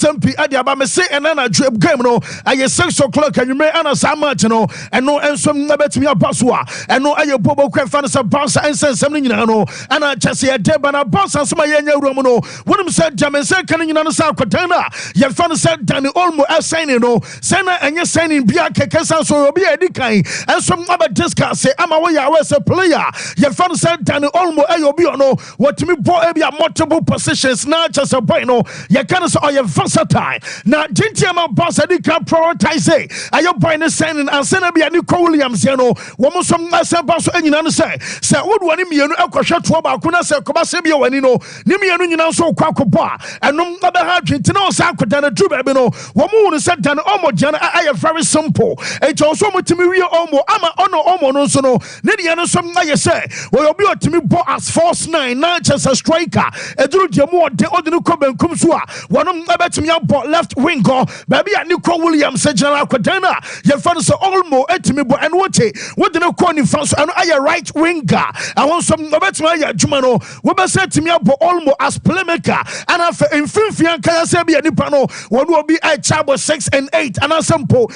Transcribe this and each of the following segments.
Sompi Adiaba me say and then drip game no I 6 o'clock and you may answer much no and no and some never to me a passwa and no I bobo fan as a bounce and send something no and I just say a deb and a bounce and some romono when him said Jamen said can you understand Quatana your fan said Danny Olmo as signing no Senna and you're signing Biaka Kasa so be a decay and some other discuss say I'm away I was a player your fan said Danny Olmo ayo no what to me boy be a multiple positions not just a boy no you can't say your versatile now Gentiama boss I can prioritize ayo boy ne signing and Senna be a new Williams you know woman some boss and you say would want me no akosha to ba kuna say koba se be wani no ni me no nyina so kwakobo and no ba ha twenti no sa akoda na dru ba bi no woman say dan omo dia na very simple it also mutimi wi omo ama ono omo no so no ne dia no so na ye say we obi otimi bo as force 9 na chance a striker eduru dia mu ode no kobenkum so a wono betimi abɔ left wing go baby ani ko Williams say general akoda na ye fa no so Olmo etimi bo and what no ko ni fa so and aye right winger I want some betimi aye adwuma no we be say timi abɔ Olmo as playmaker and afa mfimfia kan say be nipa no wono obi a chabo 6 and 8 and asempo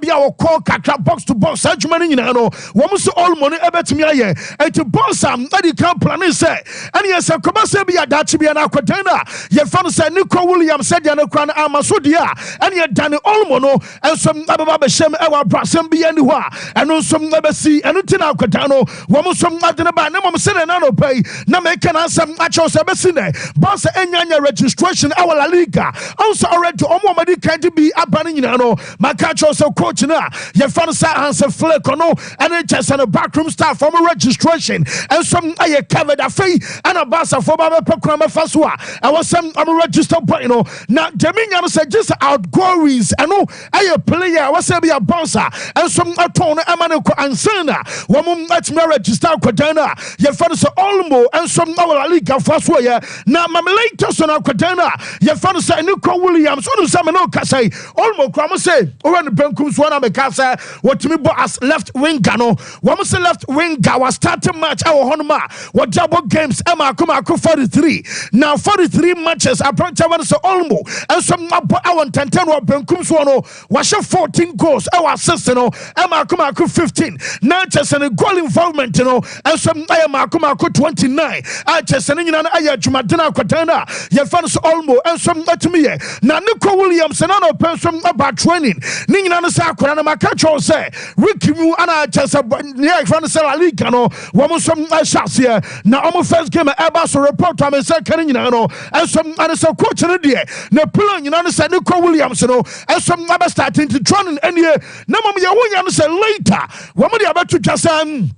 be our call kakra box to box adwuma ni nyina no wo mo so Olmo no ebetimi aye enti boss am adi kan plan say and yes koba say be adachi be na akwadan na ye fa no say Nico Williams said ya no kra na amaso dia and ye Danny Olmo no and some ababa be shem e wa brasem be ani ho a eno some abasi eno tina akwadan no wo mo some adene ba na mo se na no pay na me kan ansem acho se besi ne boss enyanya registration our La Liga also already omo madi kan be abani nyina no maka acho se coach na ye fa no say answer flick no and it just an backroom staff for registration and some aye covered afei and a basa for ba pekura me faso a I was some am register point no na Jaminya no say just outgoings and no aye player was say be a bouncer and some aton amane ko ansana wo mo atme register kwadana ye fa no say Olmo and some La Liga faso ye na mamelator so na kwadana ye fa no say Nico Williams onu say me no ka say Olmo kwa mo say o ran bankum so na me ka say what me bo as left winger no wo mo say left winger was starting match our honma what double games Emma kuma 43 now 43 matches approach one so Olmo and some our 10 wa bankum so no was 14 goals our assist no Emma kuma 15 now just a goal involvement no and some Emma kuma 29 I just an nyina aya dwumadena kwatana ye fa so Olmo and some atumi ye na Nico Williams na no person about training ni nyina no sa akora na maka cho say Ricky mu ana just ye fa no La Liga no wo mo some shase na omo first game eba so report am say kan nyina no and some and so coach no de na plan nyina no say Nico Williams no and some aba starting to training any na mom ye wonya no say later wo mo de abetu twasam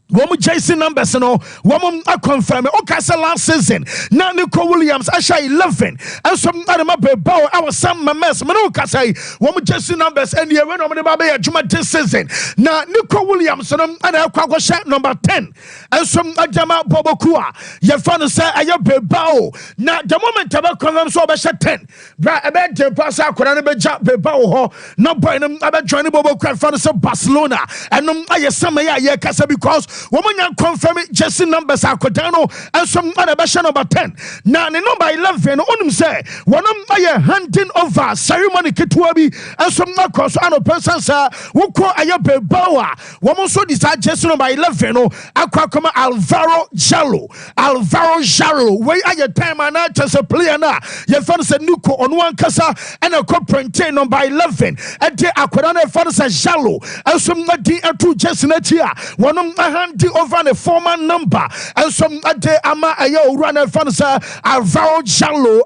Woman Jason numbers no woman I confirm okay say last season now Nico Williams asha 11 and some other bow our some mess no ka say woman Jason numbers and ye when we ba be adwuma this season now Nico Williams no and akwa shot number 10 and some adama bobokua ye fan say aye bow now the moment aba confirm so be 10 bra e be de pass akora no be ja bow ho no boy no aba join bobokua fan say Barcelona and no aye some ye kasa because woman yan confirm Jesse numbers akodano and some other version number 10 now the number 11 onum say wonum aye handing over ceremony ketwa bi and some across ano person say woko aye bebawa woman so decide Jesse number 11 no akwa koma Alvaro Jallo we aye time na just a player na ye fan say Nico on one kasa and a print number 11 and the akodano fan say Jallo and some di atu Jesse na tia wonum over the former number and some day ama ayo run and fan say Alvaro Jallo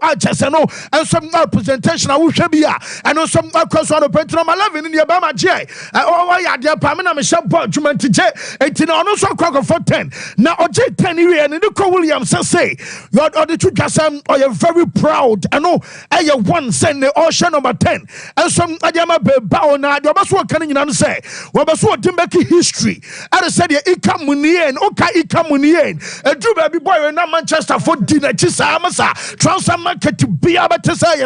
no and some presentation awhwebia and some across on the Petro 11 in the Obama J oh ya dia pamina me shop judgment je etina ono so kwako for 10 na oje 10 area and Nico Williams say you are the two gasam or you very proud and no ayo one send the ocean number 10 and some adama beba ona the obaso kan nyina no say we obaso dimbeki history and said Ikamunien, Oka Ikamunien, a Juba boy in Manchester for dinner, Chisamasa, transfer market to be able to say,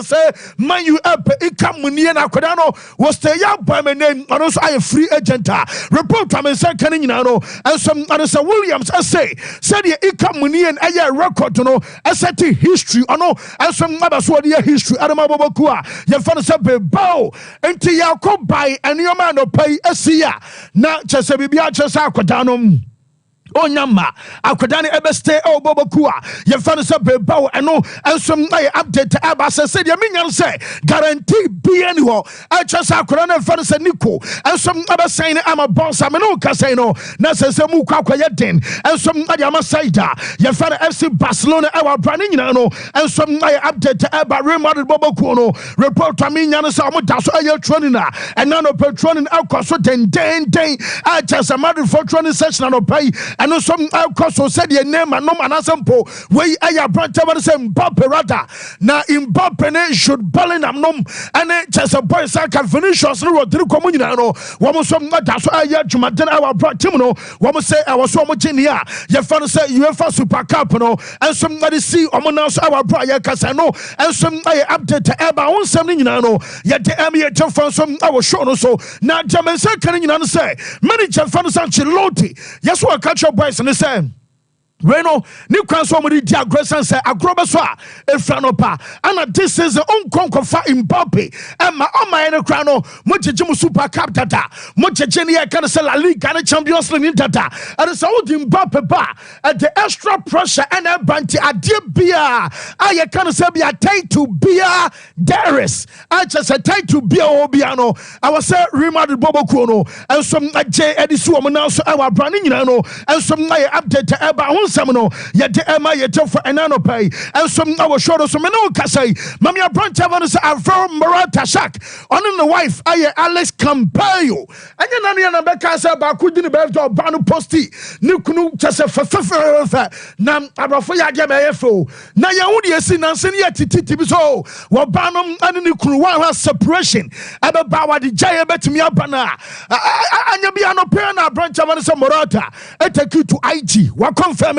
man, you up Ikamunien Aquadano was the young boy name, and also I a free agent. Report from a second, and some others Williams, I say, said the Ikamunien, a record, a setting history, and some others what the history, Adamabokua, your father said, bow, and Tiako by and your man pay a seer. Now, Chesabia Chesaquadanum. Onyama akwadane ebeste obobokua ye fa no se beba eno ensom na update aba se ya menyan se guarantee bi ani ho achasa akwadane fa no se niko ensom abasan ama boss ameno ka say no na se mu kwakwaya den ensom ade ama saida ye fa no FC Barcelona ewa brane nyina no ensom na update aba Real Madrid boboku no report amenya no se omoda so aye training na ena no patronin akwaso den achasa Madrid for training session no pay and some also said your name and no man sample where I branch over the same Mbappe rather. Now Mbappe should Bellingham nom and just a boy can finish us no to communion. One was some that's why I had our brought Timono. One say I was so much in here. Your father said UEFA Super Cup and somebody see Omonas our brother Casano and some update to Eba on something yet the Emmy from some our show so now German second say many Japanese Ancelotti. Yes, what catch your boys and the same. Reno, new council with the aggression say agrobaswa efranopa and this is the unconquer for Mbappe and my crano much super cup data much genia can sell a league and a Champions League data and so Mbappe ba at the extra pressure and a banty a dear beer I can say be a tight to beer Darius I just a tight to beer obiano I was say remodeled Bobo Kuno and some J Edison now so our branding and some update about Samano, yet the Emma yet for anano pay, and some our short so many say, Mamma Branch Evans are from Marata Shack, on the wife, I Alex Campayo, and then Nana Becca said about couldn't be to Banu Posti, Nukunu just a Nam Abrafoya Gamafo, Nayawudi sin Nansen yet Titibiso, Wabanum and Nukunu has separation, Abba Bawa the Jaya Betimiabana, Anyabiano Pena Branch Evans Morata, take you to IG, what confirm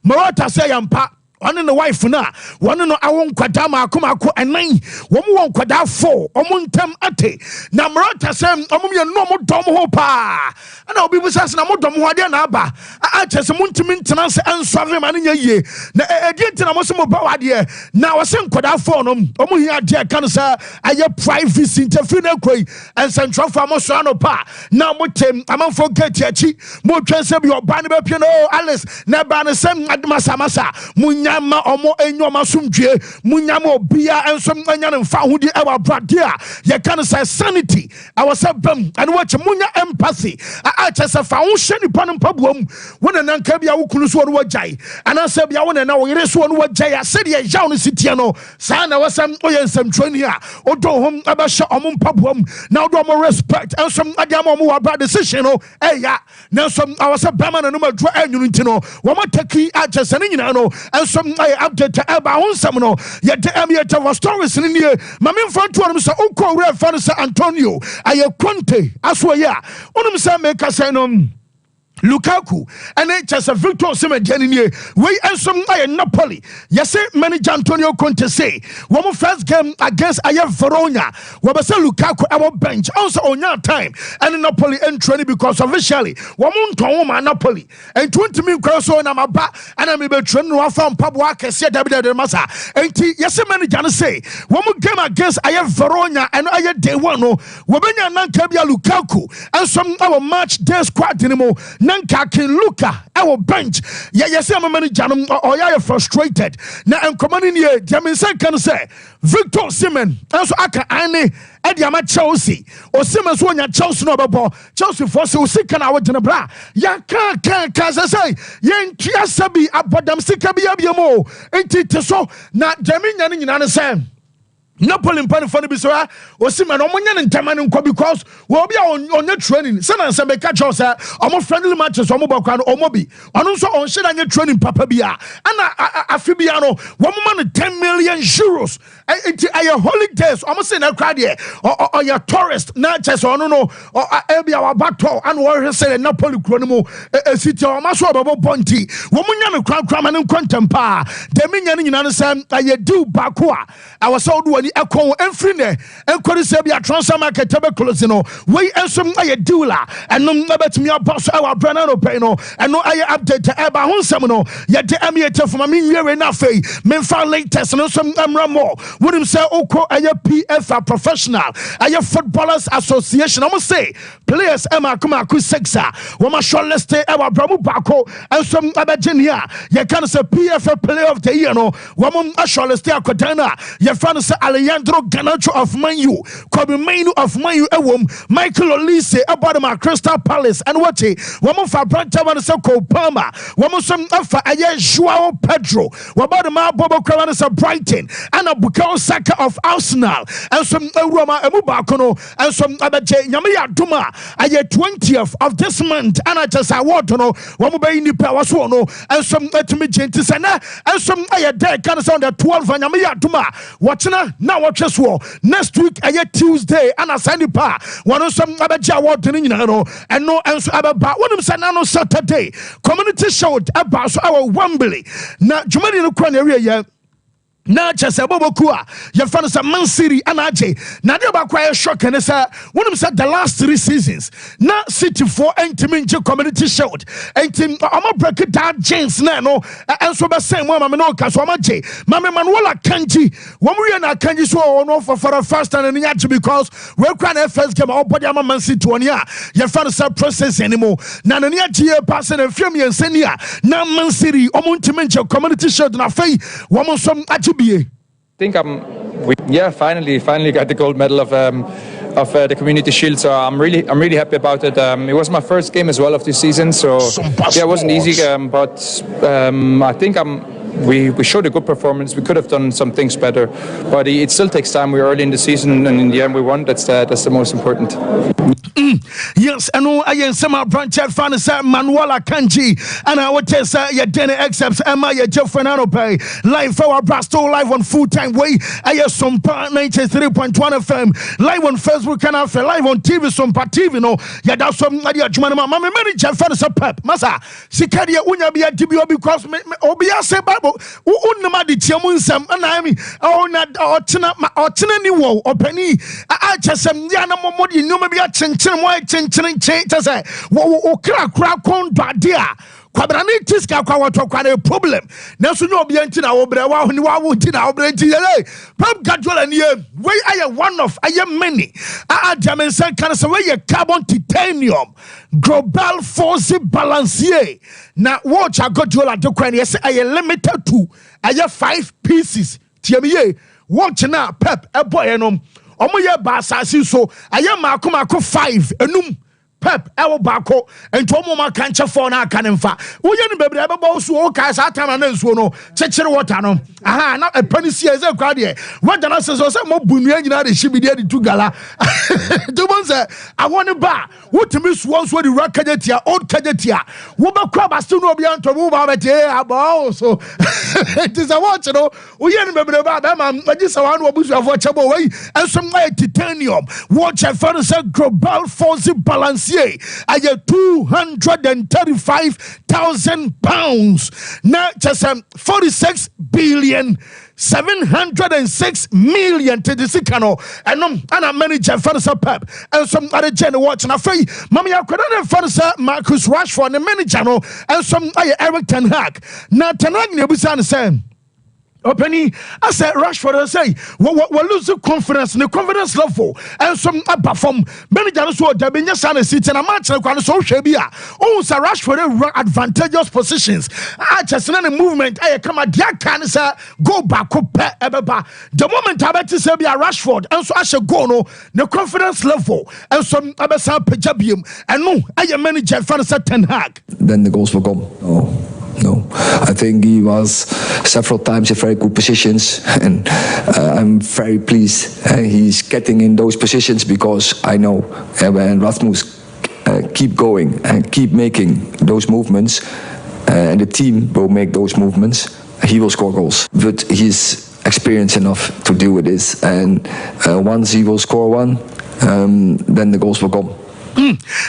Morata say ampa one in the wife na one no awon kwada ma akoma ko enan wo mo won kwada 4 omo ntem ate na Morata say omo me no mo dom ho pa na obi busas na mo dom ho ade na aba a chese mo ntimi ntena se ansove ma nya yie na edi ntena mo se mo ba wade na wo se kwada 4 no omo hi ade kan sa aye privacy interfere na koi and central farm so no pa na mo tem amanfo gate achi mo twense bi oba ne ba pie no Alice na ba ne sem admasa masa munya ma omo enyoma sumdwe munyama obia enso anya ne mfa hodi e wa brade a ye kan say sanity I was a bam and watch munya empathy a chese fa wo hye nipa no mpabuam wona nanka bia wo kunu so no wajai ana se bia wona na wo yere so no wajai a se de yaw no sitie no sa na wasam oyɛ nsam twani a odo hom abɛhye omo mpabuam na odo mo respect enso ade mo wa bra decision no eya na so I was a bam na no madro anyunu ntino wo mo taki a chese ne nyina no enso I update eba on some no yet the was stories in here mamin front one so unko real fan say Antonio aye Conte aswo ya onum say make say no Lukaku and it just a Victor Osimhen we and some Napoli. Yes, manager Antonio Conte say one first game against Verona. We say Lukaku our bench also on your time and Napoli entry because officially one Napoli and 20 minutes cross on my back and I'm able to run from Pabua Kessia David Massa. And yes, manager say one game against Verona and day one. We benya Nankabia Lukaku and some our match day squad anymore. Nanka can Luka our bench. Yes, I'm a manager or you frustrated. Now I'm commanding here. Jamin can say Victor Osimhen. Also, I can ane Ediama Chelsea or Simmons when you Chelsea no ball. Chelsea for so sick and I went in a bra. Ya can't say Yan Kiasabi about them sick be a mo. Ain't it so? Not Jamin and Sam. Napoli mpanifo bi so ha Osimhen omonya ne ntama ne nkɔ because we obi a onye training se na nse beka cho say omo friendly matches omo bokwa no omo bi ono nso on hye na training papa bi a ana afi bi ano wo mo na 10 million euros enti aye holidays omo se na kra de or your tourist na chese ono no e bia wa bato and wo hwe se Napoli kro no mo city omo so obo ponti wo mo nya ne kra ma ne kontempa de me nya ne nyina no say aye do bako a awoso do ekon enfri ne enkori se bia transfer market be close no we ensom aye dealer enom na betimi abaso e wa brana no pay no eno aye update e ba ho nsem no ye de amiete foma me nwewe na fei me fa latest no som amra mo wonim se oko aye PF professional aye footballers association am say players ema kuma ku sexa wo ma shortlist e wa bramu bako ensom abeje ne a ye kan se PF player of the year no wo mo shortlist akodana ye fa no se Alejandro Garnacho of Man U, Kobe Mainu of Man U, Michael Olise about my Crystal Palace, and what woman for Branta and Soko Palmer, woman some for Aya Joao Pedro, about my Bobo Caranas of Brighton, and a Bukayo Saka of Arsenal, and some Roma Emubakono, and some Abaje Yamia Duma, Aya 20th of this month, and I just want to know, one by in the Pawaswono, and some Etimagentisana, and some Aya Deck, and on the 12th, and Yamia Duma, watching now what just war next week aye Tuesday and a Sunday pa one some abaja award ni nyina no and no enso ababa wonim say na no Saturday community show about so our Wembley na jumadi no kwa na area na chese boboku a ye fa no say Man City anaje na de ba kwa shock ne say wonim say the last 3 seasons na City for entiminche community shield entim am break down James na no enso be say mo ma no ka so ma je ma me Manuel Akanji wo mu na Akanji so no for the first time in yachi because we kwa na first game all body am Man City one ya ye fa no say process anymore na na yachi e pass na fiam ye nsenia na Man City omo entiminche community shield na fei wo mo som I think finally got the gold medal of the Community Shield, so I'm really happy about it. It was my first game as well of this season, so it wasn't easy, but I think we showed a good performance. We could have done some things better, but it still takes time. We're early in the season, and in the end, we won. That's the most important. Yes, and I am some branch fan Manuel Akanji, and I would tell you Denny excepts Emma Jeff Fernando Pay live for our Brasto live on full time way. I am Sompa 93.1 FM live on Facebook and after live on TV Sompa TV. No, yeah, that's some idea. Jumana, my manager fan is a pep. Masa, Sikaria Unya be a DBO because Obia say Bible. Unama di Tiamunsam, and I mean, oh, not or Tina ni wo or penny. I just am Yana Momodi, no maybe a chin say, wo crack on badia. Kwabrani tiska kwa watu kwa ne problem. Nesu no obi enti na obre wa honi wa wuti na obre enti ye. Pep Guardiola ni we aye one of aye many. Diamension kan se we carbon titanium global force balancier. Na watch Guardiola de kwa ne say aye limited to aye 5 pieces. Tiamiye watch na Pep eboy enom. Omo ye ba asase so aye mako 5 enum. Pep ewo bako ento mo ma kanche for na aka nemfa wo ye no bebre ebeba so o ka sa time na nsuo no chekere water no aha na epanisi eze kwa de water na se so mo bunua nyina de hibide de tugala to bon se awone ba wotimi suo so de rakajetia old kajetia wo ba kwa ba stu no obi anto wo ba bete aba so it is a watch no wo ye no bebre ba ma magisa wa no obusuafo chebo we enso ma titanium watch e for say global force balance I get 235,000 pounds. Now just 46 billion 706 million to the Sikano and I'm manager Fanasa Pep and some other general watching a free Mammy Fanasa Marcus Rashford and the manager and some Eric Ten Hag. Now Tenag Nebusan saying Openly, I said Rashford. I say, we lose the confidence level, and some perform. Many times, what there been just on a seat and a match like on so shabia. Oh, Sir Rashford run advantageous positions. I just in a movement. I come at their can say go back up. The moment I bet to say be a Rashford, and so I should go no the confidence level, and some Abasa Pejabium, and no, I am manager for a certain Hag. Then the goals will come. Oh. No. I think he was several times in very good positions, and I'm very pleased he's getting in those positions, because I know when Rasmus keep going and keep making those movements, and the team will make those movements, he will score goals. But he's experienced enough to deal with this, and once he will score one, then the goals will come.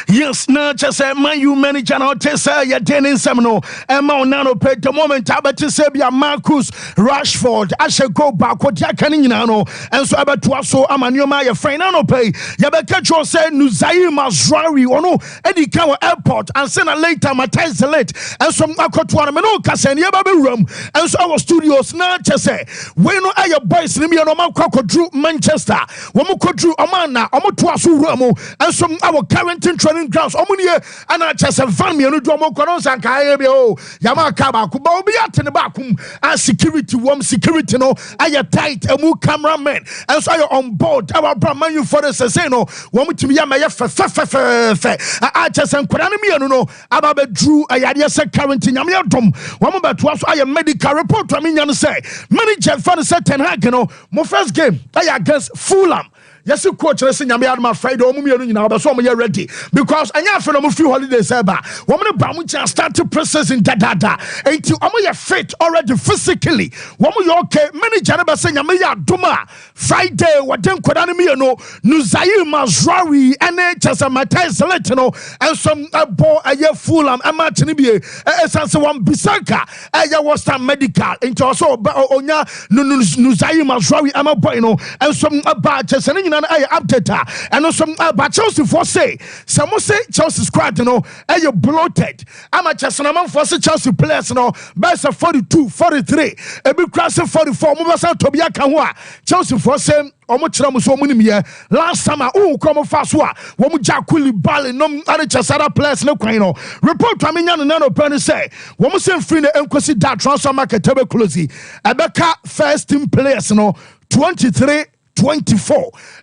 Yes, no, just say man, you manager now. Say your Dennis Semino, and Nano pay the moment. About to say, Marcus Rashford. I shall go back. What you can know, and so about to also, I'm a new my friend. I no pay. Yabeka say Nuzai Mazrari or no Eddie Kawa Airport, and send a later Matthias late, and some Akotwana Menoka and Yababi room, and so our studios now just say when are your boys in the Manco Drew Manchester, Wamoko Drew Amana, Omotuasu Ramo, and some our Carrington training grounds. Omunie and I just have van me and Domo Conos and Kaebio, Yamakaba, Kubobiat in the backroom, and security, security, no, I tight, a more cameraman, and so you're on board. Our Brahman for the Saseno, one to be a mayor for I just am Kuranami, no, Ababe Drew, a Yadia Carrington, Yamiatom, one about to us, I am medical report. I mean, you say, manager for the certain Hagano, my first game, I against Fulham. Yes, you coach wrestling. I'm my Friday. But so I'm ready because I have from a few holidays. Woman, Bamucha start to process in data. And you are fit already physically. Woman, you okay? Many Janaba saying, I'm Duma Friday. What then could enemy no Nuzai Mazrari and just a Matthias Latino and some boy a year full. I'm Martinibi. Essence one Bisaka. I was some medical into also Onya Nuzai Mazrari. I'm a boy no and some about just and I update and some but Chelsea for say some say Chelsea squad you know you bloated. I'm a just an for Chelsea players you know best of 42 43 a big cross 44 Mubasa Tobia Kanwa Chelsea for say last summer, come fast wa. Womu Jakuli Bali, no other Chasada players, no crino. Report coming on and open say, Womu send free the enquisite that transfer market tuberculosis. Abeka first team players, no 23-24.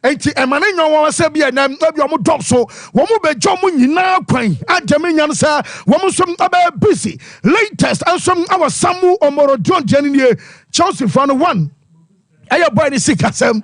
Enti emanenyo wa se bia na obi omo drop so wo mo be jomo nyina kwan ademenyan sa wo mo som aba busy latest and some our Samu Omoro John Jenny Chelsea fan 1 ayo boy ni sikasem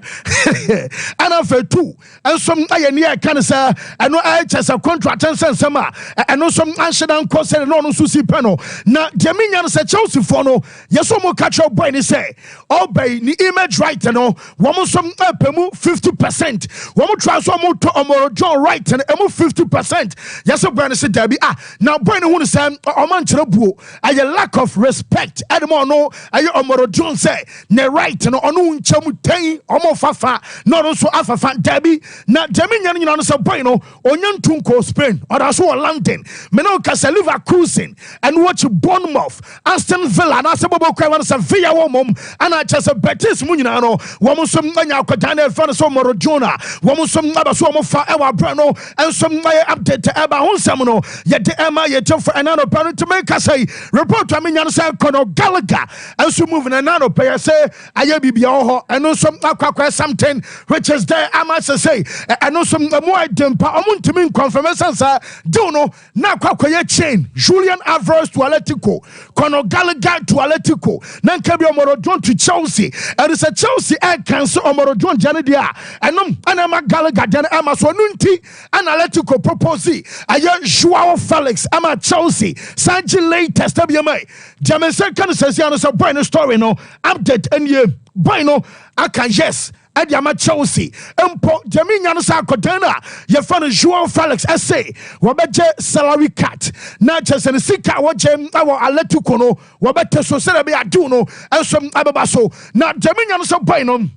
and after 2 and some aye near can say I know I just a contract and sema and no some answedan course no so si peno na Jeminyan say Chelsea for no yeso mo catch up boy ni say obey ni image right no wo mo some pemu 50% wo mo try so mo to Omoro John right and 50% yeso boy ni say there be now boy ni hu say o man kire buo aye lack of respect edmo no aye Omoro John say ne right no ono chamutain omo fafa no so afafa dabi na Jeminyan nyina no say boy no onyantum ko Spain or so London me no kasa Leverkusen and watch Bournemouth Aston Villa na se bobo kwa say Villa wo mom ana chasa Betis mu nyina no wo mo som anya akwadane fa no so Morojona wo mo som aba so mo fa ewa bra no and some update eba honsam no ye de ema ye tefo enano pa no to make say report amenya no say Conor Gallagher and so moving enano pa say aye bibia ho and some akwa something which is there I must say and some more dempa omuntimi confirmation say do no na akwa ye chain Julian Alvarez to Atletico Conor Gallagher to Atletico na nkabi Omoro to Chelsea and it's a Chelsea air cancel Omoro John Janidia and Anama Gallagher then Ama Sonunti and Atletico propose aye Joao Felix Ama Chelsea Sanji latest WMA Jamen second says you so boy no story no update and ye boy no aka yes Adiama Chelsea Empo Jeminyan sa kodana ye fan Joao Felix essay wabeje salary cut na chese ne sika wajem awo Atletico no wabete so se be adu no ensom ababa so na Jeminyan so boy no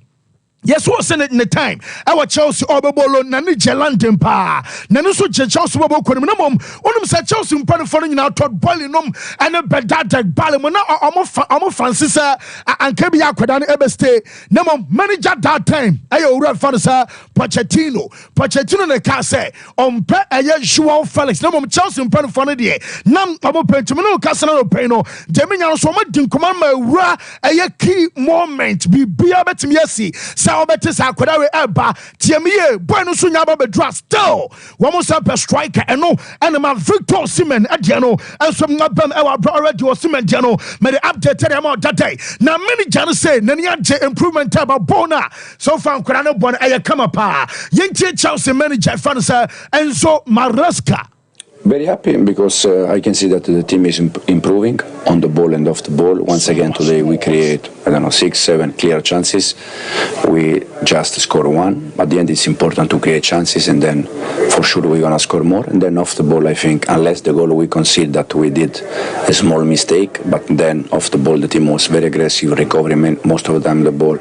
yes, what's in it in the time? Our Chelsea Obebolo, Nani London pa. Nani so Chelsea Bobo Kunum, Unum said Chelsea in front of foreign out toward Bolinum and a bedata Balimona or Francis and Kebi Aquadan Ebeste. Nemo manager that time. Ayo Red Fanasa Pochettino the Case on Pet Joao Felix. No Chelsea in front of foreign day. Nam Abo Pentimino Casano Peno. Jemian so much in command my ra a key moment be Biabet Miesi. sa obete sa akoda we eba tiamiye boy no so nya ba bedra still womo sa per striker eno enema Victor Osimhen adiano enso ngabam e wa already Osimhen diano me the update them out that day na manager no say nani age improvement about bona so far akoda no bon e come pa yentie Chelsea manager fan say Enzo Maresca. Very happy because I can see that the team is improving on the ball and off the ball. Once again today we create, 6-7 clear chances. We just score one. At the end it's important to create chances and then for sure we're going to score more. And then off the ball I think unless the goal we concede that we did a small mistake. But then off the ball the team was very aggressive, recovering most of the time the ball.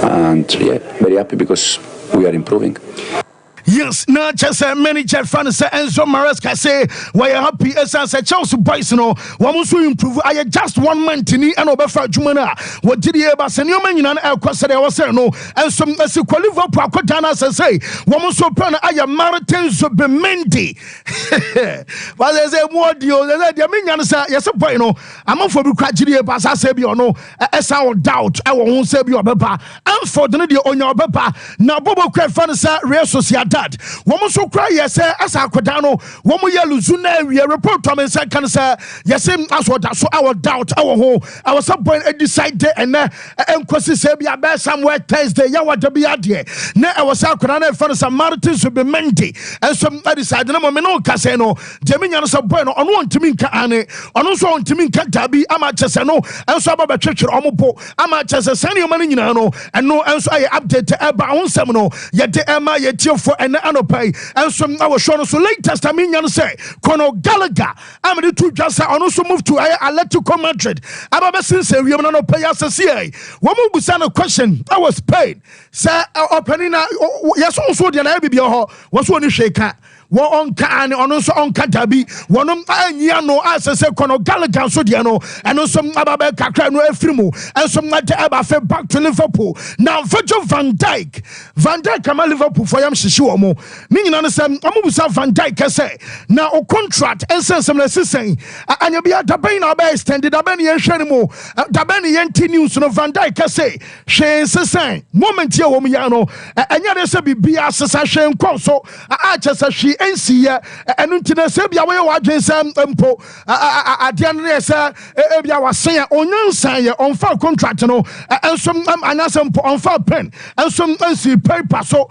And yeah, very happy because we are improving. Yes, not just a manager fan say Enzo Maresca say why happy as say Chelsea boys no one so improve I just 1 month ni and obefa jumana what did you ba senior man nyina e kwase dey was no and some qualify for akwata na say one so plan I Martin Zubimendi but they say more deal they me nyana say yes boy no amafo bi kwagire ba say bi ono esa doubt I won say bi obeba and for the onya obeba na bobo kwa fan say Real Sociedad woman so cry yes as akodano woman ye luzuna we report to me say can say yes as what so our doubt our home our some point decide and enkwasi say bia be somewhere Thursday ya wada bia de na I was akodano for some Martin Zubimendi and some decide na me no ka say no jeminya no some boy no ono ntimi nka ane ono so ntimi nka tabi ama chese no enso aba betwetwere omopo ama chese sane omani nyina no eno enso aye update eba wonsem no ye de ema ye tiofo and anopai and some our show so latest I mean say Conor Gallagher I'm the two just also move to Atletico Madrid about since we are not pay as a CA one more busana question I was paid say opening yes also the BBO was one shaker on can on also on Katabi one no as I say Conor Gallagher so diano and also Ababe Kakra no Efrimu and some matter about back to Liverpool now Virgil van Dijk come Liverpool for yam shishu omo ni nyina no say amubusa Van Dijk say na o contract and say some say anya bia daban na be extended daban ye hwani mo daban ye nti news no Van Dijk say hwe say moment ye wo ya no anya de say bibia sesa hwe nkɔ so a chesa hwe NCA enu ntina se bia we wadwen sam mpo ade no se bia wasen onyansan ye onfa contract no ensom anasem mpo onfa pen ensom ansi paper so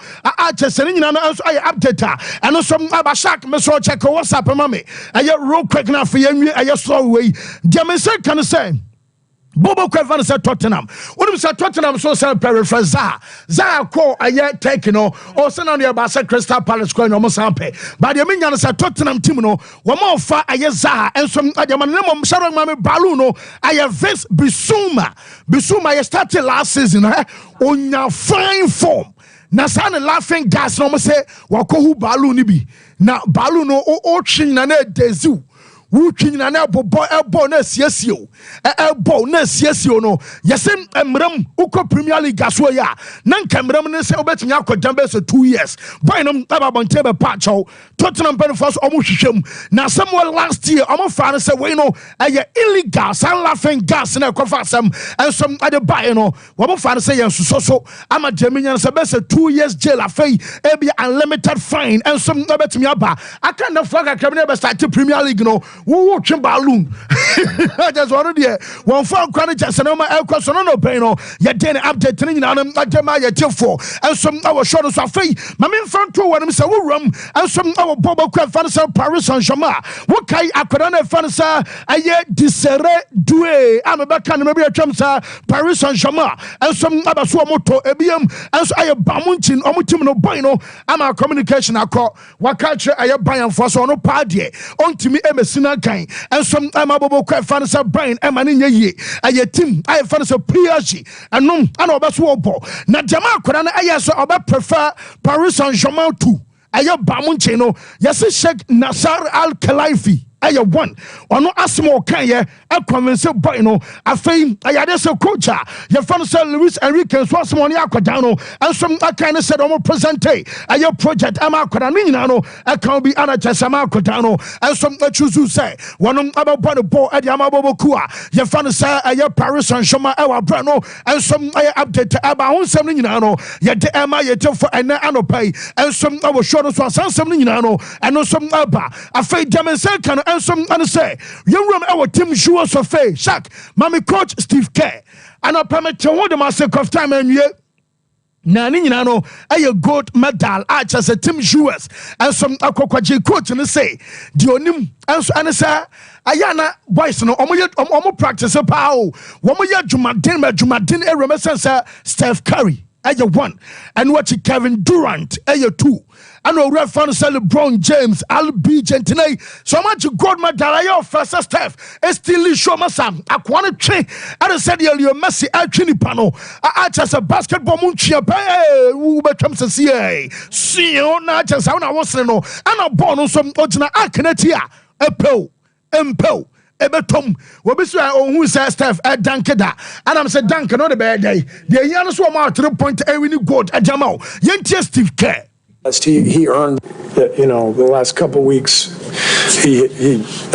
chese ni nyina no enso aye update eno som abashak me so check WhatsApp mama aye real quick na for yenwi aye slow way dia me say kan say Bobo Kwevan said Tottenham. What is Tottenham so say paraphrase Zaha call aye take no or send on your Barca Crystal Palace coin almost sampe. But the mean said Tottenham team no one more far aye Zaha and some Ayamanemo Sharon Mame Baluno aye Vince Bissouma aye started last season on your fine form. Na sana laughing gas no say wakohu balu ni bi na balu no o chin na dezu wuchin na elbow na siesio elbow na siesio no yesem emram uko Premier League aso ya na nkemram ne se obetumi akodam be so 2 years boy no aba bonte be patcho Tottenham benefits omo hwehwem na somewhere last year omo fa ne se we no eye illegal san laughing gas na ekofa asem and some other buy no omo fa ne se yen so ama jaminya se be so 2 years jail afei e be unlimited fine and some obetumi aba aka na flag academy be start Premier League no wo twe balloon just one there one for kwani just no ma elkwaso no pay no ye dey update ni nyina no agema ye tifo and some our show so afei ma me front to one say wo ram and some our bobo kwa fan say Paris Saint-Germain wo kai akoda na fan say aye disere doué amebeka no be atwam say Paris Saint-Germain and some abaso moto ebiem and so aye bamunchin omutim no boy no ama communication akọ waka kire aye ban for so no pa de ontimi emesina kan and some amabobo kwa fan say brain emane nye aye team aye fan say PSG anom ana obeso obo na jama akoda na aye so obe prefer Paris Saint-Germain to aye bamunche no yesi Sheikh Nasser Al Khelaifi Aya one or no asmo kanye a convince boy no a fame ayadesa coach your fan sir Luis Enrique was money aquadano and some kind of said almost present day a your project ama quadanino a can be anachasama quadano and some choose say one about the ball at Yamabobo Kua your fan sir a your Paris and Shoma our brano and some update about something yet the Emma yet for an pay and some our shoulders was something and some abba a fate demonstration can and some and say you room our team sure so fair Shaq mommy coach Steve Kerr and I permit to hold the master of time and you Nani no a gold medal arch as a team viewers and some aquaji coach and say Dionim and say Ayana boys no omo practice pow womo Jumadin a remember Steph Curry aya 1 and watch Kevin Durant aya 2 and we fan LeBron James LB Gentine so much gold medal aya first Steph still show masam akwane twe and said you Messi atwini pano as a basketball munchia we betwam sese see na chance na wosre no and ball no so ogina akenetia empel ebetom wobisu ohun say Steph dankeda and am say dank no the bad day the yan so ma 3 point win gold ajamao yentie Steve Kerr. He earned the last couple weeks he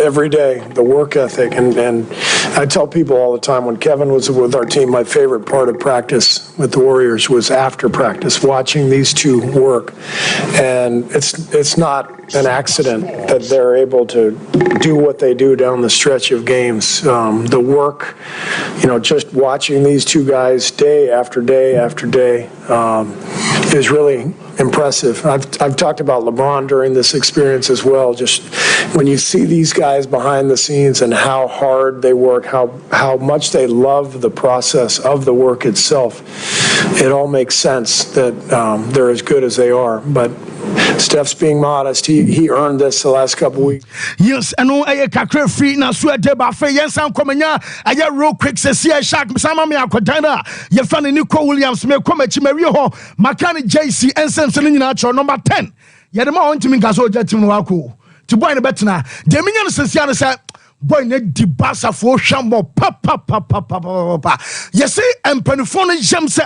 every day the work ethic and I tell people all the time when Kevin was with our team my favorite part of practice with the Warriors was after practice watching these two work and it's not an accident that they're able to do what they do down the stretch of games. The work, just watching these two guys day after day after day is really impressive. I've talked about LeBron during this experience as well. Just when you see these guys behind the scenes and how hard they work, how much they love the process of the work itself, it all makes sense that they're as good as they are. But Steph's being modest. He earned this the last couple weeks. Yes, and no I kakre free na so de ba fe yen sam komanya aya real quick se see Shaq sama me akodana ye fan Nico Williams me komachi mari ho makani JC ensense ni nyina cho number 10 ye de ma on timi gaso jatim no wako ti boy ne betena de minya no sesia no say boy ne di basa fo hwamo pa ye say empanifo no jam say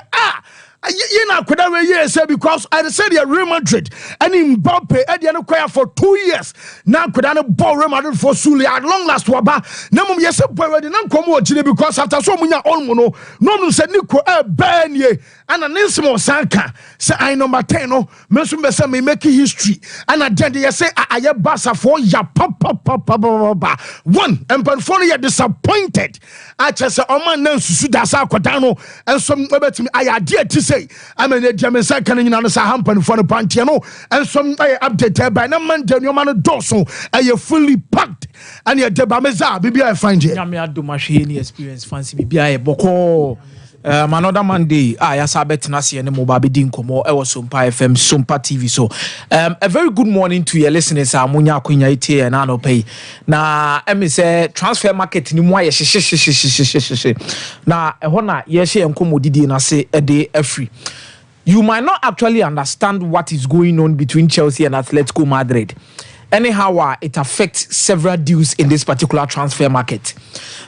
you know, could have a year say because I said you're Real Madrid and in Mbappe at the end for 2 years. Now could I ball Real Madrid for Suli at long last waba. No, yes, boy, I didn't come watch because after so many almono, no said Nico ban ye and an insimo sanka. Say I number 10, no, Mesumbe me make history. And I did say I basa for ya pop. One and Panfonia disappointed. I just say, oh man, no, Sudasa Quadano and some about me. I dare to say, I'm a German second in another hamper for the Pantiano and some update by no man, your man, dorsal, and you're fully packed. And you're Debameza, maybe I find you. I do machine experience, fancy BBI, Boko. Another Monday, I sabet nasi and mobile dinkomo. I was Sompa FM, Sompa TV. So, a very good morning to your listeners. Amunya kunya ite and ano pay. Na, say transfer market ni mwa ye na ehona yeshe enkomo didi na say a day free. You might not actually understand what is going on between Chelsea and Atletico Madrid. Anyhow, it affects several deals in this particular transfer market.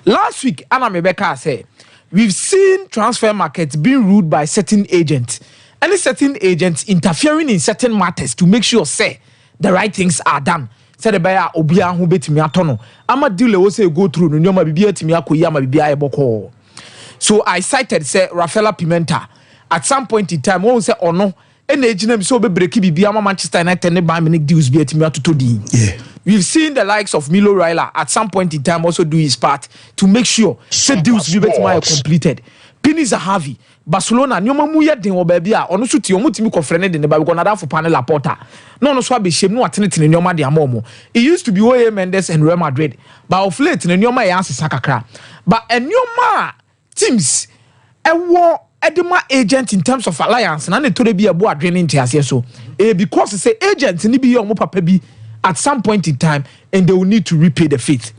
Last week, Anna Rebecca said, we've seen transfer markets being ruled by certain agents. Any certain agents interfering in certain matters to make sure, say, the right things are done. Say the buyer obia who bet me atono. Ama deal we say go through no nyoma bibia timi akoyi ama bibia eboko. So I cited say Rafaela Pimenta at some point in time won say ono ene ejina so be break bibia ama Manchester United ne Bayern Munich deals be timi atoto din. Yeah. We've seen the likes of Milo Raiola at some point in time also do his part to make sure the deals be completed. Pini Zahavi, Barcelona, nyoma muye den wo ba bia ono so ti omutimi kofrene den ba because na da for panel Laporta. No so be shame no atenete nyoma de amomo. It used to be Oye Mendes and Real Madrid, but of late nyoma ya ansesa kakra. But nyoma teams ewo edema agent in terms of alliance na ne to be abo adwene ntiase so. Because say agent ni bi omo papa bi at some point in time, and they will need to repay the faith.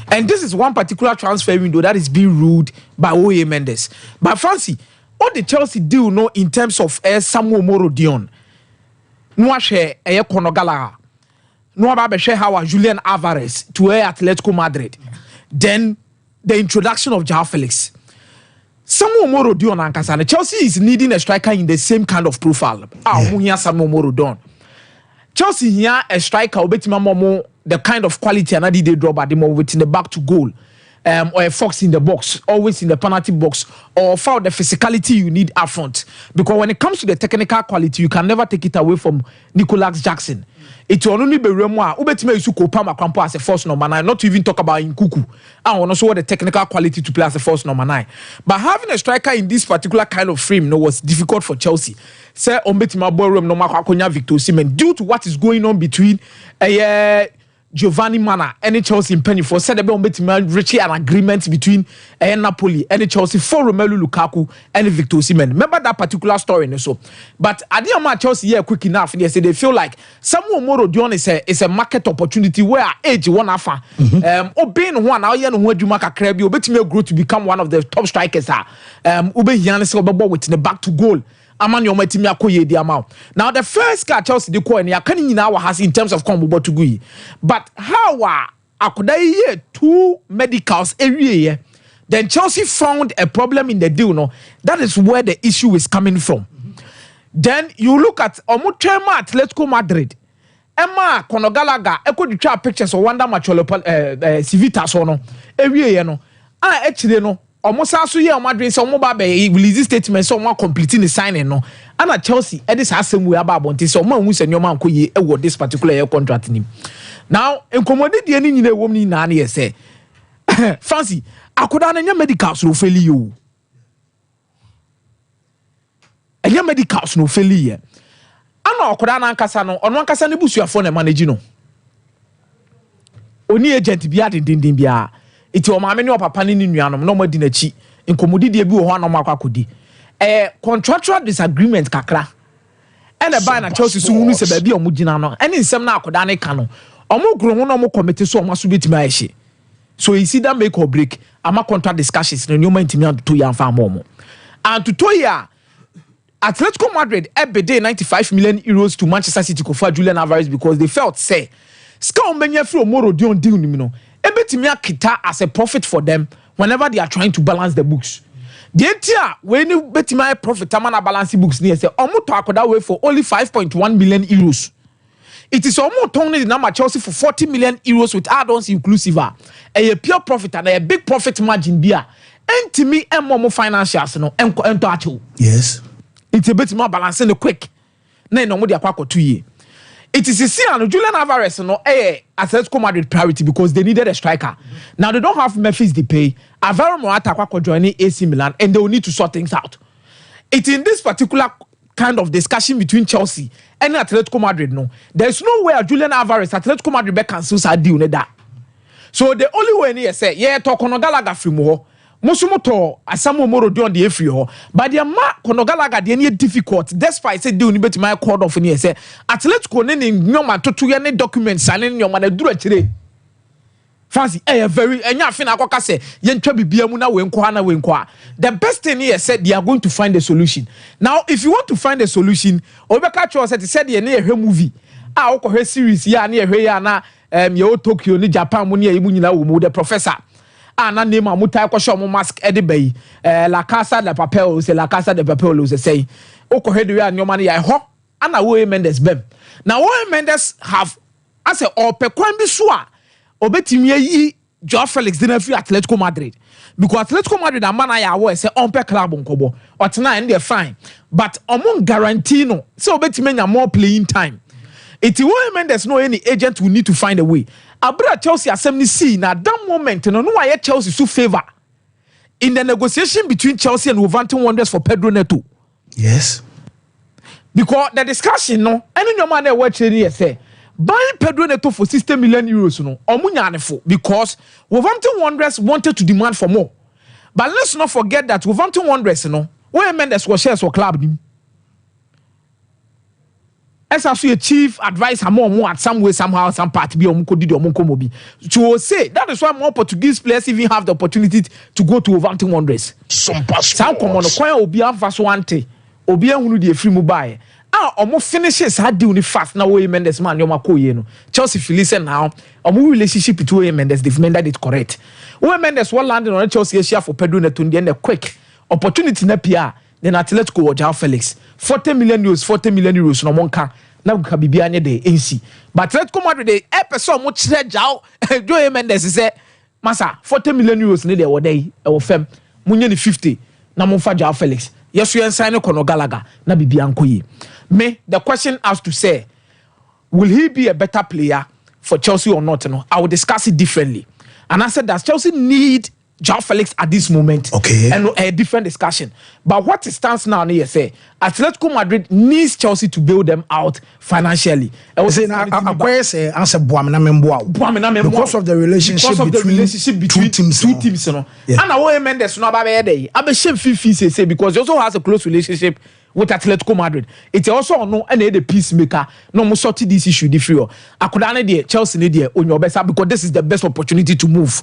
And this is one particular transfer window that is being ruled by Oye Mendes. But Fancy, all the Chelsea deal no in terms of Samuel Moro Dion, Nwashe Konogala, no about how Julian Alvarez to Atletico Madrid. Then the introduction of João Felix. Samuel Moro Dion and Chelsea is needing a striker in the same kind of profile. Samuel Moro Dion. Chelsea here a striker momo the kind of quality and they drop at the moment within the back to goal. Or a fox in the box, always in the penalty box, or foul the physicality you need up front. Because when it comes to the technical quality, you can never take it away from Nicholas Jackson. It will only be Remoa. Ubetime Isuko Pama Krampo as a first number 9, not to even talk about Nkuku. I want to show the technical quality to play as a first number 9. But having a striker in this particular kind of frame was difficult for Chelsea. Say Ombetima Borum no Makonya Victor Osimhen due to what is going on between Giovanni Mana and Chelsea in Penny for said about reaching an agreement between Napoli and Chelsea for Romelu Lukaku and Victor Osimhen. Remember that particular story and so. But I didn't Chelsea here quick enough. They say they feel like Samuel Moro Dion is a market opportunity where age one offer. Obeying one now yen where you make a crab, you bet me grow to become one of the top strikers. Ube Yanis Obabo with the back to goal. Now the first car Chelsea the coin ya can in our has in terms of combo to go. But how I could hear 2 medicals every year. Then Chelsea found a problem in the deal. No, that is where the issue is coming from. Then you look at Omutema Atletico Madrid. Emma Konogalaga, echo the trap pictures of Wanda Macholo Civita sono every year. No, actually no. Almost as we are Madrid, so mobile release statement, so more completing the signing. No, and at Chelsea, Edis has some way about Bonti, so more who's and your man could ye this particular year contract in him. Now, in commodity, the any woman in Nani say, Fancy, I could on your medicals no fail you. And your medicals no fail you. I know Kodana Casano, on one Casano bus your phone and managino. Only agent be at in Dindimbia. It will mammy or papa in Yanum, no more dinner cheap. In commodity, bu one on Makakudi. A contractual disagreement, Kakra. And a ban at Chelsea soon is a baby or Mujinano, and in some now Kodane Cano. Or more grown no more committee so must be to my issue. So you see that make or break. I'm a contract discussions in the new maintenance to young farm momo. And to Toya Atletico Madrid every day 95 million euros to Manchester City for Julian Alvarez because they felt say Scout Menya through Moro Dion deal nimino. Ebetimia kita as a profit for them whenever they are trying to balance the books. The entire when you betimia profit tamana balance books near say almost talk that way for only 5.1 million euros. It is almost turning the number Chelsea for 40 million euros with add-ons inclusive. A pure profit and a big profit margin beer. And to me, and more financials no and yes. It's a bit more balancing the quick. No more the aqua 2 years. It is a sin Julian Alvarez no Atletico Madrid priority because they needed a striker. Now they don't have Memphis to pay. Alvaro Morata joining AC Milan and they will need to sort things out. It's in this particular kind of discussion between Chelsea and Atletico Madrid. No, there's no way Julian Alvarez Atletico Madrid be cancels a deal that. So the only way here say talk on Galaga free more. Musumoto Asamu Moro Dion the free ho, but the ma Konogalaga the any difficult. Despite say deal ni beti my called off in here say Atletico ne nyoma to 2 year documents signing nyoma na duro chire. Fancy very enya fin akoka say yentwa bibia mu na we nkwa. The best thing here said they are going to find a solution. Now if you want to find a solution, obeka cho said ye na ehwe movie. Ah okọ series ya na ehwe ya na ye Tokyo ni Japan mu ne emu nyina wo mu the professor. Na name a mutai ko show mo mask e de bay La Casa de Papel say La Casa de Papel say okọ hedu ya nyoma na ya ho ana wo Mendes bem na wo Mendes have as a opekwan bi so a obetimi yi Joao Felix dey na free Atletico Madrid because Atletico Madrid amana ya wo say onpe club nkobo otena and they fine but omon guarantee no say obetimi nya more playing time. It's Will Mendes no any agent will need to find a way. Abra Chelsea assembly see na that moment no why Chelsea so favor in the negotiation between Chelsea and Wolverhampton Wanderers for Pedro Neto. Yes. Because the discussion no any no man watch here say buying Pedro Neto for 60 million euros no omunya anefo because Wolverhampton Wanderers wanted to demand for more. But let's not forget that Wolverhampton Wanderers no Will Mendes was shares for club nim. As a chief advisor more at some way somehow some part be omukomobi to say that is why more Portuguese players even have the opportunity to go to Wolverhampton Wanderers. Sompa some common kwan obi anfa so ante obi ehunu de free mu buy omo finishes had do fast now Oye Mendes man yoma ko ye no Chelsea feel listen now omo relationship with Oye Mendes they've made that correct Oye Mendes what landing on Chelsea share for Pedro Neto and the quick opportunity na pia then Atletico or João Felix 40 million euros no monka na ka bibia anye de NC but Atletico Madrid the episode much João Oye Mendes say massa 40 million euros ne dey wo dey e wo fam munye ni 50 na monfa João Felix yes you sign Conor Gallagher na bibia nkoyi me the question has to say will he be a better player for Chelsea or not no I will discuss it differently and I said does Chelsea need João Felix at this moment and a different discussion but what stands now you say Atletico Madrid needs Chelsea to bail them out financially because of the relationship between two teams you know and Oye Mendes no ba be dey abehye fifi say because he also has a close relationship with Atletico Madrid it also no and the peacemaker no mo sort this issue different akoda ne dey Chelsea ne dey onyo besa because this is the best opportunity to move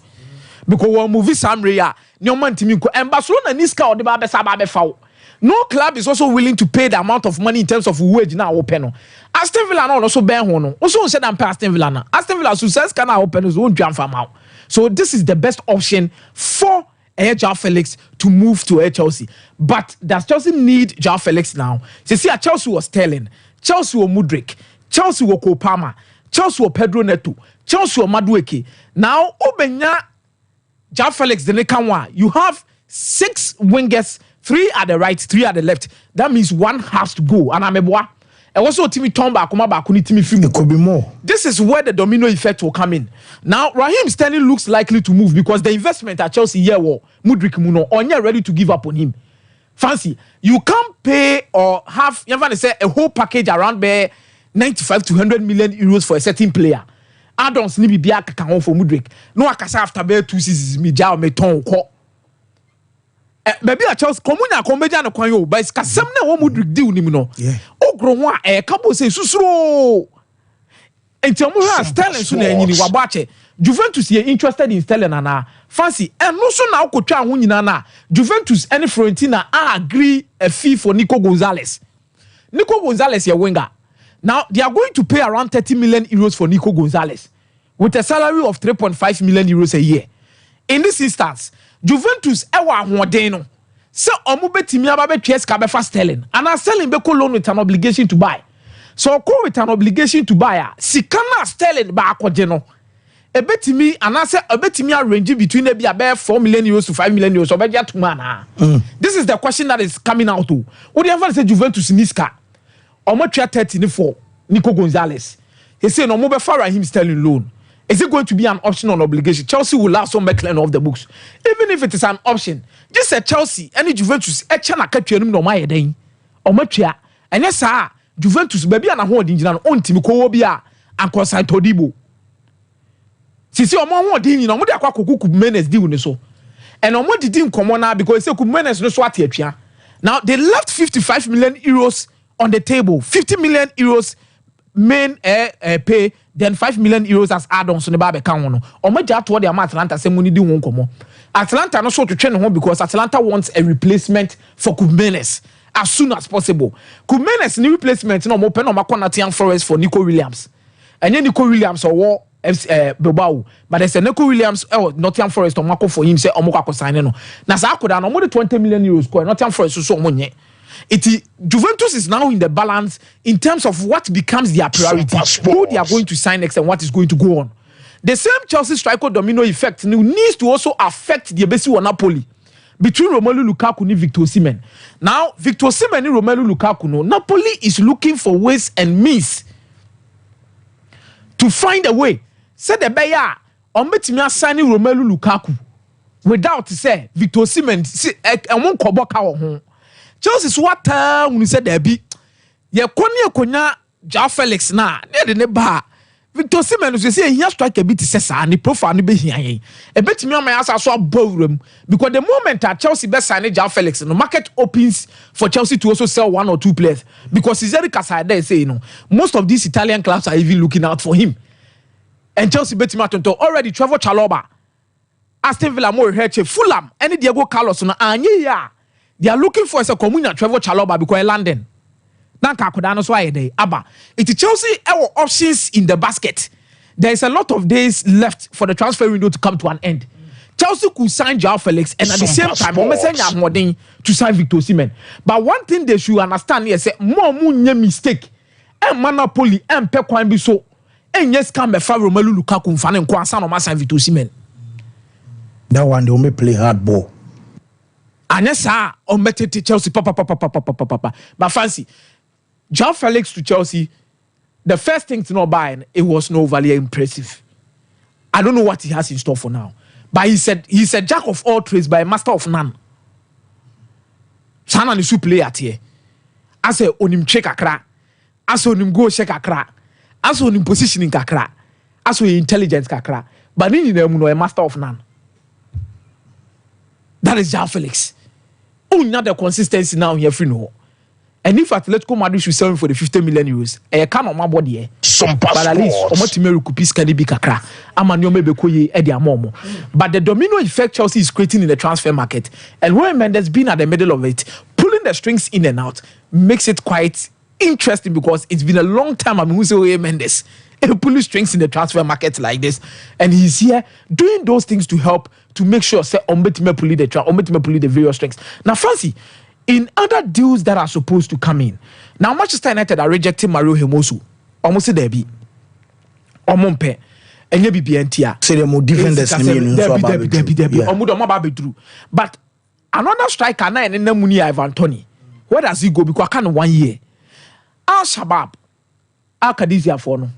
because we move Samre ya no man timi ko and Barcelona niska o de ba besa ba be fawo no club is also willing to pay the amount of money in terms of wage now open no Aston Villa no also ben ho no also said am pay Aston Villa na Aston Villa so says can open so won fam out so this is the best option for João Felix to move to Chelsea but does Chelsea need João Felix now see Chelsea was Sterling Chelsea was Mudryk Chelsea was Kopama Chelsea was Pedro Neto Chelsea was Madueke now obenya João Felix the next one you have 6 wingers 3 at the right 3 at the left that means one has to go and ameboa and also Timmy Tomba Kumaba Kuni Timmy film it could be more this is where the domino effect will come in now Raheem Sterling looks likely to move because the investment at Chelsea here war Mudryk Muno onye ready to give up on him fancy you can't pay or have you ever say a whole package around there 95 to 100 million euros for a certain player add-ons ni bibia kan for Mudryk no akasa after be 2 seasons me ja me ton ko maybe a Chelsea komunya kombeja no kwan yo but kasem na wo Mudryk deal nim no ogro ho a kabo say susuro enti ha Sterling so na anyini wabache Juventus ye interested in Sterling na fancy no so na okotwa ho nyina na Juventus and Fiorentina agree a fee for Nico Gonzalez ye winger. Now, they are going to pay around 30 million euros for Nico Gonzalez with a salary of 3.5 million euros a year. In this instance, Juventus ewa hodeno. So, omu betimi aba betwe ska befa Sterling. And a Sterling be loan with an obligation to buy. So, ko with an obligation to buy, sikana Sterling ba akwaje no. E betimi anase e betimi arrange between maybe about 4 million euros to 5 million euros obeja to man. This is the question that is coming out to. What do you ever say Juventus niska? Omo 34 Nico Gonzalez. He said no more Raheem Sterling loan. Is it going to be an option or obligation? Chelsea will also make clear off the books. Even if it is an option, just say Chelsea any Juventus e cha na katwa nim no ma yeden. Omo twa. Enya sa Juventus baby na ho odin gina no ontimi ko wo bia ankonsa Todibo. Sisi omo ho odin no mo de akwa kokuku Menes deal ni so. And omo didi nkomo na because say ku Menes no so ate atwa. Now they left 55 million euros on the table. 50 million euros main pay, then 5 million euros as add-ons on the babe count. Omeja toward the Atlanta say money di won komo. Atlanta no so to train home because Atlanta wants a replacement for Kumenes as soon as possible. Kumenes new replacement no mo pen no makwa Nottingham Forest for Nico Williams. And then Nico Williams or Bilbao, but there's a Nico Williams Nottingham Forest or Marco for him say omoko sign no. Na sa akoda no mo 20 million euros ko Nottingham Forest so money. Juventus is now in the balance in terms of what becomes their priority, who they are going to sign next and what is going to go on. The same Chelsea striker domino effect needs to also affect the Ebesi or Napoli between Romelu Lukaku and Victor Osimhen. Now, Victor Osimhen and Romelu Lukaku, Napoli is looking for ways and means to find a way. Say the Bayer on Metimia signing Romelu Lukaku without say Victor Osimhen and one Koboka. Chelsea what when you said there be ye konya João Felix na ne ba Victor Osimhen so say he strike a bit sesa ni profile ni be hian e betimi am asa so abawuram because the moment that Chelsea be sign João Felix no market opens for Chelsea to also sell 1 or 2 players because Cesare Casada say most of these Italian clubs are even looking out for him and Chelsea betimi atonto already Trevor Chalobah Aston Villa more Herche Fulham any Diego Carlos no anye ya. They are looking for a communion Trevor Chalobah because London. Nanka Kodano so aye day. Aba. It's Chelsea our options in the basket. There is a lot of days left for the transfer window to come to an end. Chelsea could sign Joao Felix and at the same time, more to sign Victor Osimhen. But one thing they should understand is that more mistake and monopoly and pe kwan bi so and yes can be favor Romelu Lukaku fan and kwansa no ma sign Victor Osimhen. That one they only play hard ball. And yes, on better Chelsea papa. But fancy Joao Felix to Chelsea. The first thing to not buy, it was no value impressive. I don't know what he has in store for now. But he's a jack of all trades, but a master of none. Sana ni su play at here. As a onim check akra, as onim go check akra, as onim positioning kakra, as intelligence kakra. But ni no a master of none. That is Joao Felix. Oh, not the consistency now here free no. And if Atletico Madrid should sell him for the 50 million euros, I can't on my body. Sompa but at least Omotimeru Kupis can be kakra. Amanyo Bekoye Eddie Amomo. But the domino effect Chelsea is creating in the transfer market, and when Mendes been at the middle of it, pulling the strings in and out, makes it quite interesting because it's been a long time. I mean, who say Mendes pulling strings in the transfer market like this, and he's here doing those things to help to make sure say Omotimeru pull the various strings. Now, fancy. In other deals that are supposed to come in, now Manchester United are rejecting Mario Hermoso. Almost there be, Omompe, and you be BNTia. Say the more defenders but another striker now in the Muni Ivan Tony. Where does he go? Because I can't 1 year. Al Shabab, Al Kadizia for no.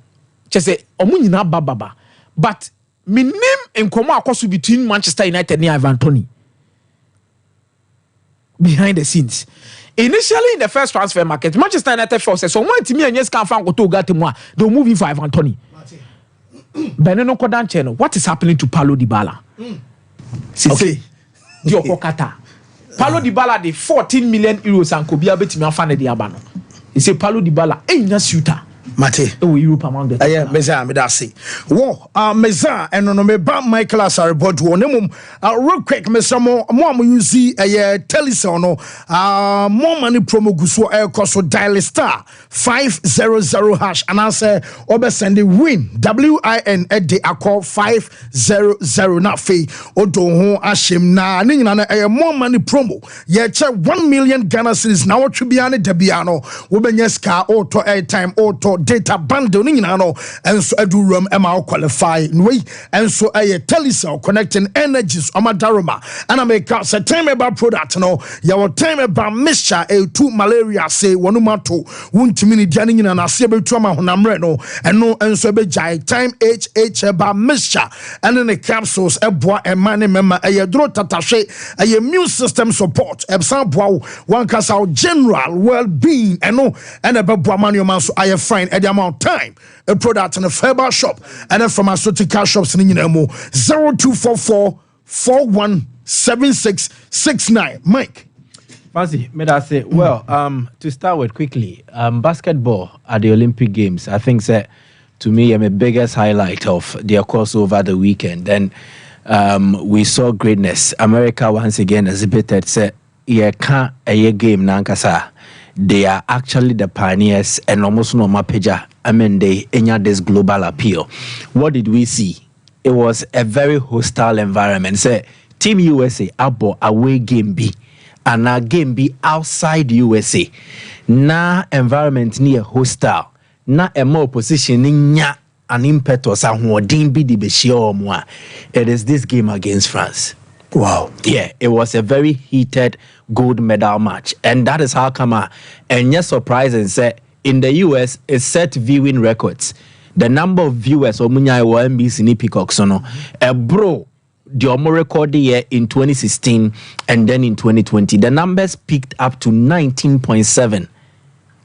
Just say Omuni na baba. But my name and Koma akosu between Manchester United and Ivan Tony. Behind the scenes. Initially in the first transfer market, Manchester United forces so one team and yes can find go to Gatimwa, they'll move in for Ivan Toney. Beneno Kodan channel. What is happening to Paulo Dybala? Okay. Diokokata. Paulo Dybala the 14 million euros and Kobia Betimi fan de Abano. He say Paulo Dybala ain't a shooter. Mate. Oh, Europe among the. Meza, me da say. Wo, Meza, and no me ba Michael Asare board wo nemum. Real quick, me samo mo use teleson no. More money promo guso cost dial star 500 hash and I say obe send the win WIN at the call 500 na fee odo ho ashim na ni nyina more money promo. Ye check 1 million Ghana cedis na what biane debiano. Wo benye ska auto airtime auto data bundle ni nyina no enso adurum ema qualify nwe enso telecell connecting energies omadaroma and make a time about product no your time about mixture to malaria say wonumato wuntimi ni dia nyina na se betu ama honamre no eno enso be jai time about mixture and then the capsules eboa emane mema dro tatahwe immune system support ebsan boa one kasa general well-being eno and ebeboa manyo so fine at the amount of time a product in a Faber shop and then pharmaceutical shops in 0244 417669. Mike. Fancy, may I say, well, to start with quickly, basketball at the Olympic Games, I think that to me, I'm the biggest highlight of their course over the weekend. Then we saw greatness. America once again exhibited, say, can't a game nankasa. They are actually the pioneers and almost no mapeja. I mean, they entered this global appeal. What did we see? It was a very hostile environment. Say, Team USA abo away game B, and our game B outside USA. Na environment near hostile. Na a more position nya an impetus and who didn't be the beshio moi. It is this game against France. Wow. Yeah, it was a very heated gold medal match. And that is how come and yes, surprising say in the US it set viewing records. The number of viewers Omunya NBC ni Peacock sono bro the Omo record year in 2016 and then in 2020 the numbers peaked up to 19.7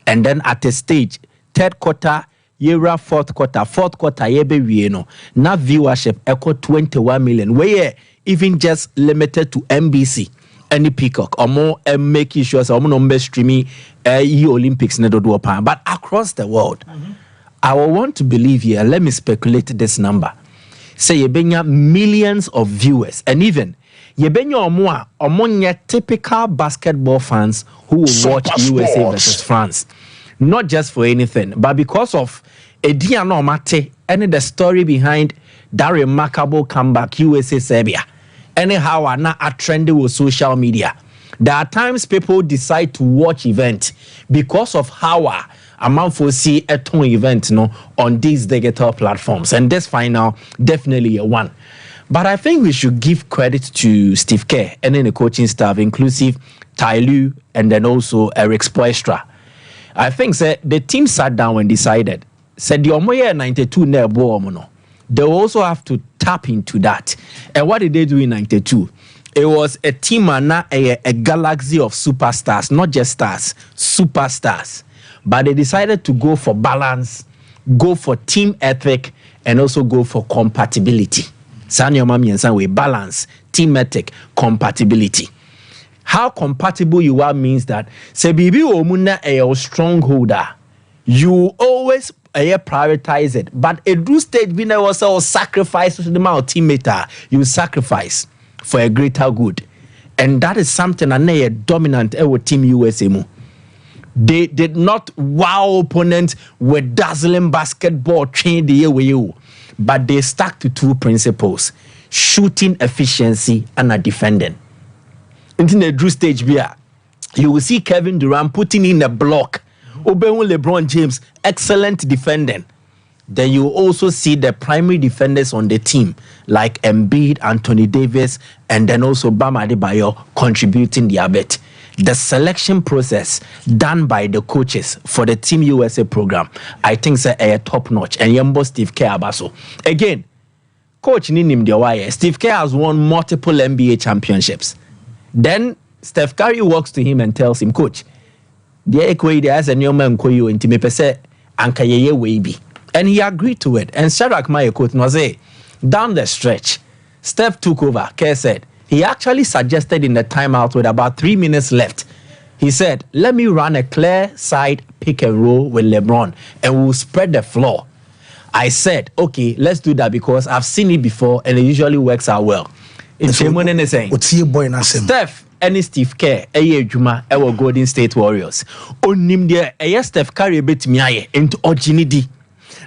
and then at a stage third quarter year fourth quarter yebe wieno na viewership equal 21 million where even just limited to NBC any Peacock or more making sure some number streaming Olympics but across the world. I will want to believe here, let me speculate this number. Say you millions of viewers and even you typical basketball fans who will watch USA versus France. not just for anything, but because of Ediano Mate and the story behind that remarkable comeback USA Serbia. Anyhow, are not a trend with social media. There are times people decide to watch event because of how a man foresee a ton event on these digital platforms. And this final, definitely a one. But I think we should give credit to Steve Kerr and then the coaching staff, inclusive Ty Lue and then also Eric Spoelstra. I think the team sat down and decided, said the Omoye 92 ne bo. They also have to tap into that. And what did they do in 92? It was a team and a galaxy of superstars, not just stars, superstars. But they decided to go for balance, go for team ethic, and also go for compatibility. Balance, team ethic, compatibility. How compatible you are means that say bibi omuna a strongholder, you always prioritize it. But a do stage being also sacrifice to the teammate, you sacrifice for a greater good. And that is something a dominant team USA. They did not wow opponents with dazzling basketball train the way you. But they stuck to two principles: shooting efficiency and defending. In the Drew stage beer, you will see Kevin Durant putting in a block. Obeying LeBron James, excellent defending. Then you also see the primary defenders on the team, like Embiid, Anthony Davis, and then also Bam Adebayo contributing their bit. The selection process done by the coaches for the Team USA program, I think, is a top notch. And Yembo Steve Kerr Abaso. Again, coach Ninim Dewaya, Steve Kerr has won multiple NBA championships. Then Steph Curry walks to him and tells him, Coach, the equity has a new man koyo into me pese anka wavy. And he agreed to it. And Shadrach Maya coach was say, down the stretch, Steph took over. Kerr said, he actually suggested in the timeout with about 3 minutes left. He said, let me run a clear side pick and roll with LeBron and we'll spread the floor. I said, okay, let's do that because I've seen it before and it usually works out well. In Steph and Steve Kerr, Juma, our Golden State Warriors. Onim there, Steph Curry bit me into Ojinidi.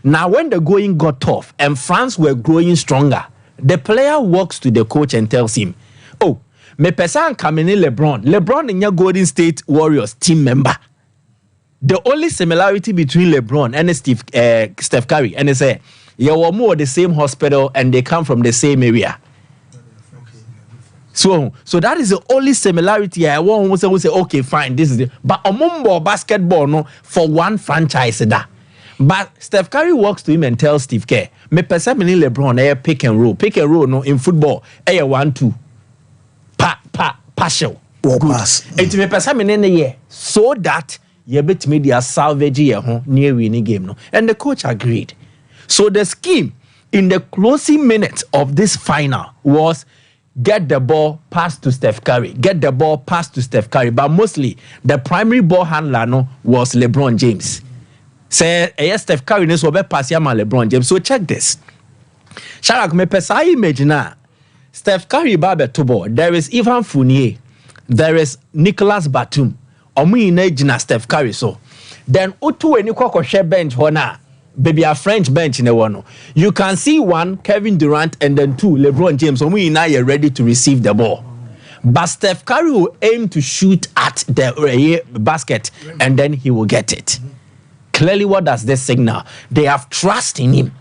Now, when the going got tough and France were growing stronger, the player walks to the coach and tells him, oh, me pesan kamene LeBron in your Golden State Warriors team member. The only similarity between LeBron and Steph Curry, and they say, you were more the same hospital and they come from the same area. So that is the only similarity. I want to say, okay, fine, this is it. But among basketball, no, for one franchise, that. But Steph Curry walks to him and tells Steve Kerr, me perceive LeBron pick and roll. Pick and roll no in football, 1-2. Partial. Pass. It me perceive so that you bet me they salvage near winning game no. And the coach agreed. So the scheme in the closing minutes of this final was get the ball pass to Steph Curry. Get the ball pass to Steph Curry. But mostly the primary ball handler was LeBron James. Say Steph Curry needs to pass LeBron James. So check this. Sharak me pesa image na. Steph Curry babe tobo. There is Ivan Fournier. There is Nicolas Batum. Omu ina Steph Curry so. Then utu eni kwa share bench hona. Baby a French bench in the one. You can see one Kevin Durant and then two LeBron James. Omu ina are ready to receive the ball. But Steph Curry will aim to shoot at the basket and then he will get it. Clearly, what does this signal? They have trust in him.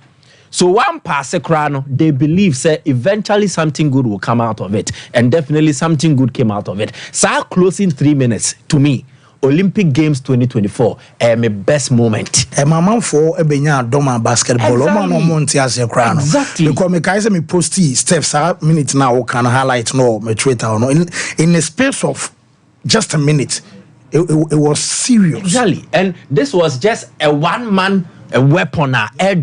So one pass crano, they believe say eventually something good will come out of it. And definitely something good came out of it. So closing 3 minutes to me. Olympic Games 2024, my best moment. My man for a benya doma basketball. Exactly. Because me kaise me posti steps minute now can highlight no me Twitter no in the space of just a minute. It was serious. Exactly. And this was just a one-man weapon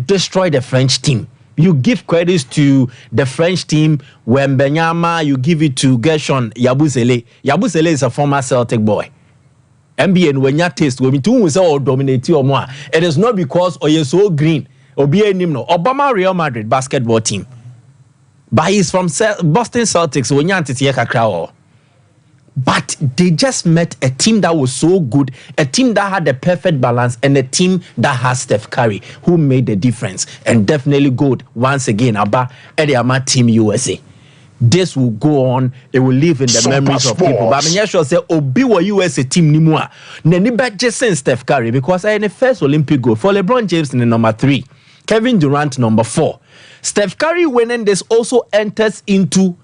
destroyed the French team. You give credits to the French team when Benyama, you give it to Gershon Yabusele. Yabusele is a former Celtic boy. NBA when you taste when you say dominate or more. It is not because you're so green or be no Obama Real Madrid basketball team. But he's from Boston Celtics when you crowd. But they just met a team that was so good, a team that had the perfect balance, and a team that has Steph Curry, who made the difference. And definitely good once again about Ediama Team USA. This will go on, it will live in the Sompa memories of people. But I'm not sure say Obiwa USA team Nimua. Neniba just saying Steph Curry because I in the first Olympic goal for LeBron James in the number 3, Kevin Durant number 4. Steph Curry winning this also enters into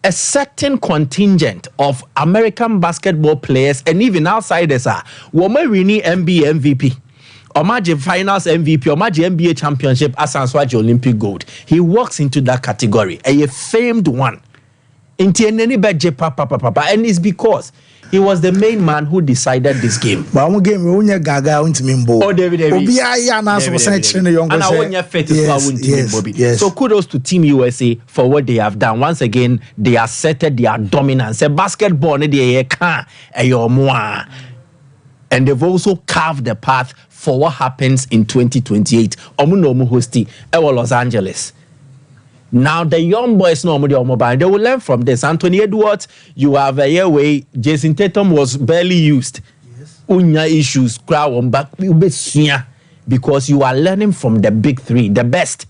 a certain contingent of American basketball players and even outsiders are Woma NBA MVP, Omaji Finals MVP, Omaji NBA Championship, Asanswaji Olympic gold. He walks into that category, a famed one. And it's because he was the main man who decided this game. But game gaga Oh, David. So kudos to Team USA for what they have done. Once again, they asserted their dominance. A basketball, and they've also carved the path for what happens in 2028. Omunomu hosti Los Angeles. Now the young boys know they will learn from this. Anthony Edwards, you have a year way. Jason Tatum was barely used. Yes. Unya issues, crowd back because you are learning from the big 3, the best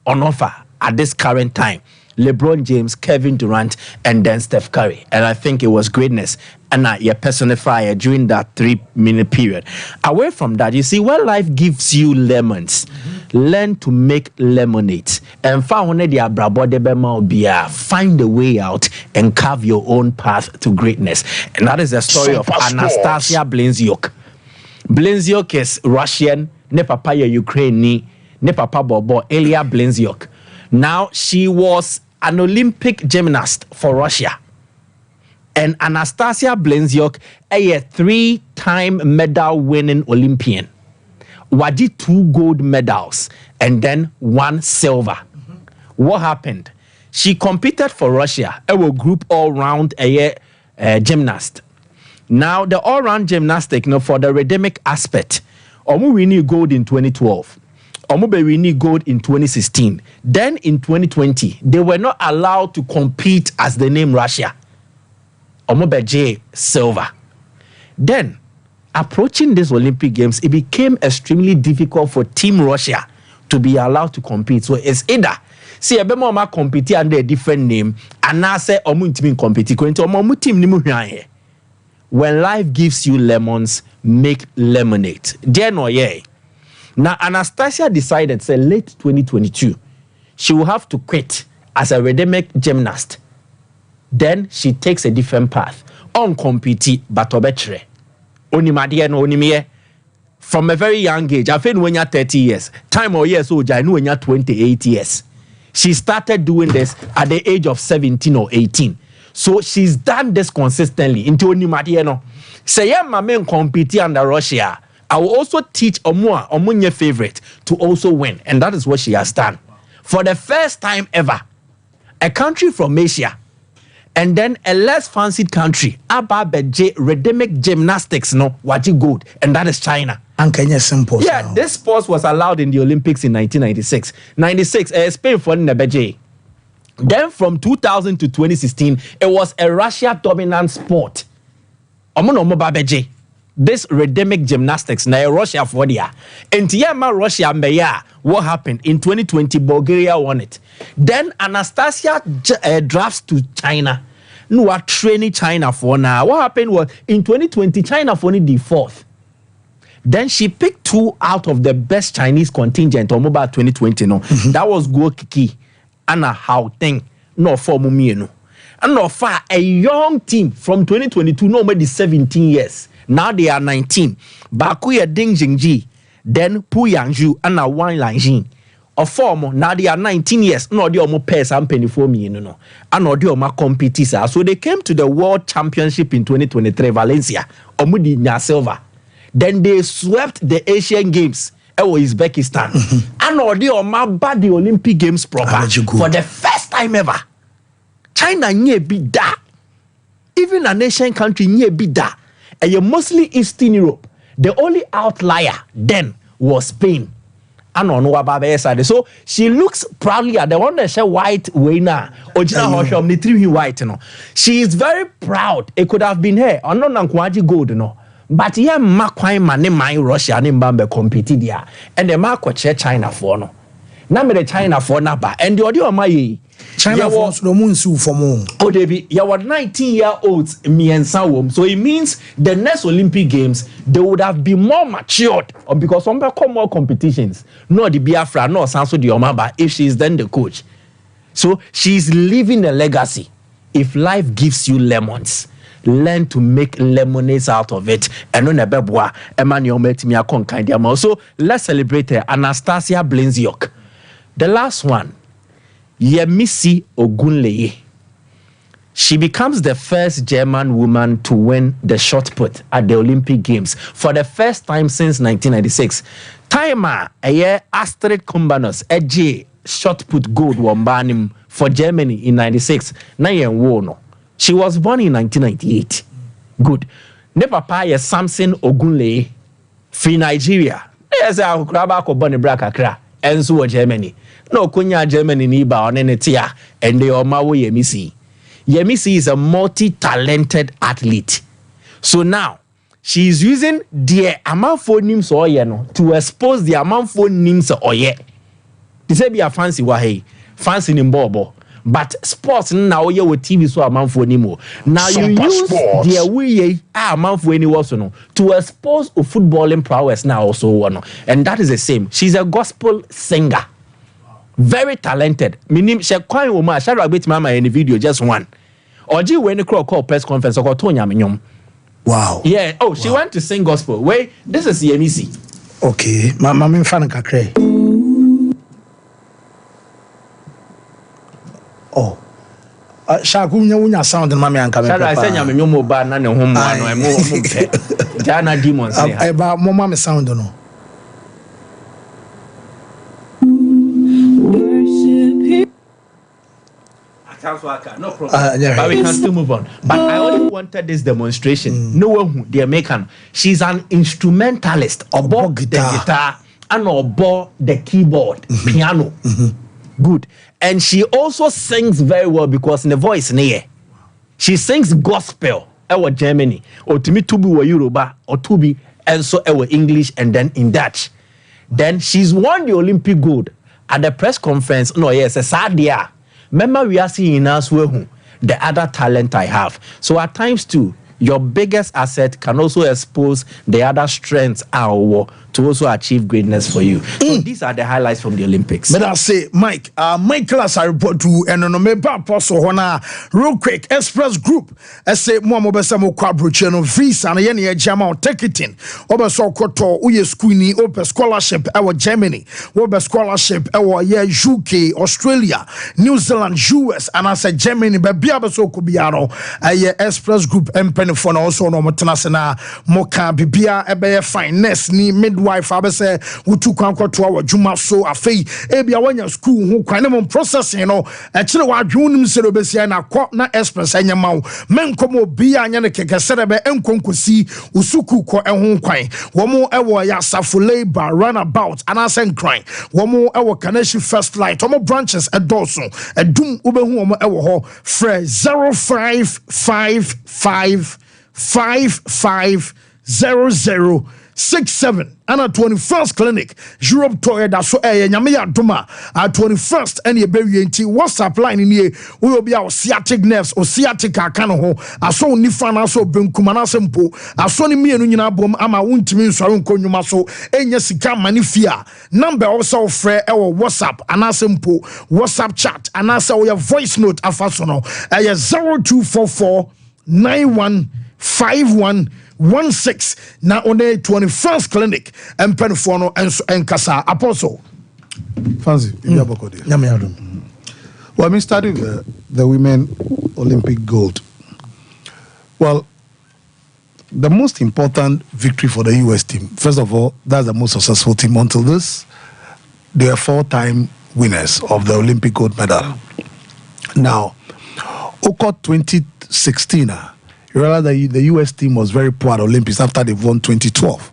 on offer at this current time. LeBron James, Kevin Durant, and then Steph Curry. And I think it was greatness. And you personify during that 3-minute period. Away from that, you see, when life gives you lemons, learn to make lemonade. And find a way out and carve your own path to greatness. And that is the story of Anastasia Blinziuk. Blinziuk is Russian, ne papa Ukrainian, ne papa Bobo, Ilya Blinziuk. Now, she was an Olympic gymnast for Russia. And Anastasia Blinziuk, a 3-time medal-winning Olympian. Waji 2 gold medals and then 1 silver. What happened? She competed for Russia. A group all-round gymnast. Now, the all-round gymnastic, for the rhythmic aspect, Omu winning gold in 2012. Omubewini gold in 2016. Then in 2020, they were not allowed to compete as the name Russia. Omubeje silver. Then, approaching these Olympic Games, it became extremely difficult for Team Russia to be allowed to compete. So it's either see a bema compete under a different name, and now say team compete. When life gives you lemons, make lemonade. Dear no yeah. Now, Anastasia decided, say, late 2022, she will have to quit as a rhythmic gymnast. Then she takes a different path. On compete, but obetre. Onimadiye no onimiye. From a very young age, I think when you're 30 years, time or years old, I know when you're 28 years. She started doing this at the age of 17 or 18. So she's done this consistently into onimadiye no. Say, yeah, my men compete under Russia. I will also teach Omunye favorite to also win. And that is what she has done. For the first time ever, a country from Asia and then a less fancied country, Ababeje rhythmic gymnastics, Waji gold, and that is China. Simple. Yeah, this sport was allowed in the Olympics in 1996. 96, Spain for Nebeje. Then from 2000 to 2016, it was a Russia-dominant sport. Omunomobabeje. This rhythmic gymnastics na Russia for there. And Russia meya, what happened in 2020? Bulgaria won it. Then Anastasia drafts to China. No, are training China for now. What happened was in 2020, China for the 4th. Then she picked 2 out of the best Chinese contingent on mobile 2020. That was Guo Kiki, Anna Hao Teng, no for Mumieno. And no far a young team from 2022, no maybe 17 years. Now they are 19. Bakuya Ding Jingji, then Pu Yangju, and now Wang Langjin. Or form, now they are 19 years. No, they are more pairs and penny for me, And no, they are more competitors. So they came to the World Championship in 2023, Valencia, Omudi Nya Silva. Then they swept the Asian Games, Uzbekistan. And no, they are more bad the Olympic Games proper for the first time ever. China nye be that. Even an Asian country nye be that. And you're mostly Eastern Europe. The only outlier then was Spain. and on Wababe side. So she looks proudly at the one that she white winner. Ojina Hosham ni three white no. She is very proud. It could have been her. Ono nankwaji gold no. But yeah, makwai mane my Russia ni mbambe compete dia. And the mark China for no. Na me the China for naba. And the audio my China for no munsu for more. Oh, David, you were 19-year-olds miensa. So it means the next Olympic Games they would have been more matured, or because some become more competitions. No, the Biafra, no Sanso the Omaba. If she is then the coach, so she's leaving a legacy. If life gives you lemons, learn to make lemonades out of it. And on a beboa, Emmanuel Metimia Konkandiama. So let's celebrate her, Anastasia Blinziok. The last one. Yemisi Ogunleye. She becomes the first German woman to win the shot put at the Olympic Games for the first time since 1996. Timer, Astrid Kumbanos, AJ shot put gold wambanim for Germany in 96. No. She was born in 1998. Good. Ne papa ye Samson Ogunleye from Nigeria. Yes, I could have born in Brakakra and so Germany. No, Kunya Germany ni ba on tia and they omawo Yemisi. Yemisi is a multi-talented athlete. So now she is using the amount for names or no to expose the amount for names or ye. This be a fancy wahe, fancy nimbobo. But sports now you with TV so amount for nimo. Now you use the way amount for any also no to expose a footballing prowess now also one. And that is the same. She's a gospel singer. Very talented. Minim she kwai woman shall abet mama in the video just one. Oji when the call press conference or Tonya Minyom. Wow. Yeah. Oh, she went to sing gospel. Wait, this is CMEC. Okay. Mama fan kakre. Oh. Shakunya unya sound in mama anka me. Shall I say nyamenyo mo ba na ne ho mo ano e mo pe. Jana demons say. Ba mo mama sound no. No problem. But we can still move on. But I only wanted this demonstration. No one they make an. She's an instrumentalist. Obo the guitar and obo the keyboard, piano. Good. And she also sings very well because in the voice near. She sings gospel. Our Germany or to me to be Yoruba or to be and so our English and then in Dutch. Then she's won the Olympic gold at the press conference. No, yes, a sad year. Remember, we are seeing us the other talent I have. So at times too, your biggest asset can also expose the other strengths to also achieve greatness for you. So these are the highlights from the Olympics. But I say, Mike, my class I report to and on me apostle hona real quick Express Group. I say more mobile quadruple no visa and any jama ticketing. Over so koto uye schoolini open scholarship our Germany, open scholarship our UK, Australia, New Zealand, US, and I say Germany, but be able so kubiano Express Group for also no motenasena moka bibia ebe finance ni midwife abese wutu kwankwa to our juma so afei ebia wanya school ho kwan ne processing no kire wa dwunim se obesia na kwa na express anya mawo menkomo bia anya ne keke serebe enkonkosi usuku ko ehon kwan womo ewo ya safo labor runabout anasen kran womo ewo Kaneshi first light womo branches edoso edum obehu womo ewo ho frɛ 0555550067 and a 21st clinic Europe toy da so nyame ya doma 21st and ye bewie nti WhatsApp line ni we will be our sciatic nerves or sciatica kan ho aso nifa na so benkum na sempo aso ni mienu nyina bom ama wontimi nsoro nkonnwuma so enya sika manifia number also frɛ ewo WhatsApp anasempo WhatsApp chat anasa we voice note afaso no 0244 915116 na on the 21st clinic and penfono and Kasa Apostle. Fancy, well, I started the women Olympic gold. Well, the most important victory for the US team, first of all, that's the most successful team until this. They are 4-time winners of the Olympic gold medal. Now, Oko 2016, you realize that the US team was very poor at Olympics after they won 2012.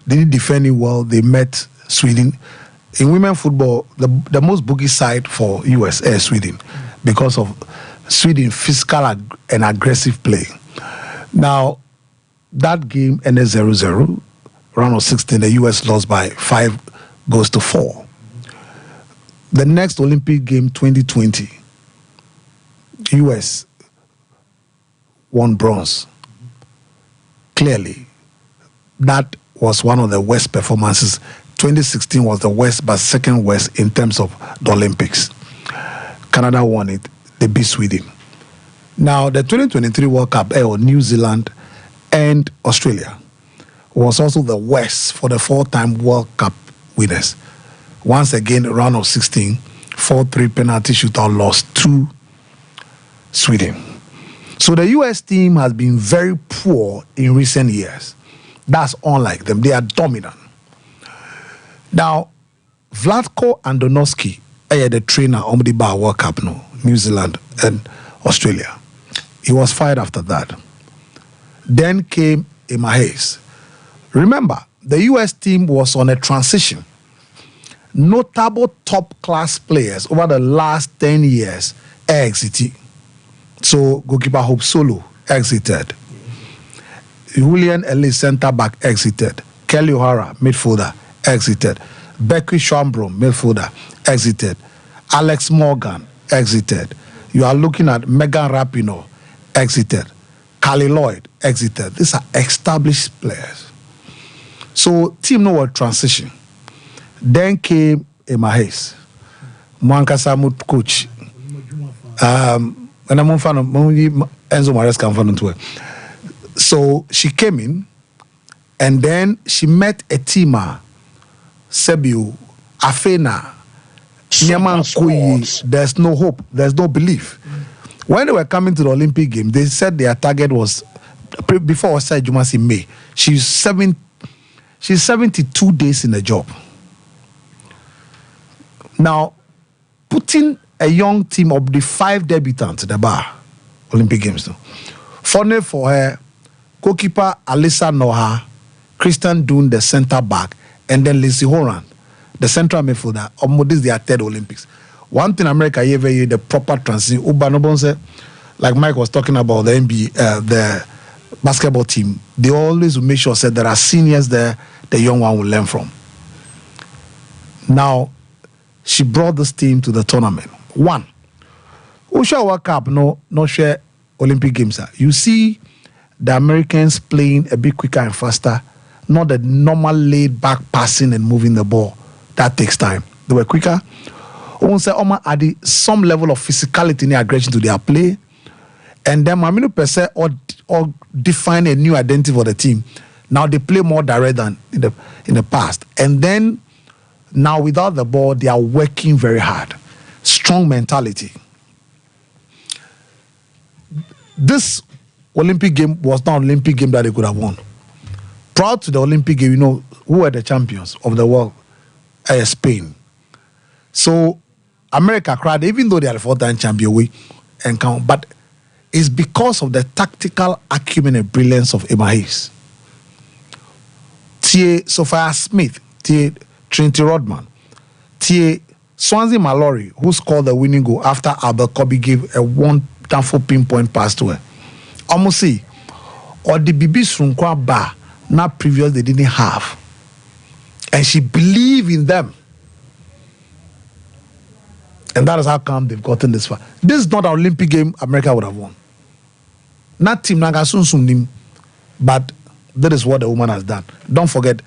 They didn't defend it well. They met Sweden. in women football, the most bookie side for US is Sweden because of Sweden physical and aggressive play. Now, that game ended 0-0. Round of 16, the US lost by 5-4. The next Olympic game, 2020, US won bronze. Clearly, that was one of the worst performances. 2016 was the worst, but second worst in terms of the Olympics. Canada won it. They beat Sweden. Now, the 2023 World Cup, New Zealand and Australia was also the worst for the 4-time World Cup winners. Once again, round of 16, 4-3 penalty shootout loss to Sweden. So the US team has been very poor in recent years. That's unlike them. They are dominant. Now, Vlatko Andonovski, the trainer on the Bar World Cup, New Zealand and Australia. He was fired after that. Then came Emma Hayes. Remember, the US team was on a transition. Notable top-class players over the last 10 years exited. So, goalkeeper Hope Solo exited. Julian Ellis, centre-back, exited. Kelly O'Hara, midfielder, exited. Becky Schwambrom, midfielder, exited. Alex Morgan, exited. You are looking at Megan Rapinoe, exited. Carly Lloyd, exited. These are established players. So, team no transition. Then came Emma Hayes. Mwankasa coach. And I'm fan of Enzo Maresca. So she came in, and then she met a teamer, Sebiu, Afena, Nyaman Koyi. There's no hope, there's no belief. When they were coming to the Olympic game, they said their target was, before Osai Jumasi May, she's 72 days in the job. Now, putting a young team of the 5 debutants at the bar, Olympic Games, funny for her, goalkeeper Alyssa Noha, Kristen Dunn, the centre back, and then Lindsay Horan, the central midfielder. This is their 3rd Olympics. One thing America gave the proper transition. Ubanobonse, like Mike was talking about the NBA, the basketball team, they always will make sure that there are seniors there, the young one will learn from. Now, she brought this team to the tournament. One, Usha World Cup, no share Olympic Games. You see the Americans playing a bit quicker and faster, not the normal laid-back passing and moving the ball. That takes time. They were quicker. Oma added some level of physicality and aggression to their play, and then Mamino Pese or define a new identity for the team. Now they play more direct than in the past, and then now without the ball, they are working very hard. Strong mentality. This Olympic game was not an Olympic game that they could have won. Prior to the Olympic game, who were the champions of the world? Spain. So America cried, even though they are the 4-time champion, but it's because of the tactical acumen and brilliance of Emma Hayes. T.A. Sophia Smith, T.A. Trinity Rodman, T.A. Swansea Mallory, who scored the winning goal after Albert Kobe gave a wonderful pinpoint pass to her. Almost see, or the Bibi Sunkwa bar, not previous they didn't have. And she believed in them. And that is how come they've gotten this far. This is not an Olympic game America would have won. Not Team Nagasun, but that is what the woman has done. Don't forget,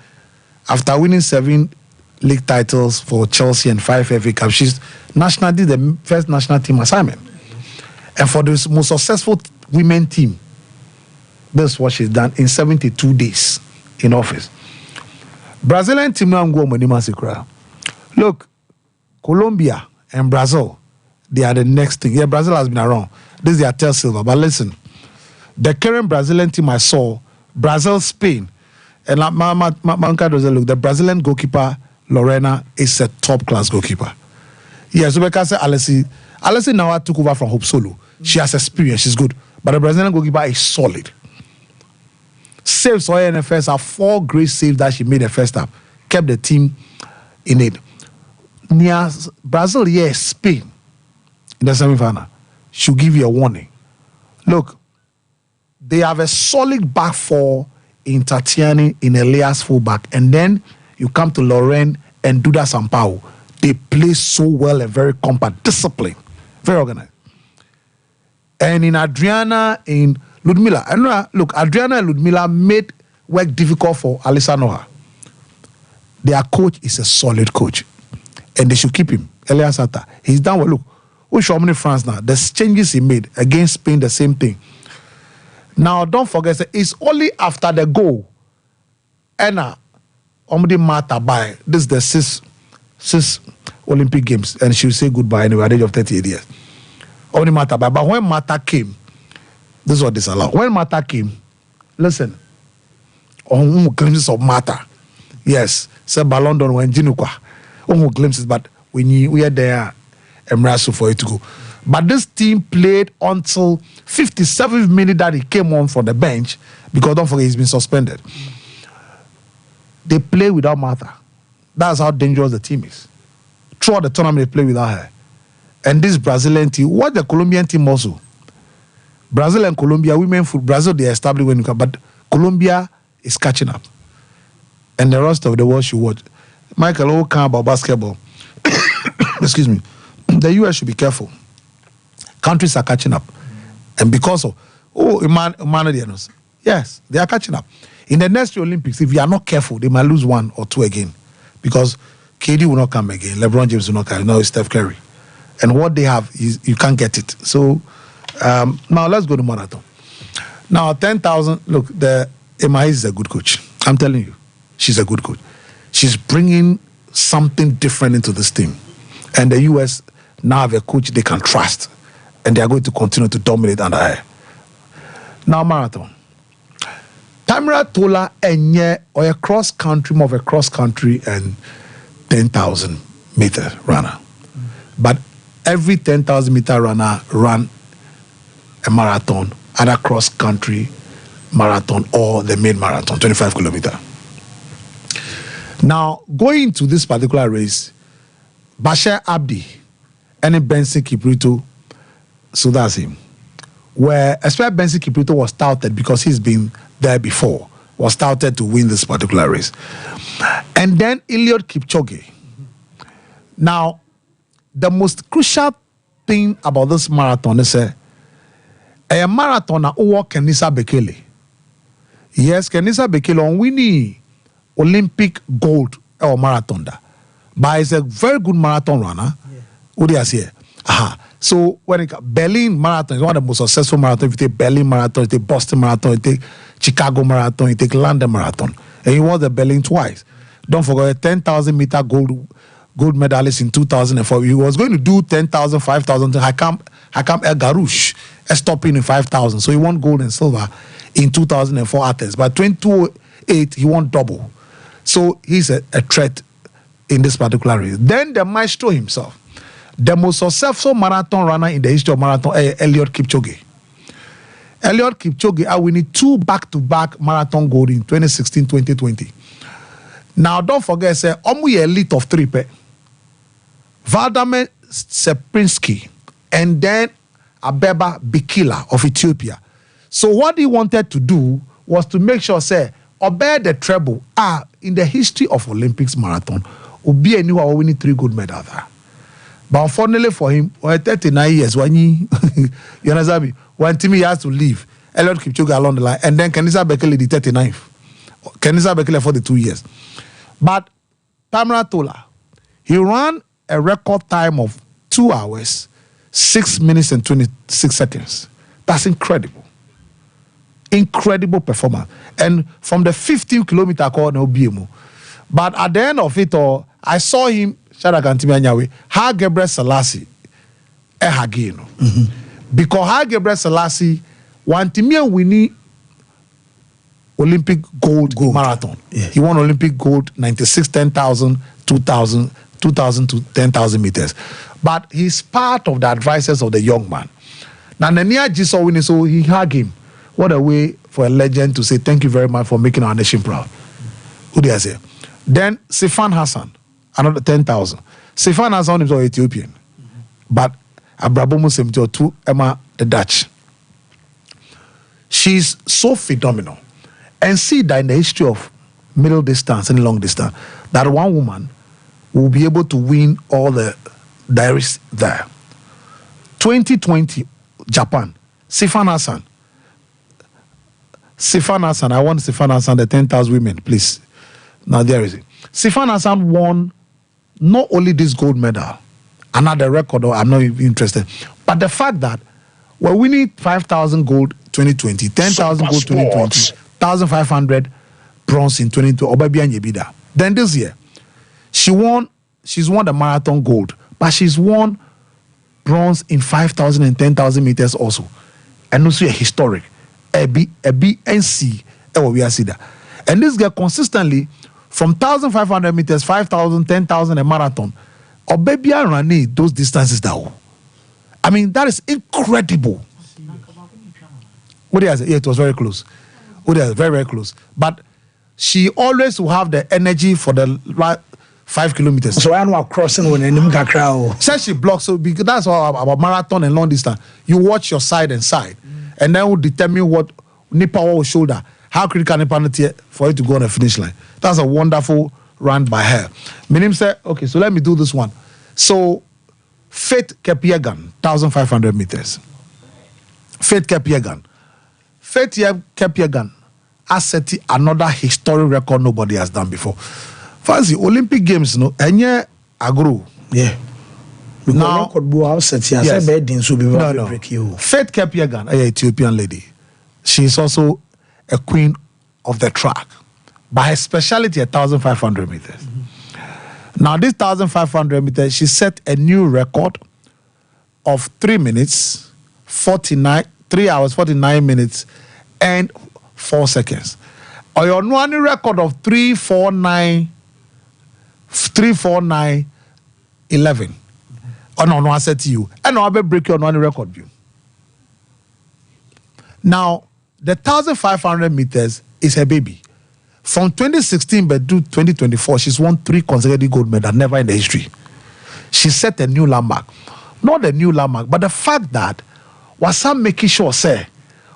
after winning 7 league titles for Chelsea and 5 FA Cups, she's did the first national team assignment. And for the most successful women team, this is what she's done in 72 days in office. Brazilian team now go look, Colombia and Brazil, they are the next thing. Yeah, Brazil has been around. This is their tail silver. But listen, the current Brazilian team I saw, Brazil, Spain, and the Brazilian goalkeeper Lorena is a top-class goalkeeper. Yeah, so because Alessi now took over from Hope Solo. She has experience, she's good. But the Brazilian goalkeeper is solid. Saves for her in the first half, 4 great saves that she made the first half. Kept the team in it. near Brazil, yes, Spain in the semi-final, should give you a warning. Look, they have a solid back four in Tatiani, in Elias fullback, and then you come to Loren and Duda Sampaio. They play so well and very compact, disciplined, very organized. And in Adriana, in Ludmila, I know, look, Adriana and Ludmila made work difficult for Alisa Noah. Their coach is a solid coach, and they should keep him. Elias Sata, he's done well. Look, who show many France now? The changes he made against Spain, the same thing. Now, don't forget, it's only after the goal, Anna, Omdi Mata by this is the six Olympic Games, and she will say goodbye anyway at the age of 38 years. Only Mata by, but when Mata came, this is what this allowed. When Mata came, listen, on glimpses of Mata, yes, say Ballon d'Or when Jinukwa, on glimpses, but we are there, and wrestle for it to go. But this team played until 57th minute that he came on for the bench, because don't forget he's been suspended. They play without Martha. That's how dangerous the team is. Throughout the tournament, they play without her. And this Brazilian team, what the Colombian team also? Brazil and Colombia, women football, Brazil, they established when you come, but Colombia is catching up. And the rest of the world should watch. Michael, who can about basketball? Excuse me. The US should be careful. Countries are catching up. And because of, yes, they are catching up. In the next Olympics, if you are not careful, they might lose one or two again. Because KD will not come again. LeBron James will not come. Now it's Steph Curry. And what they have, is you can't get it. So, now let's go to marathon. Now, 10,000, look, Emma is a good coach. I'm telling you, she's a good coach. She's bringing something different into this team. And the US now have a coach they can trust. And they are going to continue to dominate under her. Now, marathon. Tamara Tola enye or a cross country, more of a cross country and 10,000 meter runner. But every 10,000 meter runner run a marathon, either cross country marathon or the main marathon, 25 kilometer. Now, going to this particular race, Bashir Abdi and Benson Kiprito, so that's him. Where, especially Benson Kiprito was touted because he's been there before, was touted to win this particular race. And then Eliud Kipchoge. Now, the most crucial thing about this marathon is a marathoner who Kenisa Bekele. Yes, Kenisa Bekele on winning Olympic gold or marathon. But it's a very good marathon runner. What do you say? Aha. So when it Berlin Marathon is one of the most successful marathons. If you take Berlin Marathon, you take Boston Marathon, you take Chicago Marathon, you take London Marathon. And he won the Berlin twice. Don't forget, 10,000 meter gold medalist in 2004. He was going to do 10,000, 5,000. Hakam El Garouche stopping in 5,000. So he won gold and silver in 2004 Athens. But 2008, he won double. So he's a threat in this particular race. Then the maestro himself, the most successful marathon runner in the history of marathon, Eliud Kipchoge. Eliud Kipchoge are winning 2 back-to-back marathon gold in 2016, 2020. Now, don't forget, say, Omu elite of 3 pe. Vladimir Seprinski and then Abeba Bikila of Ethiopia. So what he wanted to do was to make sure, say, obey the treble in the history of Olympics marathon, Obi anyone winning 3 gold medals. But unfortunately for him, when 39 years, when he, you understand me, when Timmy has to leave, Eliud Kipchoge along the line, and then Kenisa Bekele the 39th. Kenisa Bekele for the 2 years. But Tamara Tola, he ran a record time of 2 hours, 6 minutes and 26 seconds. That's incredible. Incredible performance. And from the 15 kilometer corner, but at the end of it all, I saw him, Ha Gebre Selassie, because Ha Gebre Selassie, one team winning Olympic gold marathon. Yeah. He won Olympic gold 96, 10,000, 2,000, 2,000 to 10,000 meters. But he's part of the advisors of the young man. Now, Nania Jiso winning, so he hugged him. What a way for a legend to say thank you very much for making our nation proud. Who do I say? Then Sifan Hassan, another 10,000. Sifan Hassan is Ethiopian, but Abrabo Muslim to Emma the Dutch. She's so phenomenal. And see that in the history of middle distance and long distance, that one woman will be able to win all the diaries there. 2020, Japan, Sifan Hassan. Sifan Hassan, I want Sifan Hassan, the 10,000 women, please. Now there is it. Sifan Hassan won not only this gold medal, another record, or I'm not even interested, but the fact that we're winning 5,000 gold 2020, 10,000 gold 2020, 1,500 bronze in 2020. Then this year, she's won the marathon gold, but she's won bronze in 5,000 and 10,000 meters also. And also a historic. A B and C. And this girl consistently from 1,500 meters, 5,000, 10,000 a marathon. Or baby I run those distances now. I mean, that is incredible. What do you say? Yeah, it was very close. Very, very close. But she always will have the energy for the 5 kilometers. So I know crossing when any crowd. Says she blocks, so because that's all about marathon and long distance. You watch your side and side, and then will determine what nipper or shoulder, how critical nipper for it to go on the finish line. That's a wonderful run by her. Minim said, okay, so let me do this one. So Faith Kepiegan, 1,500 meters. Faith Kepiegan. Faith Kepiegan has set another historic record nobody has done before. Fancy Olympic Games, no, enye agro. Yeah. Now, yes. No. Faith Kepiegan, an Ethiopian lady. She is also a queen of the track. By her specialty, 1,500 meters. Mm-hmm. Now, this 1,500 meters, she set a new record of 3 hours, 49 minutes, and 4 seconds. Or your one record of 3:49:11. Oh no, I said to you, and I'll break your one record view. Now, the 1,500 meters is her baby. From 2016 but to 2024, she's won 3 consecutive gold medals, never in the history. She set a new landmark. Not a new landmark, but the fact that was some making sure, say,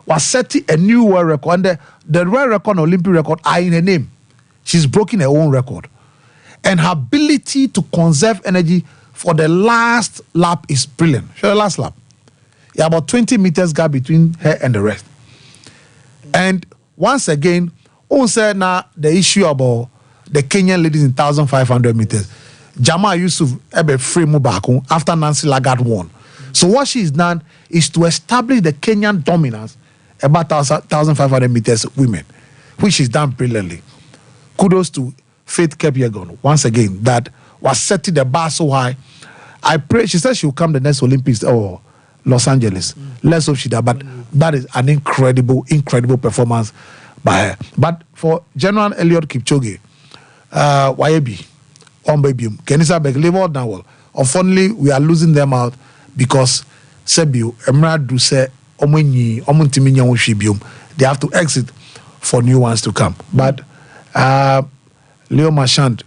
was setting a new world record, and the world record and Olympic record are in her name. She's broken her own record. And her ability to conserve energy for the last lap is brilliant. Show the last lap. Yeah, about 20 meters gap between her and the rest. And once again, also now the issue about the Kenyan ladies in 1,500 meters. Jamal Yusuf ebe free mubako after Nancy Lagarde won. So what she's done is to establish the Kenyan dominance about 1,500 meters women, which she's done brilliantly. Kudos to Faith Kepiegan once again that was setting the bar so high. I pray she said she will come the next Olympics or Los Angeles. Let's hope she does. But that is an incredible performance by her. But for General Eliud Kipchoge, YAB, Ombebium, Kenisa Beglebo Nawal, unfortunately we are losing them out because Sebio, Emra Duse, Omunyi, Omuntiminya Shibium, they have to exit for new ones to come. But Leo Marchand,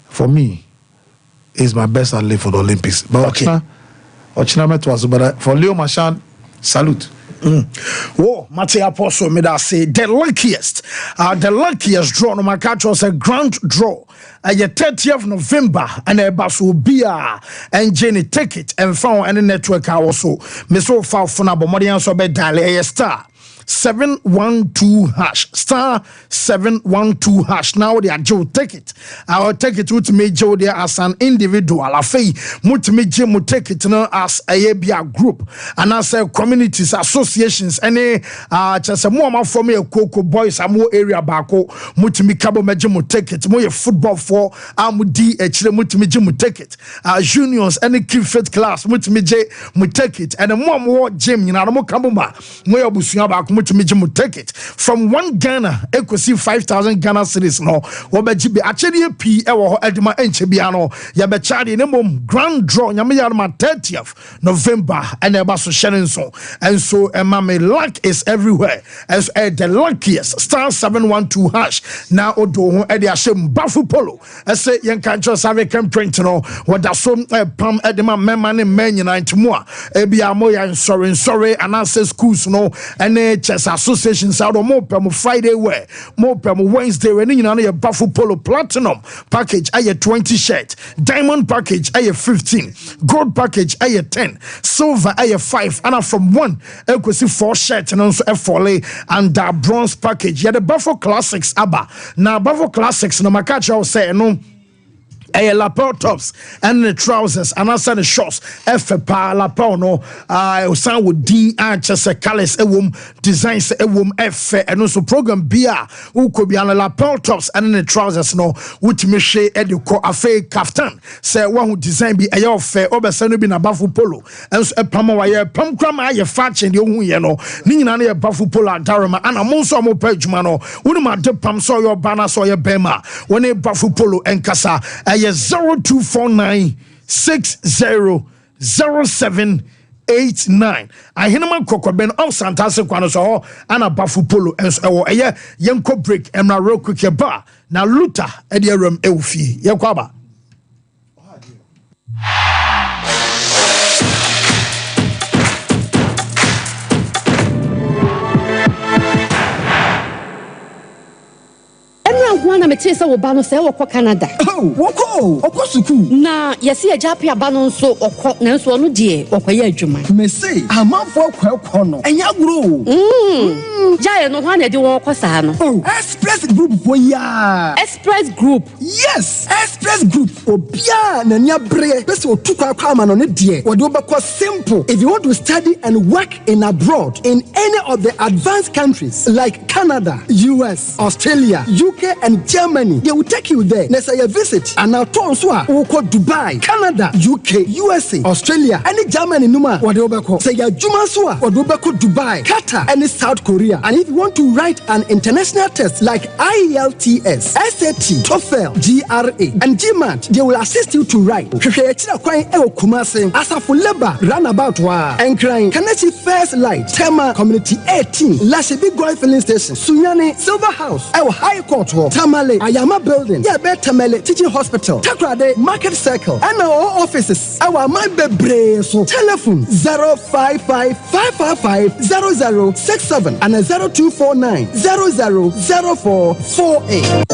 for me, is my best athlete for the Olympics. But okay. But for Leo Marchand, salute. Whoa, Matthew Apostle made us say the luckiest draw. No, my catch was a grand draw. At the 30th of November, and a bus will be and Jenny take it and found any network also. Miss Ofa Funabo Modian Sobe Dale star 712 hash star 712 hash. Now they are Joe take it. I'll take it with me Joe there as an individual. Afei mut me Jim take it now as a group and as a communities associations any just a more for me a Coco boys a more area bako mut me cabo me Jim take it more football for DH mut me Jim take it juniors any kid fit class mut me J mu take it and more gym you know mo kambuma mo busuya bako much take it from 1 Ghana ekosi 5,000 Ghana cedis no wobeji be actually p ewo edema enche bia no ya be charge ne mom grand draw nyame ya ma 30th November and eba so shenen so and so me luck is everywhere as the luckiest star 712 hash now odo ho e de ashem bafu polo say yen kan cho save can print no wada so pam edema mema ne men nyina ntimo a e bia mo ya sorry and answer schools no and chess associations out mo pam Friday wear mo pam Wednesday when nyina na bafu polo platinum package aye 20 shirt diamond package aye 15 gold package aye 10 silver aye 5 and from 1 equasi 4 shirt and also f4 and bronze package yeah the Buffalo Classics aba now Buffalo Classics no makacha say no lapel tops and the trousers and also the shorts pa lapel no sound with D and just a colors designs and also program beer who could be on the lapel tops and the trousers no which me share educo afe kaftan say one who design be a fair obersano be na bafu polo and so a pama pam krama ye fashion the ohun ye no ni nyina na bafu polo darama and amonso mo page no wonuma de pam so your banner so your bema when a bafu polo enkasa 0249 600789. I hear man kokoben on Santase kwano so ana bafu polo and so yenko break emra real quick ba na luta ediarum eufi yekwaba. Wana metesa wo bano se wo Canada. Oh, woko, suku. Na yesi e jape abano so okọ na nso no de okoye adwuma. Me say, amanfo okọ no. Enya gro. Jaye no hwa na de wo kosa no. Oh, Express Group boya. Express Group. Yes, Express Group. Obia na nya bre. Pese otukwa kwa ma no ne de. Wo de obekọ simple. If you want to study and work in abroad in any of the advanced countries like Canada, US, Australia, UK and Germany, they will take you there. Next year visit and now turn so we go Dubai, Canada, UK, USA, Australia, and Germany numa what they go. Say ya juma so what they go Dubai, Qatar, and South Korea. And if you want to write an international test like IELTS, SAT, TOEFL, GRA, and GMAT, they will assist you to write. Asafo Labor roundabout wa and crying. Kanachi First Light, Tema Community 18, Lashibi Goy Filling Station, Sunyani Silver House, our High Court. Tamale, Ayama Building, Tamale Teaching Hospital, Takrade Market Circle, and our offices. Our Mambe so telephone 055-555-0067 and 0249-000448.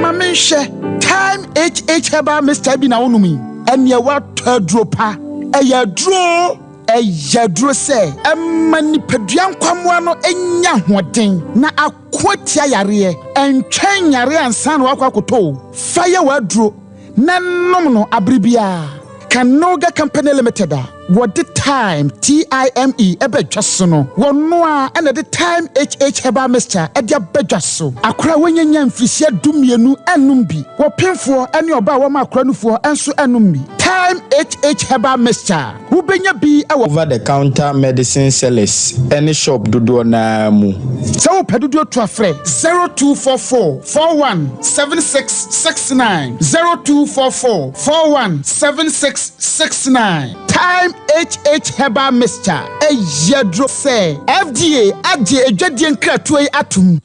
Mamisha, time HH Heba Mr. Bina Unumi, and your what dropa, a ya draw. Yadro say mani peduan kwamwa no enya hoden na akwatia yare entwen yare ansan wakwakoto fire wadro na nom no abribia Kanoga Company Limited what the time TIME ebedwaso no wono a na the time HH Heba Mr. edia bedwaso akra wonyanya mfisia dumienu enum bi wo pemfo ene oba wo ma akra nufo enso enum bi time HH Heba Mr. wo benya bi over the counter medicine sellers any shop dodo na mu so pedodo to afre 0244 417669 0244 417669 time HH Heba Mr. Yadro say FDA adje edwadie nkratoe atum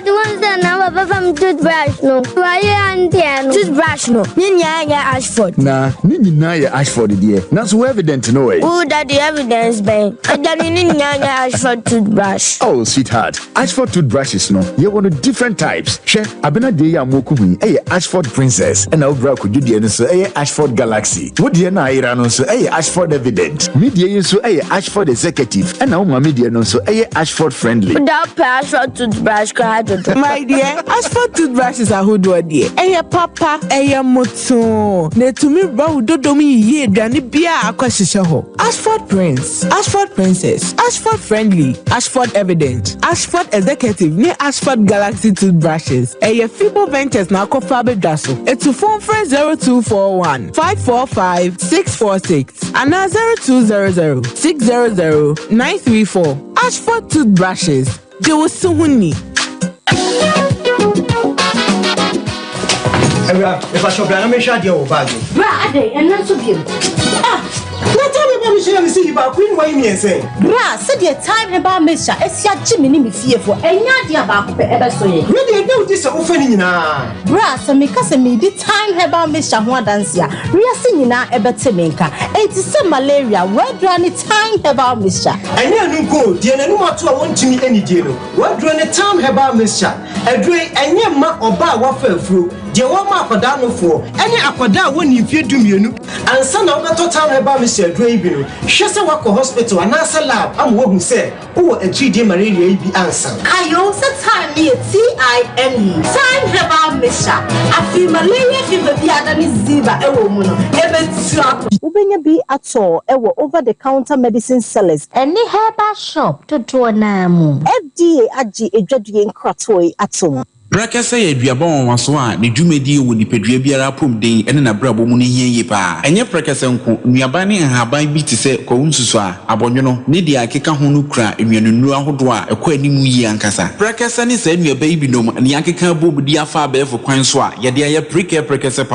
the ones that now from toothbrush no why and toothbrush no ninya Ashford na ninya ya Ashford there na so evident no way who that the evidence ben ninya Ashford toothbrush oh sweetheart Ashford toothbrushes no you want different types she abena de ya mokubu Ashford Princess and now bra could you so Ashford Galaxy what the na ira no so Ashford Evident media so Ashford Executive and now media no so Ashford Friendly without Ashford toothbrush card ahodo. My dear, Ashford toothbrushes ahodo dear. Eya papa, eya moto. Ne tumi ba udodo mi ye dani bia akwahyehyɛ ho. Ashford Prince, Ashford Princess, Ashford Friendly, Ashford Evident, Ashford Executive, ne Ashford Galaxy toothbrushes. Eya Fibo Ventures na akofa bedwa so. Etu phone friend 0241 545 646 and 0200 600 934. Ashford toothbrushes. They will soon need. If I shop, I'm sure you'll bag. Brother, and not so good. What time about Michelle see about Queen Wayne and say? Bra, said your time about Mister Essia Jimmy me fearful, and Yadia about ever so. Really, no, this offending now. Bra, so me cousin me the time about Mister Huadancia, Ria singing now ever Timinka, 87 malaria, where drawn the time about Mister. And you go, dear, no more to want to meet any deal. What drawn the time about Mister? A drink and your ma or bar waffle through. The one Aquadano for any Aquada when you fear do you and son of the time about Mr. Draven. Shassa Wako Hospital and answer lab. I'm what who said, oh, a 3D malaria be answer. I also time me TIME. Time about Mister. I feel malaria fever be than is Ziba, a woman. Even slap. Ubenya be at all, over the counter medicine sellers. Any herbal shop to do a name. FDA Aji a judging cratoi at home. Brakasa ye duabon waso a ne dwumadi wo nipadua biara pom den ene na brabo mu ne hieye pa enye brakasa nko nuaban ne nhaban bi te se kwawunsusu a abonwono ne dia akeka ho no kura enwanunu ahodo a ekwa animu yi ankasa brakasa ne sa nuaba yi binom ne akeka bobudi afa abefo kwan so a ye de aye brakasa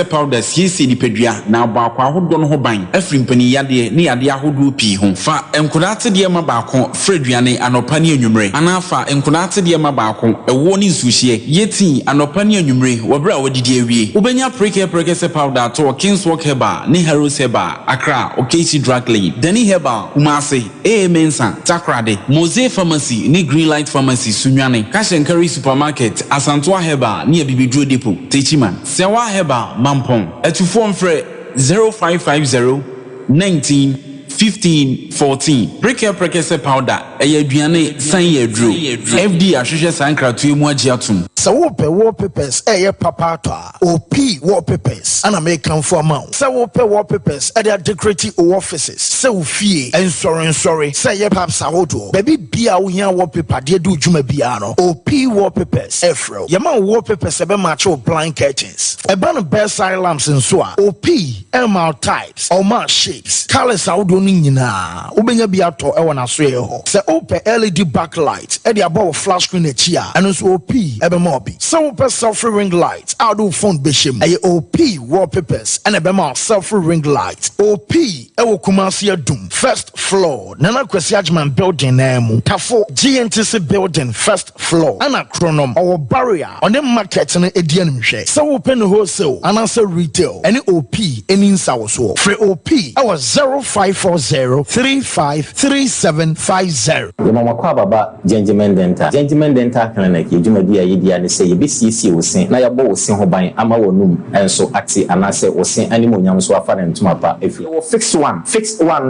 powder siesi nipadua na baako ahodo no ho ban afiri mpani yade ne yade ahodo pi ho fa enkodate de ma baako freduane anopa ne anwumre anafa enkodate de ma baako woni sushie yeti anopa ne anwumre wobra wodidi awie ubenya prekese powder to Kingswalk Herbal ne Heroes Herbal Accra Okesi Drug Lane Dani Herbal Kumase Mensa Takrade Mose Pharmacy ne Greenlight Pharmacy Sunwane Cash and Carry Supermarket Asantoa Herbal ne Bibidro Depot Techiman Sewa Herbal Mampong etufo mfre 0550 19 15 14 prekese powder aduane san yedro FD ahwehwe sankratu mu agiatum so wallpapers papa OP wallpapers and American for amount so wallpapers at their decorative offices so fie and sorry say perhaps ahodo baby bia wo hia wallpaper de do djuma bia no OP wallpapers efro yama wallpapers ebe match blind curtains eba no bedside lamps nso a OP MR types or match shapes colors ahodo nyina ubenya bia to e wona so ye ho se open LED backlight e de above flash screen e chia eno so OP ebe mobi so open selfie ring light auto phone beshem e OP wallpapers and ebe ma selfie ring light OP e wo Kumasi Adum first floor Nana Kwesi Ajman building name Tafo GNTC building first floor ana chronom or barrier on the market na edian hwe so open wholesale and answer retail any OP any nsa so free OP our 0540353750 the mama kwa baba gentleman dental clinic yeduma bia yedi ane say yebesiesie wo sen na yabo wo sen ho ban ama wonum enso ate anase wo sen animonyam so afa na ntuma pa efi wo fix one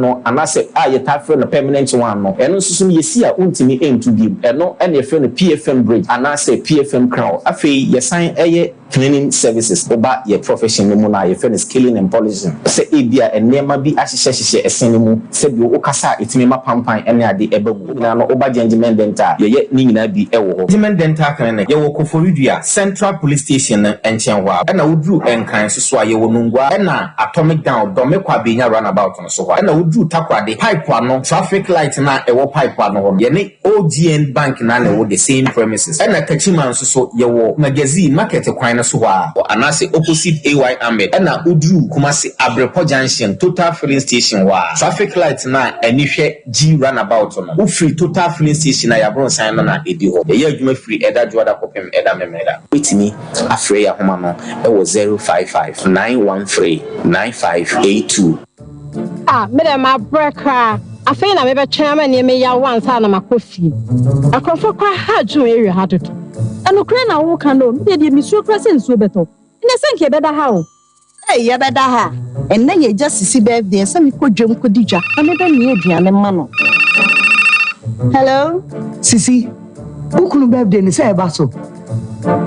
no anase ye tafre no permanent one no eno susum yesi a untimi entu bi eno ene efe no PFM bridge anase PFM crown afi yesan eye cleaning services oba ye profession no mu na ye fe no scaling and polishing se ebia enema bi ahyehyehye esen no mu se bi o kasa etimi mapampan ene ade ebagu na no oba gentleman dental ye ni nyina bi ewo ho gentleman dental clinic ye wo Koforidua Central Police Station enchen ho na wodru enkan so a ye wo nungwa na atomic down do me kwa benya runabout no so ho na wodru takwade pipe ano traffic light na ewo pipe ano ho ye ne OGN bank na wo the same premises na kachiman so ye wo magazine market kwan so ho anase opposite AY Ahmed na wodru Kumasi Abrepo Junction Total Filling Station wa traffic light na anihwe G runabout no wo free Total Filling Station na ya bron sign no na edi ho ye adwuma free eda joda kopem eda memeda witimi afre ya homa no e wo 055 913 9582 mede ma breka afei na mebe chama ne me ya wansa na makofi akrofo kwa ha ju area ha toto enokre na wo kan no me de misuo kra se nsuo beto ne senke beda ha o ye beda ha enne ye just sisi birthday se mi kodwem kodija na mebe ne aduane ma no. Hello Sisi Ukunu birthday ni say eba so.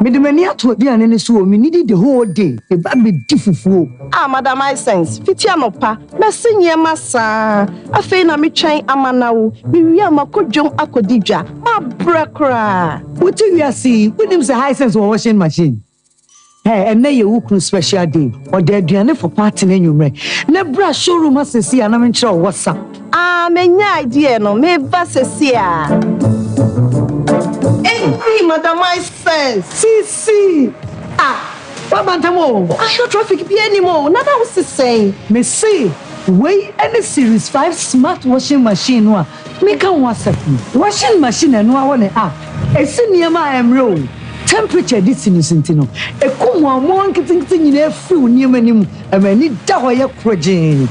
Me de mani ato bi ane ne so me need the whole day. E ba me difufuo. Madam I sense. Fiti anopa. Me sinye masa. Afei na me twen amanawo. Me wi amakodwom akodidwa. Ma brekra. What you see? Wouldn't say high sense washing machine. Hey, and now you cook special day or the aduane for party in your way. Na bra showroom as see and I'm sure what's up. Me idea no me vasesia. Hey, madam I sense. See. What bantamo? I show traffic be anymore. Nada was saying. Me see. Way any series 5 smart washing machine wa. Me can WhatsApp. Washing machine and no one app. E si niema emro. Temperature this in Sintino. A come one getting in a few near many many dawa project.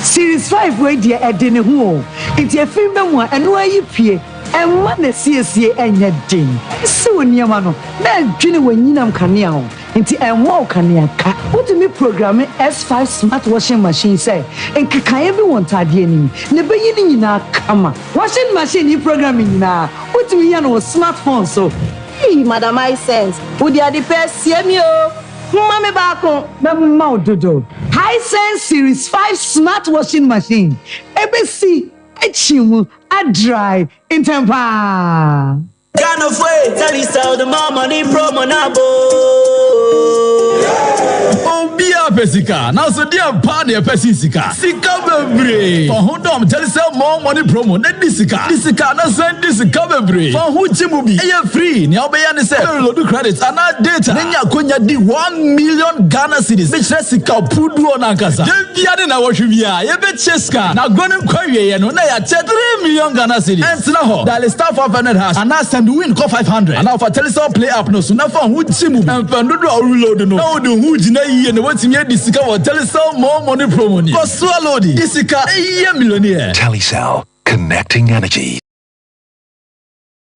Series 5 way dear at dinner home. It's a female one and why you pay and one the CSA and your ding. So near mano. Then Jenny when you nam caniao. Into a walk cania cat. What do me program S5 smart washing machine say? And can everyone tidy any? Never in our kama. Washing machine you programming now. What do we know smartphone so? Hey, madam I sense. Would you the best see me? Mama back on Mama Dodo. High Sense Series 5 smart washing machine. ABC Echimu a dry in temper. Kind of way, tell you so the more money Promotional. Bia pesika now so dear party pesika sika bebre for who dom tell say more money promo na disika na send disika bebre for who chimubi e free ni obeya ni say load credit and data nya konya di 1 million Ghana cedis be sika pudu na nkasa bia ni na wohwia ye be cheska na gonu kwawie ye no na ya 3 million Ghana cedis ensna ho dial star 500 hash and send win call 500 and for tell say play up no so na for who chimubi and for do reload no na do who jina yi na watimi disika wa Telecel more money promo ni for swallow di disika millionaire. Telecel, connecting energy.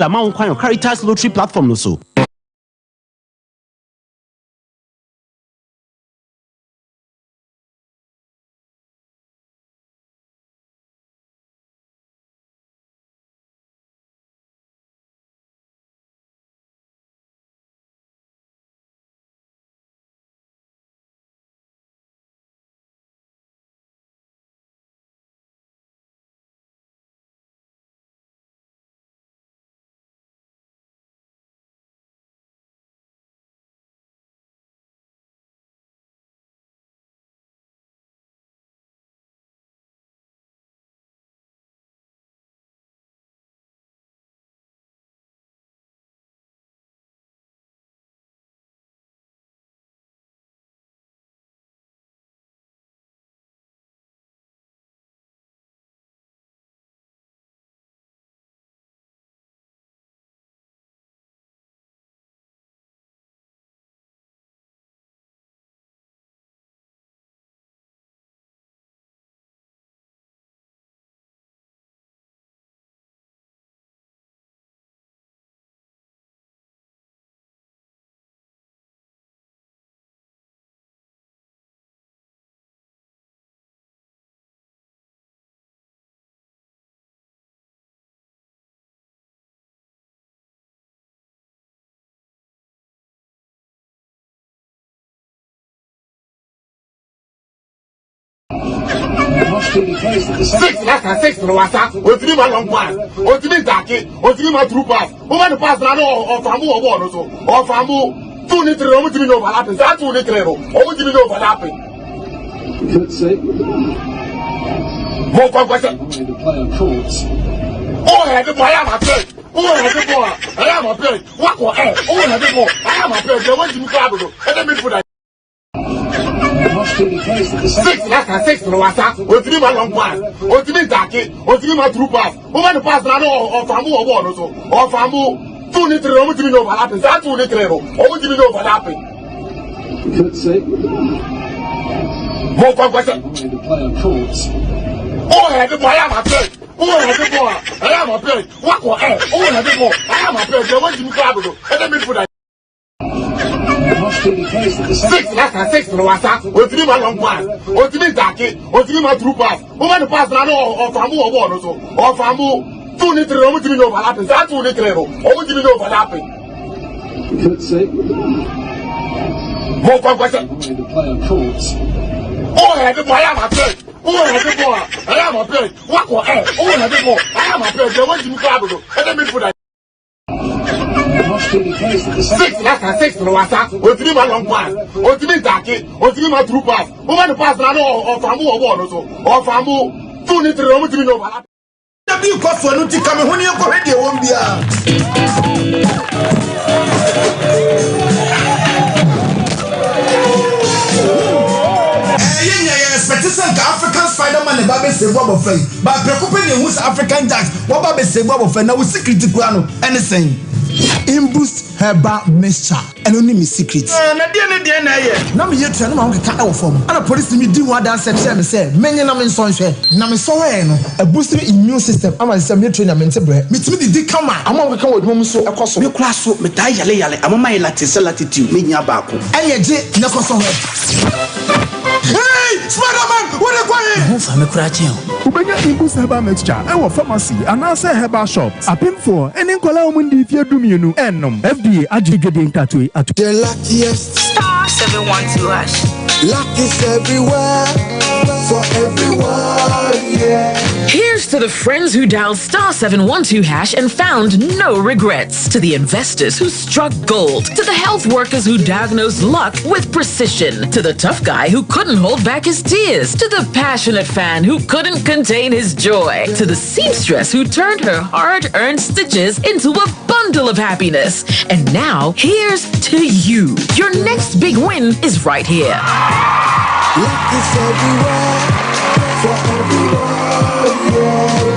La ma on kwan Caritas lottery platform no so. Six no wasa. Otimi ma long pass. Otimi take. Otimi ma true pass. Over the pass na no ofamu owo no so. Ofamu 2 ni 3 omutimi no overlap. That 2 ni 3 no. Omutimi no overlap. Could see. Mo kwa kwese. Oh, I had the boy I am a play. Oh, I had the boy. I am a play. What for? Oh, I had the boy. I am a play. They want to club no. And then me put that. Six no wasa. Otimi ma long pass. Otimi take. Otimi ma true pass. Over the pass na no ofamu owo no so. Ofamu 2 ni 3 omutimi no overlap. That 2 ni 3 no. Omutimi no overlap. Could see. Mo kwa kwese. Oh, I had the boy I am a play. Oh, I had the boy. I am a play. What for? Oh, I had the boy. I am a play. They want to club no. And then me put that. Six no wasa. Otimi ma long pass. Otimi take. Otimi ma true pass. Over the pass na no ofamu owo no so. Ofamu 2 ni 3 omo timi no overlapping sa 2 ni 3 no omo timi no overlapping Could say. Mo kwa kwese The player courts. oh head the boy I am a play oh head the boy I am a play what oh head the boy I am a play they want to grab it and then me put that 6 last 6 no wasa o timi ma long pass o timi take o timi ma through pass over the pass na no o famu o ball no so o famu 2 ni 3 omo timi no overlapping bi kwa fo no ti kame ho ne ko hwede won bia African Spider-Man ba be save bo fai ba preocupe ne hu African Jacks wo ba be save bo fai na wo secret kura no anything in boost herbal mixture and only me secret na dia na ye na me yetua na ma wo keka e wo fom ana police mi di one dance tell me say menye na me nso hwe na me so we no a boost immune system ama say me train na me nte bre me timi di kama ama wo keka wo dum so ekoso me kura so me ta yale ama mai latitude me nya ba ko eyeje na koso ho hey Spider-Man what are you who fa me kura chen ubenya Imbus herbal mixture e pharmacy anase herbal shops apimfo eni nkola omundi fie dumienu ennom FDA agigede ntatwe atu the luckiest star 712 hash luck is everywhere for everyone yeah. Here's to the friends who dialed star 712 hash and found no regrets. To the investors who struck gold. To the health workers who diagnosed luck with precision. To the tough guy who couldn't hold back his tears. To the passionate fan who couldn't contain his joy. To the seamstress who turned her hard-earned stitches into a bundle of happiness. And now, here's to you. Your next big win is right here. Luck is everywhere for everyone.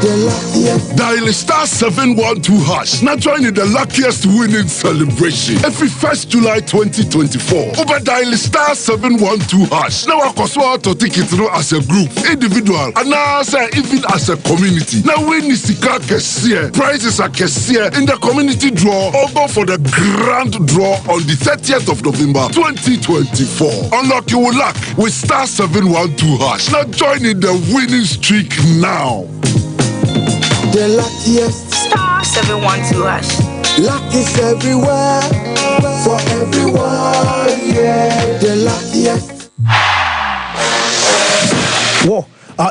The luckiest. Dial star 712 hash. Now join in the luckiest winning celebration. Every 1st July 2024. Over dial star 712 hash. Now I cost to take it through as a group, individual, and now even as a community. Now win is the prizes are cashier in the community draw or go for the grand draw on the 30th of November 2024. Unlock your luck with star 712 hash. Now join in the winning streak now. The luckiest star 712 hash. Luck is everywhere for everyone, yeah. The luckiest. Whoa.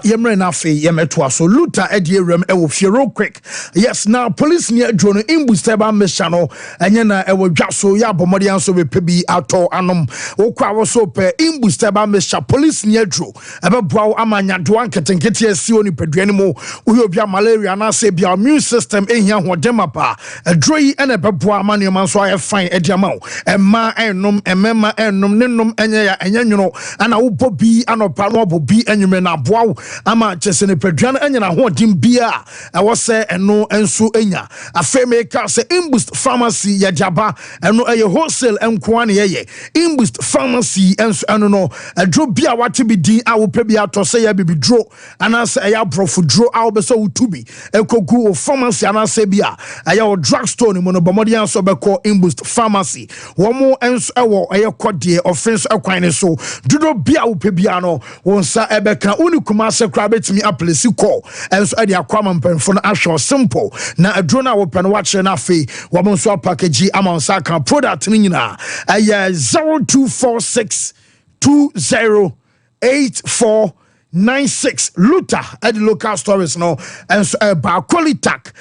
Yemre na fe yemetwa so luta edi ewrem e wo fie real quick. Yes, now police near drone in boosteba mission no enye na e wo dwa so ya bomodi anso be pebi ato anom wo kwa wo so pe in boosteba mission police near dro e be boa amanya do anketenkete asi oni peduane mu wo obi malaria na se bia immune system ehia hodema pa droi ene be boa amane man so aye fine edi ama emma ennom emema ennom nennom enye ya enye nwuno ana wo bobi anopa no bobi enwume na boa ama chesene peduane enya na ho dim bia e wo se eno enso enya afemeka se Imboost pharmacy ya jaba eno eye wholesale enko na ye Imboost pharmacy enso eno no adro bia wate bi din a wo pe bia to se ya bibi dro anase eya brofu dro a wo be so wutubi ekogu o pharmacy anase bia eya o drugstore ni mo no bomodi anso be ko Imboost pharmacy wo mo enso ewo eye kodie offense ekwan ne so dudo bia wo pe bia no wonsa ebeka unikuma se kra betimi aplesi call enso ade akwama mpanfo no ahwe simple na adro na wo pe no wache na afi wo mo so package amonsa kan product ni nyina 0246 208496 Luta at the local stores no and ba Qualitac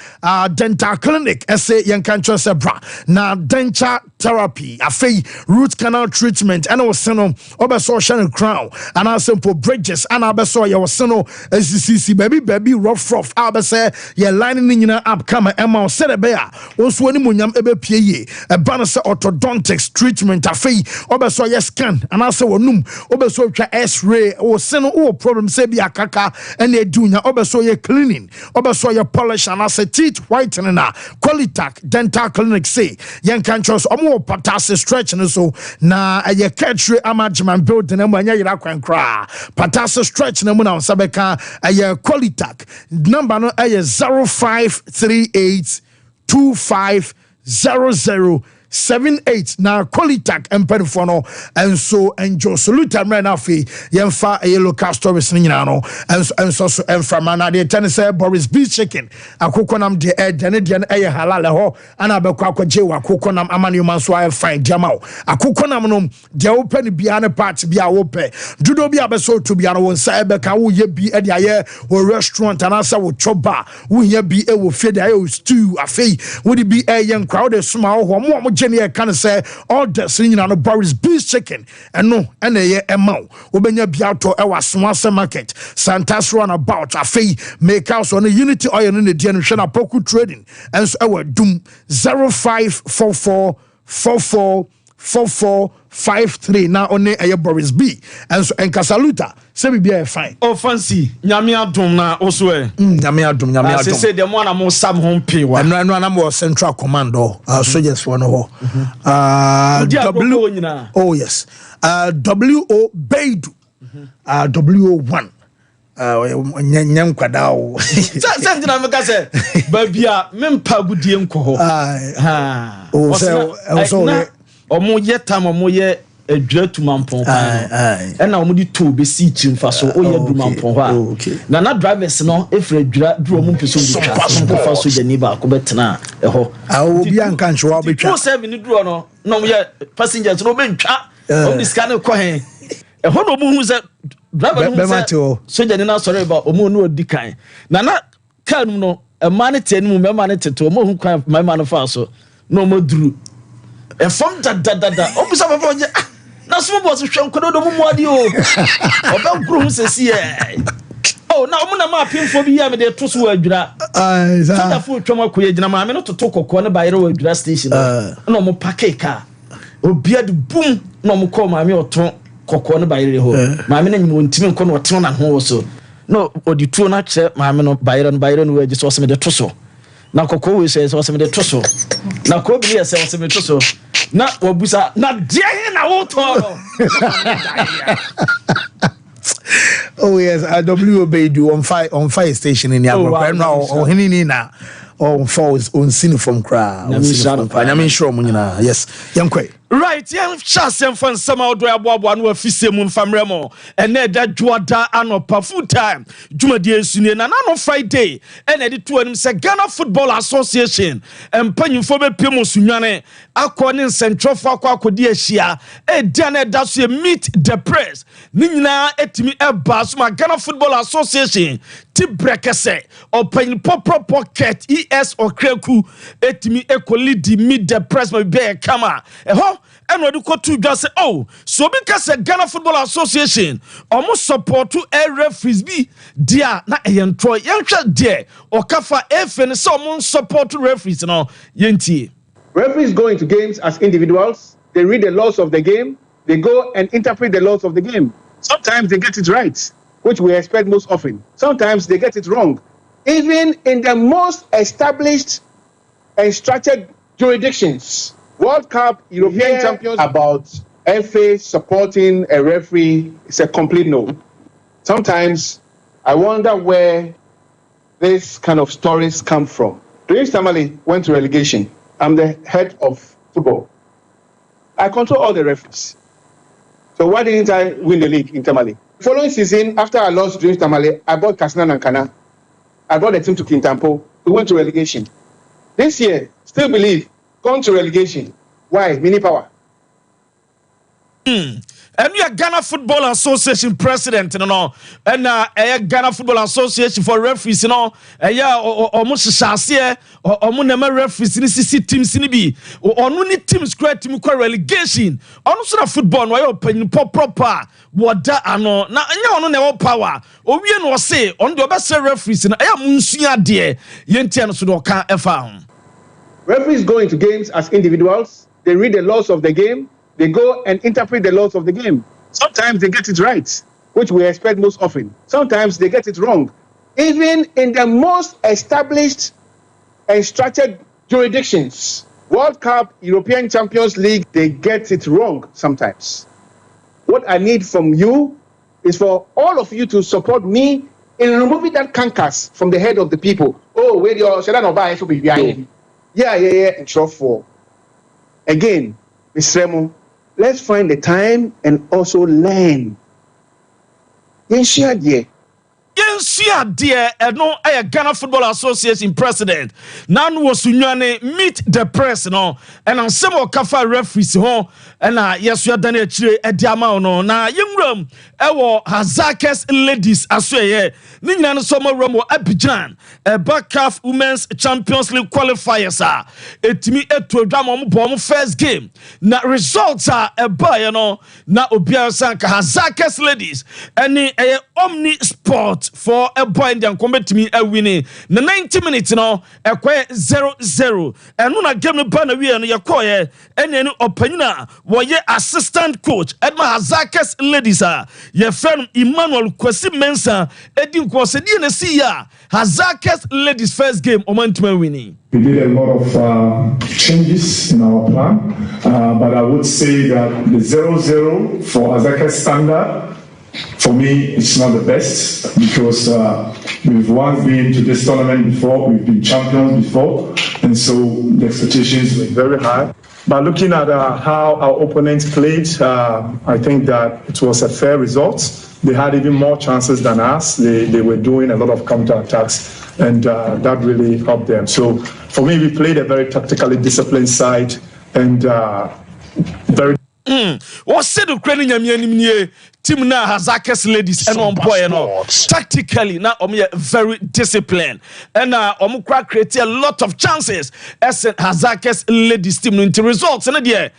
dental clinic say yankancho sebra na dental therapy afi root canal treatment and was seno obeso shan crown and a simple bridges and abeso ye was seno SCC baby rough abese ye lining nyina up kama ema sere be a wonso ani munyam ebe pie ye e ban se orthodontics treatment afi obeso ye scan and ase wonum obeso twa x-ray wo seno wo problem se bi akaka ene edunya obeso ye cleaning obeso ye polish and ase teeth whitening na Qualitac dental clinic say yankancho patase stretch no so na aye catch management building na anya yira kwankra patase stretch na mu na sabeka aye Qualitac number no aye 05382500 78 na Qualitac empedifo no enso enjo soluta mre na fe yemfa a local stories ni nyina no enso so enframa na de tane say Boris B chicken akokonam de edene de na eye halal ho ana bekwa akwaje wa akokonam amane man so fine jamao akokonam no de wo pe ne bia ne part bia wo pe dudo bia be so to bia no won sa ebe ka wo ye bi e de aye wo restaurant ana sa wo choba wo ye bi e wo fe de aye stew afei wo de bi e ye crowd e suma ho mo gene e kan say all the nyina no Boris B chicken eno ena ye emao wo benya bia to e wasonase market Santas run about afei make house on Unity oil in the dia no hwe na poku trading enso e wa dum 0544444453 na one eye Boris B enso enkasaluta se bibia e fine oh fancy nyame adom na oso nyame adom se say the one am sam home pay wa no na mo central command soldiers for no oh yes WO Beidu WO1 nyam kwada o send na meka say babia mempa gudie nko ho o so omo ye tam omo ye adwira tumampon pa na omo di to be si chimfa so o ye dumampon ho na drivers no efra adwira duro omo peso bi twa so fa so jani ba ko betena ho obi anka nchwa obetwa 7 ni duro no no ye passengers no be ntwa omo discan ko he ho no mu hu se driver no so jani na sorry ba omo no odi kan na kan no e man te ni mu me man te to omo hu kan me man fa so no mo duru e fam da obisa fa onye na so bo so hwe nkodo do mu ade o oba nkuru hu sesi oh na omo na ma pimfo bi ya me de to so adwura so da fo twom akoye gina ma me no toto kokko ne bayere wa adwura station na omo pake ka obia de boom na omo call ma me oto kokko ne bayere ho ma me na nyimo ntimi nko na ote na ho so no odi tuo na che ma me no bayere no wa gi so me de to so na kokko we say so me de to so na ko bi ya say so me to so na wabusa na die na wo to no oh yes WO Beidu on fire station in Yagro now o hinini na on falls on uniform cra nyame sure mo nyina yes yankwe right yan chance yan fan sama odo aboabo no afise mu mfamre mo ene da juada anopa full time jumadi ensunie na no Friday ene de to anim se Ghana Football Association empanyimfo be piem sunwane akọ ne nsentro fa akodi ahia e dia na da so meet the press ni nyina etimi eba so ma Ghana Football Association ti brekese open pop pocket ES okreku etimi ekolidi meet the press ma be kama ho and what you go to just say, oh, so because the Ghana Football Association almost support to air referees be dear, not a young Troy, young child dear, or Kafa F and someone support to referees, Yenti. Referees go into games as individuals, they read the laws of the game, they go and interpret the laws of the game. Sometimes they get it right, which we expect most often. Sometimes they get it wrong. Even in the most established and structured jurisdictions, World Cup, European champions, about FA supporting a referee is a complete no. Sometimes I wonder where this kind of stories come from. Dreams Tamale went to relegation. I'm the head of football. I control all the referees. So why didn't I win the league in Tamale? Following season, after I lost Dreams Tamale, I bought Kasna Nankana. I brought the team to Kintampo. We went to relegation. This year, still believe, gone to relegation. Why? Mini power. And you are Ghana Football Association president, and Ghana Football Association for referees, almost Shasia or Munema referees in the teams in the or only teams create team relegation. Also, football, why open proper what that ano now no power. Obian was say on the best referees, and I am Munsia dear Yentian Sudoka F. Referees go into games as individuals, they read the laws of the game, they go and interpret the laws of the game. Sometimes they get it right, which we expect most often. Sometimes they get it wrong. Even in the most established and structured jurisdictions, World Cup, European Champions League, they get it wrong sometimes. What I need from you is for all of you to support me in removing that cankerous from the head of the people. Oh, where your Shadan Oba should be behind. Yeah, and so forth. Again, Mr. Remo, let's find the time and also learn. Yensia dear no Ghana Football Association president nan was meet the press no and on some kafa referees ho and yes you done chire ediama no na yimram ewo Hazakes ladies asweye ni nyina no somo romo Abidjan Bakaf Women's Champions League qualifiers etimi etodwa mo bom first game na results eba no na obia sanka Hazakes ladies any Omni Sport for a boy and combat me a winning. The 90 minutes no a 0-0 and when I give me banner we and your choir and then opinion were ye assistant coach at my Hazakes ladies your friend Emmanuel Kwesi Mensa Edin Kwasi DNC Hazakes ladies first game momentum winning. We did a lot of changes in our plan, but I would say that the 0-0 for Hazakes standard. For me, it's not the best because we've once been to this tournament before, we've been champions before, and so the expectations were very high. But looking at how our opponents played, I think that it was a fair result. They had even more chances than us. They were doing a lot of counter-attacks, and that really helped them. So for me, we played a very tactically disciplined side and very... What said Ukrainian team now Hazakes ladies and on boy no tactically now very disciplined and create a lot of chances as Hazakes ladies team into results and there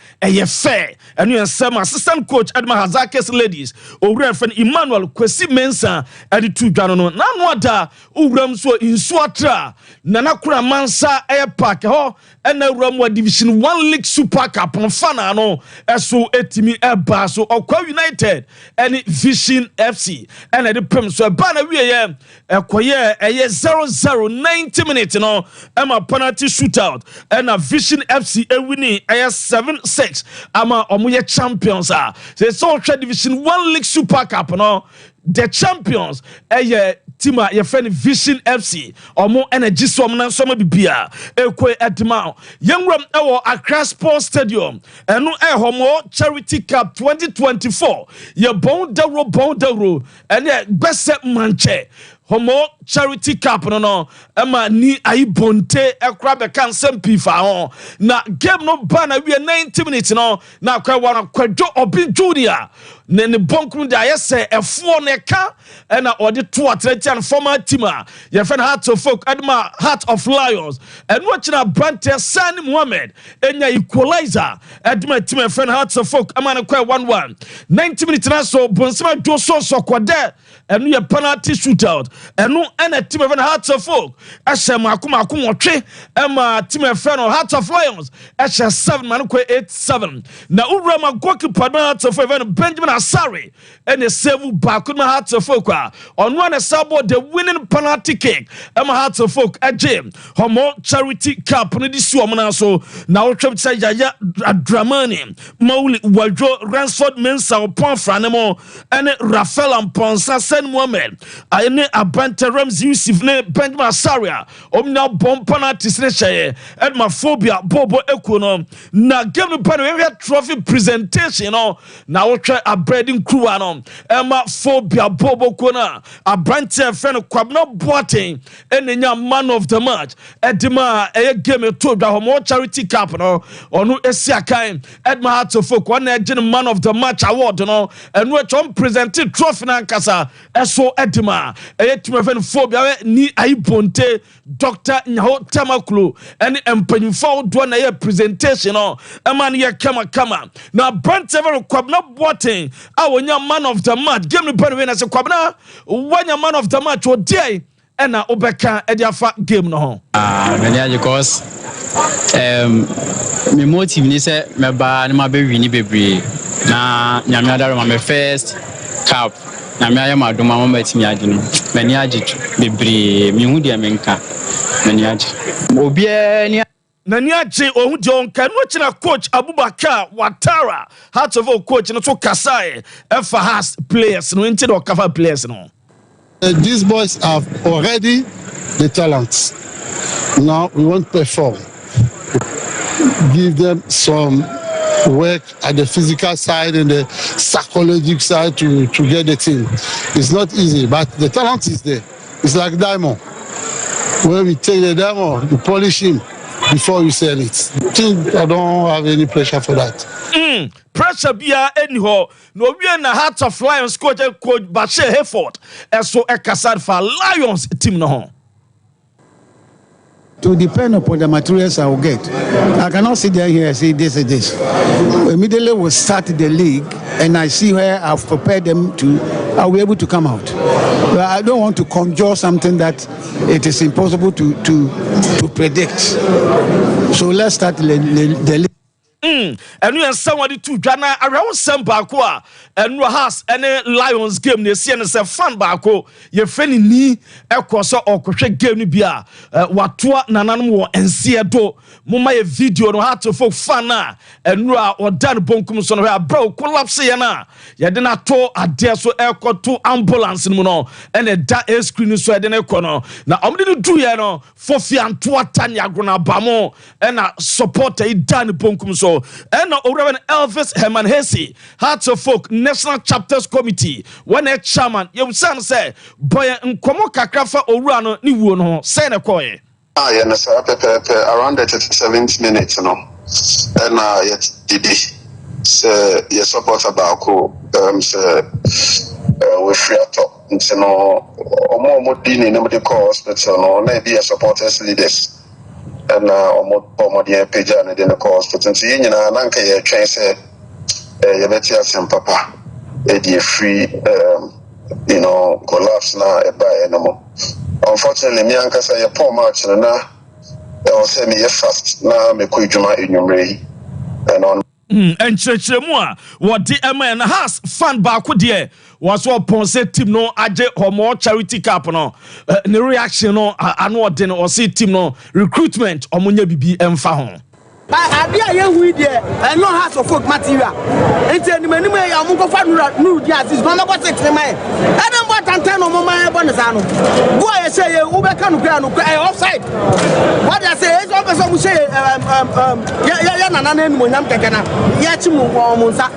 fair and you some assistant coach at my Hazakes ladies over friend Emmanuel Kwesi Mensa at the two Gano na wada uram so in Swatra nana kura mansa air park ho and na uram division 1 league super cup on fana no so etimi eba so Okwa United and Vision FC and the Prem so banner we a 0-0 90 minutes no a penalty shootout and a Vision FC a winning a 7-6 ama omuye champions so division 1 league super cup no the champions team your friend Vision FC omo energy som na som bibia ekwe edma yengram ewo Accra Sports Stadium eno homo Charity Cup 2024 ye bon daro ene gbese manche homo Charity Cup no ema ni aibonte ekra be kan sempi fa ho na game no ba na we 90 minutes no na kwa wana kwadwo obi junior ne bonkum da yese efo ne ka ena odi to atleti and former team ye friend Heart of Folk adma Heart of Lions and watching Brante Sani Mohammed enya equalizer adma team friend Heart of Folk amana kwa 1-1 90 minutes na so bonsema do so kwade enu ye penalty shootout enu ena team friend Heart of Folk asha makuma otwe ema team friend Heart of Lions asha 7 man kwa 8-7 na urama goalkeeper Heart of Folk Benjamin Asare ene save back na Heart of Folk on one sabo the winning penalty kick Emma Heart of Folk agem homo Charity Cup no disu omna so na wotwem say yaya Adramani Mauli Wadro Ransford Mensa upon Franemo ene Rafael Amponsa Sen Mohammed ene Abante Ramsey Yusuf ne Benjamin Asaria omna bom penalty srechaye Edma Phobia Bobo Ekono na game no pan trophy presentation no na wotwe abreading crew no Emma Phobia Bobo Kona a branch friend Kwabna Boateng enya man of the match edima game to da homo Charity Cup no onu esiakan Edma Heart of Folk one man of the match award no and which on presented trophy na kasa eso edima team friend Phobia ni aibonte Dr. Nyaho Tamaklu and empanyfo do na presentation no man ye kama na branch friend Kwabna Boateng awonya man of the match game no pen we na se Kwabna wanya man of the match o dey ena obeka ediafa game no ho many because me motive ni say me ba ni ma be wini bebre na nyame adaro ma me first cup na me ayama doma ma matimi age no many age bebre me hu dia menka many age obi ni Nani aje ohu de onka no china coach Abubakar Watara Heart of Folk coach no to Kasai efa has players no into the cover players no. These boys have already the talents. Now we want to perform. give them some work at the physical side and the psychological side to get the team. It's not easy, but the talent is there. It's like diamond. When we take the diamond, you polish him before you sell it. I don't have any pressure for that. Pressure bia anyhow. No we na Hearts of Lions coach Bashir Hayford. So ekasad for Lions team no ho. To depend upon the materials I will get. I cannot sit there here and say this and this. Immediately we'll start the league and I see where I've prepared them to, I'll be able to come out. But I don't want to conjure something that it is impossible to predict. So let's start the league. And we are somebody to Ghana around Sompa and has any Lions game they see and it's a fan bako ye feni ni ekoso okwohwe game ni bia watua nananum and see do mama ye video no how to folk fan na enura odan bonkum so no bro collapse ye na ye de na to ade so ekoto ambulance no no and da screen so ye de na ekono na omde no du ye no fofi anto atanya agona bamo and support e dan bonkum so and Reverend Elvis Herman Hesse, Hearts of Folk National Chapters Committee, when a chairman, you son say, boy, and Komo Kakrafa Orano, Niwu no, say a coy. Yes, around the 7 minutes, no, and yet did yes, support about we free top, you know, or more dini, nobody calls, but no, maybe a supporters leaders. And more page and then the course but since you know nanka ye train say you better some papa a free you know collapse na e buy no more. Unfortunately me anka say a poor match na e o say me fast na me ko adwuma enwumre and on and churchemu a what the man has fan back there was what ponse team no aje homo charity cup no the reaction no anu odin or see team no recruitment omonya bibi emfa ho Abia ye hu there and no Hearts of Folk material enti animanim ya mo ko fa nuru dia asis no me ko tete mai adam bo tantan no mo mai bo ne sa no go ye say ye wo be ka no kra no offside what they say is all person mu say ya nana na enu nyam keke na ya chi mu mo nsa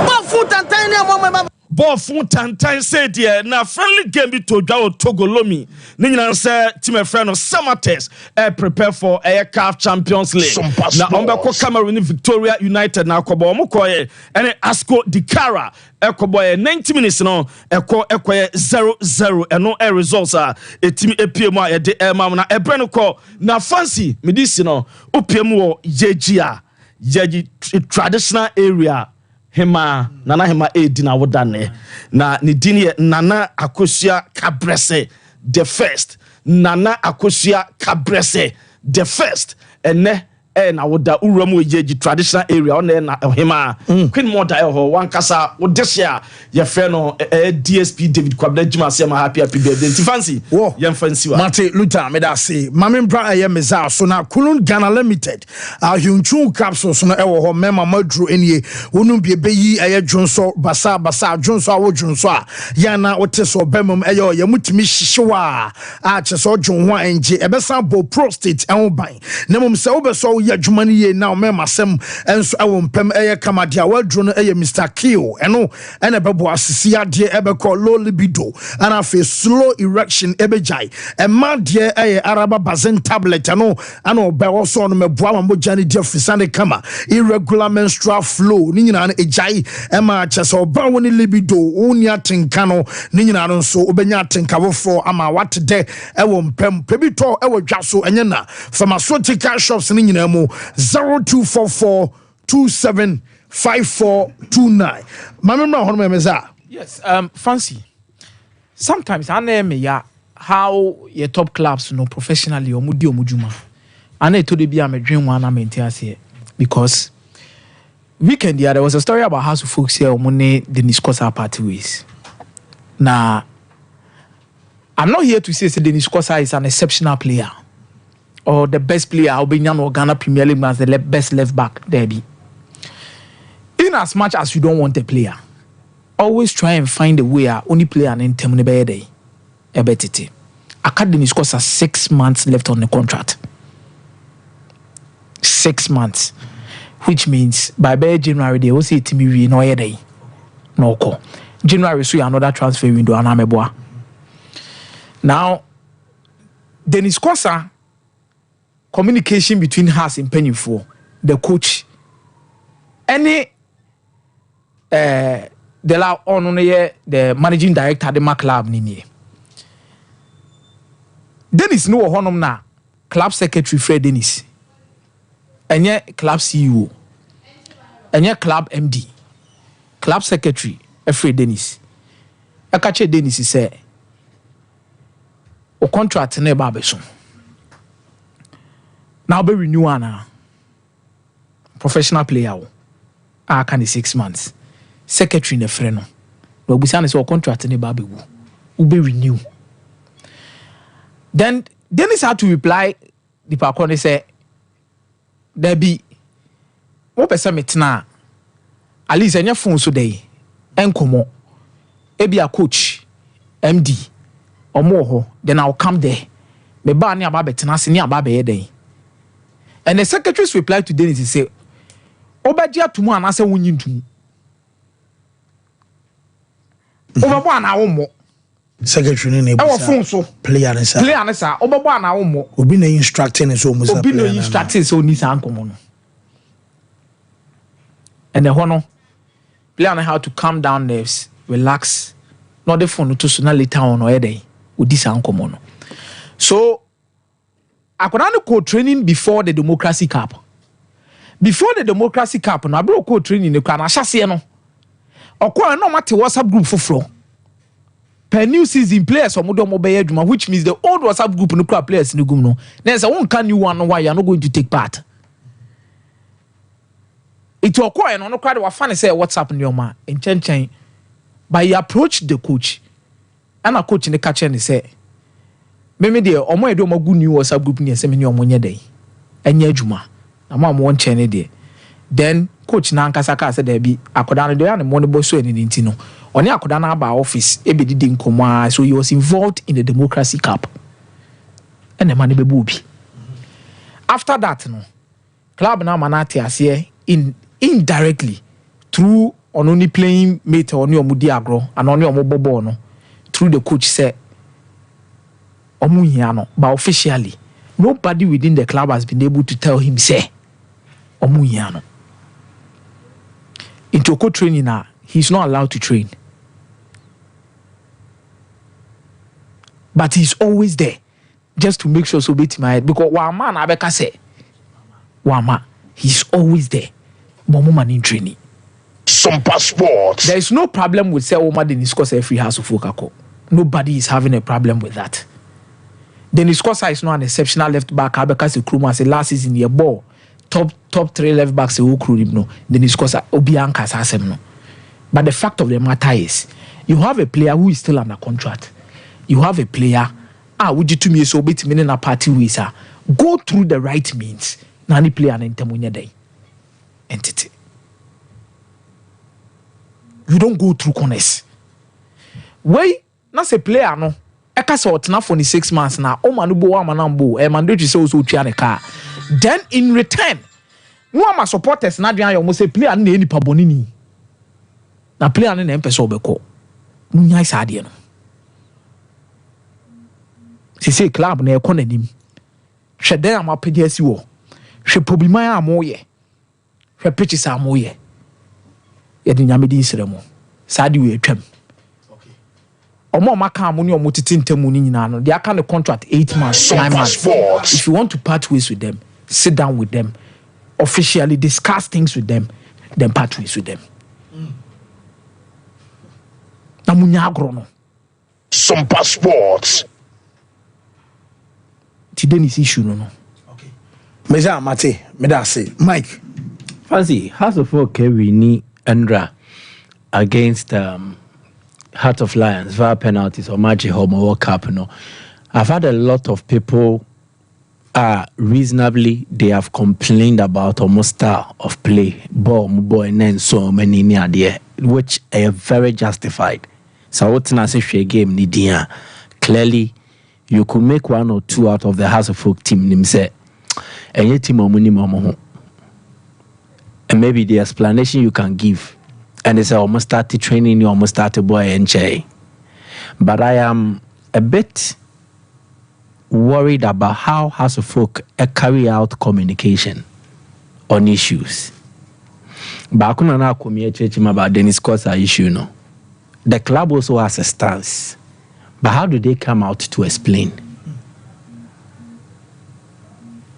bo fu tantan ne mo mai Bofu tantan said yeah na friendly game bi to dwa Togolomi ni nyina say team a friend of Samates prepare for a CAF Champions League na ombeko Cameroon Victoria United na akobo omokoye ene Asco Dikara ekobo 90 minutes no ekoye 0-0 eno results a team epiem a de mam na ebre no ko na fancy medisi no opiem wo yeji traditional area Hema Nana Hema Edina Wodane na Nidini Nana Akosia Cabrese the first Nana Akosia Cabrese the first and na woda uramu yeji traditional area on na Hema Queen Mother ho wankasa wodesia ye fe no DSP David Kwabda Juma se ma happy birthday fancy ye fancy wa Mate Luther me da say mame bra ye meza so na Kulun Ghana Limited ahunchu capsules no ewo ho mema madru enie wonu bie beyi aye dwonso basa dwonso awo dwonso a ya na wote so bemum aye ye mutimi hihyewa a cheso dwon ho enje ebesa bo prostate enwo ban na mum se obeso ya dwumani ye na mema sem enso ewo mpem aye kamade a wadru no aye Mr. Kill eno ene bebo asisi ade ebeko low libido ana fe slow erection ebejai ema de aye araba bazen tablet eno ana obewo so no meboa mamboja ne de fisane kama irregular menstrual flow ni nyina na ejai ema chese oba woni libido woni atenka no ni nyina no so obenya atenka wofo ama what de ewo mpem pebito ewo dwaso enye na pharmaceutical shops ni nyina mu 0244275429 mamemra hono memeza. Yes, fancy sometimes I name ya how your top clubs no professionally or mudi omujuma and to the be am dream one am here because weekend there was a story about House of Folks here omune the Niscosa party ways. Now I'm not here to say the Niscosa is an exceptional player or the best player Albanian or Ghana Premier League as the best left back there be. In as much as you don't want a player, always try and find a way only player and term day. Ebetiti. Academy scores 6 months left on the contract. 6 months, which means by January they will say to me no day no call. January so another transfer window and ameboa. Now Dennis Kosa communication between us in Pennyfo, the coach, any the managing director the club nini. Dennis no honum na club secretary Fred Dennis. Enye club CEO. Enye club MD. Club secretary Fred Dennis. Akache Dennis say o contract na ba beso. Now be renew ana professional player o. Aka 6 months. Secretary ne frɛ no. Na obusa ne say o contract na ba bewu. U be renew. Then Dennis had to reply the Pakone say there be what person metna at least any phone so day enkomo ebi a coach MD or more then I'll come there me ba ni aba betena se ni aba be yeden. And the secretary's reply to Dennis is say obaji atumu anase wonyi ntumu obabo ana wo secretary ne ewo phone so player ne sa obabo ana wo obi na instructing so musa obi no instructing so ni sa ankomo no. And the hono player know how to calm down nerves, relax, not the phone to so na later on or day with this ankomo no. So I could only co training before the Democracy Cup. Before the Democracy Cup, no bro co training no kan ahase no. Okwa no mate WhatsApp group for flow. Per new season players omodo mobile adwuma, which means the old WhatsApp group no crowd players no gum no. Then say one can new one why you are not going to take part. It will call and no crowd wa fan say WhatsApp in your man in chen. But he approached the coach. And a coach in the catcher and say Meme de omo edo magu new WhatsApp group ni ese me ni omo nye dey. Enye adwuma. Na ma mo nche ne de. Then coach na nkasa ka say there be akoda no dey na mo ne bo so eni nti no. Oni akoda na aba office e be didi nkomo, so he was involved in the Democracy Cup. And the man be obi. After that no, club na manate ase indirectly through on only playing mate or new omudi agro and only omobobo no through the coach say Omuhiano, but officially nobody within the club has been able to tell him say Omuhiano. In Toko training now, he's not allowed to train. But he's always there just to make sure so bit my head because Wama na Abeka say Wama, he's always there. Momo in training. Sompa Sports. There is no problem with say Oma Dennis Kosa free house of Okako. Nobody is having a problem with that. Dennis Kosa is not an exceptional left back. Abeka se Kruma say last season year ball top 3 left backs who crew him no. Dennis Kosa Obianka asem no. But the fact of the matter is, you have a player who is still under contract. You have a player. Would you to me so bit meaning a party with go through the right means. Nani player and intemunya day entity. You don't go through corners. Why not a player no? Eka se otena for 6 months now. O manubo wa manambo. Mandate say also tua ne car. Then in return, no ama supporters na dwan yo say player na eni pabonini. Na player na empese obeko. Munya isa ade no. Say club na ekọ nanim. Hwe den amapede asi wo. Hwe problem amoye. Hwe pitches amoye. Ye de nyame din sremo. Saadi we atwam. Omo maka amuni omo titintemu ni nyina no. They are kind of contract 8 months, 9 months. If you want to part ways with them, sit down with them, officially discuss things with them, then part ways with them. Namunya agro no. Sompa Sports. Today is issue no. Okay. Meja Mate, me da say Mike. Fancy House of Folk we need Andra against Heart of Lions via penalties or Magic Home World Cup. No, I've had a lot of people reasonably they have complained about almost style of play, ball and then so many near there, which are very justified. So what's not a game Nidia. Clearly you could make 1 or 2 out of the House of Folk team. Him say and yet team omo and maybe the explanation you can give and it's almost started training you almost started boy and Jay. But I am a bit worried about how House of Folk carry out communication on issues. But I couldn't know about Dennis Costa issue, no. The club also has a stance. But how do they come out to explain?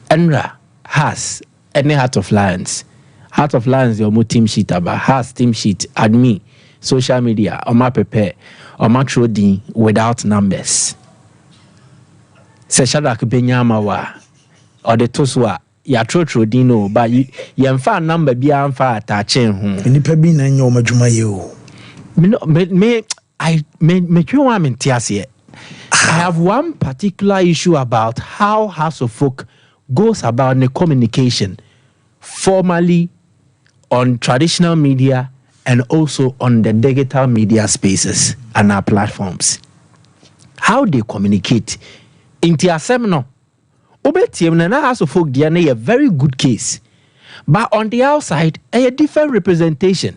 Enra has any Heart of Lions. Heart of Lions, your team sheet about has team sheet, admin, social media, or my prepare, or my trading without numbers. Se Shadrach Benyamawa or the Toswa, ya trading, but you fa number be fa attaching home. Any pebin and your majumayo. I have one particular issue about how House of Folk goes about the communication formally on traditional media and also on the digital media spaces and our platforms. How they communicate. In the seminar, House of Folk DNA a very good case. But on the outside, a different representation.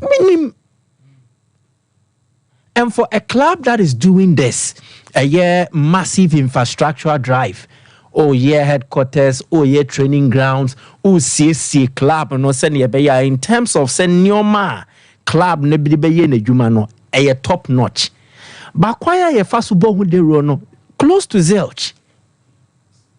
Meaning, and for a club that is doing this, a massive infrastructural drive, headquarters, training grounds, CC club, no in terms of senior club, a top notch. But why a fast football close to zilch.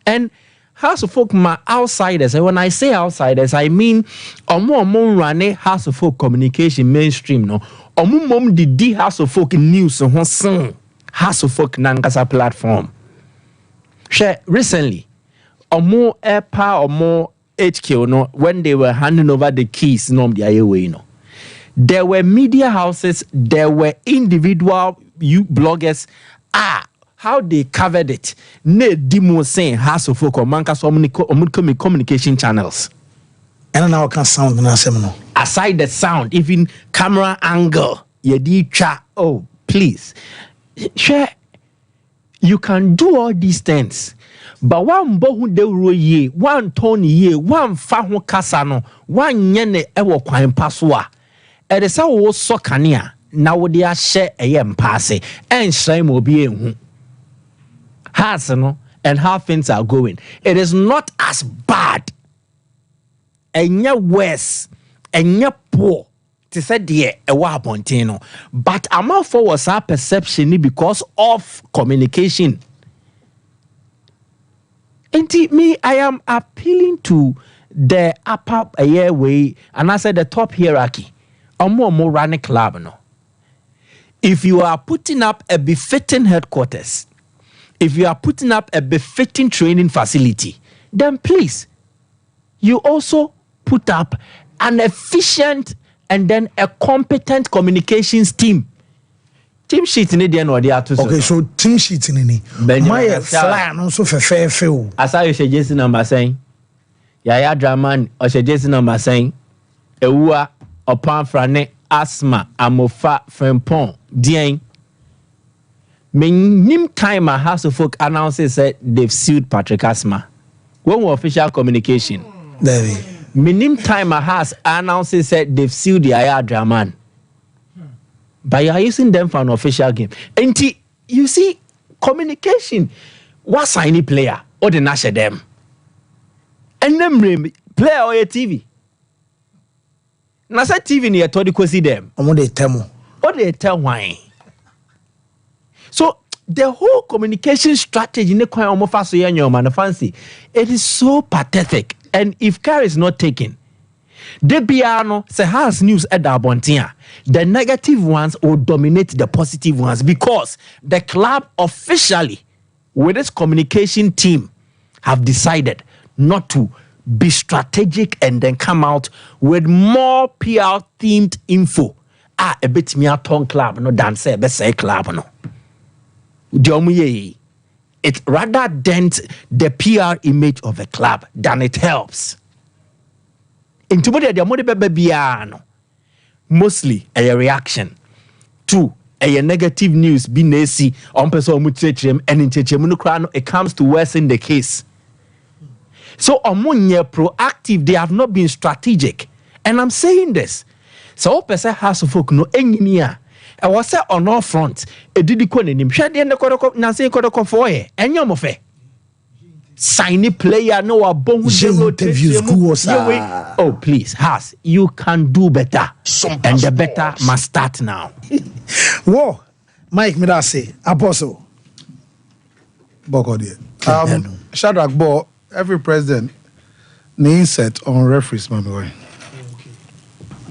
And House of Folk outsiders, and when I say outsiders, I mean running House of Folk communication mainstream, no. The House of Folk news House of Folk Nankasa platform. Recently, more airpower or more HQ, no, when they were handing over the keys, there were media houses, there were individual bloggers. How they covered it. Ne demo saying House of Folk or Mankas communication channels. And now I can sound na seminal. Aside the sound, even camera angle, oh, please. Share. You can do all these things. But one bohu de roye, one tone ye, one fahu kasano, one yene ewo kwa impaswa. Edesa wo so kania, na wo dia share eyem passe, and shame will be hu. Has no, and how things are going. It is not as bad. And yet worse, and yet poor. To say dear a wapontino. But I'm all for what's our perception because of communication. And me, I am appealing to the upper airway, and I said the top hierarchy. Or more running club, no. If you are putting up a befitting headquarters, if you are putting up a befitting training facility, then please, you also put up an efficient and then a competent communications team. Team sheet in the or the okay, so team sheet in any. My fly and also for fair feel. As I say, Jason number saying, Yaya Draman, or Jason number saying, Ewa, upon frane, asthma, amofa, frempon, dien. Menim time a House of Folk announces that they've sued Patrick Asma. When we official communication. There. Menim time a House announces that they've sued the Yaya Draman. But you are using them for an official game. And you see, communication. What's any player? Or the national them? And them player or a TV. Nasa TV near to the see them. What they tell What they tell why? So the whole communication strategy in the fancy, it is so pathetic. And if care is not taken, the piano se has news at the the negative ones will dominate the positive ones because the club officially with its communication team have decided not to be strategic and then come out with more PR themed info. A bit me a tongue club no dance say club no. It rather dents the PR image of a club than it helps. Mostly a reaction to a negative news being on person and it comes to worsen the case. So omunye proactive, they have not been strategic. And I'm saying this. So person has folk no engineer. I was say on all front, a did nim shade and the kodoko na say kodoko for ye. And your mofe. Signy player no a bone interviews oh please, Has, you can do better. And the better must start now. Whoa, Mike Midase, Apostle. Shadrach Bo, every president needs set on referees, my boy.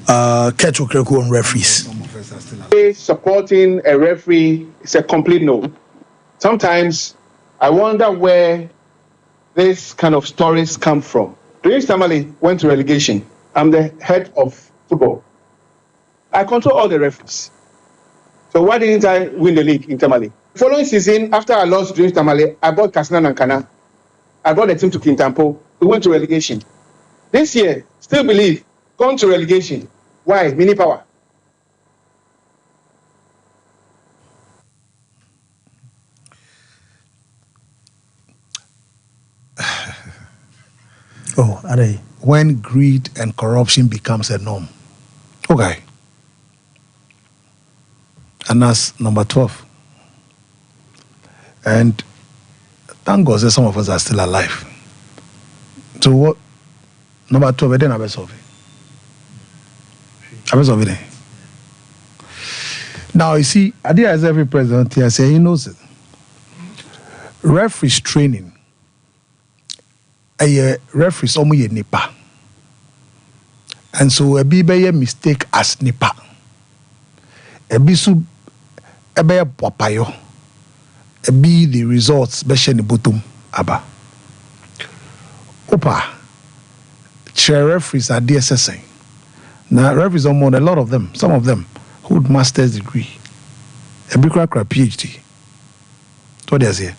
Ketcho Kreku on referees. Supporting a referee is a complete no. Sometimes I wonder where this kind of stories come from. Dreams Tamale went to relegation. I'm the head of football. I control all the referees. So why didn't I win the league in Tamale? Following season, after I lost Dreams Tamale, I bought Kasina Nankana. I brought the team to Kintampo. We went to relegation. This year, still believe, gone to relegation. Why? Mini power. Oh, are they? When greed and corruption becomes a norm. Okay. And that's number 12. And thank God that some of us are still alive. So what? Number 12, I didn't have a solve it. Now, you see, I did as every president here say he knows it. Referees training. A referees almost a nipa. And so a be a mistake as nipa. A bisu a be a papayo. A be the results be sheni bottom aba. Opa. Chair referees are DSSing. Now referees are more, a lot of them, some of them hold master's degree. A big crack PhD. What they say.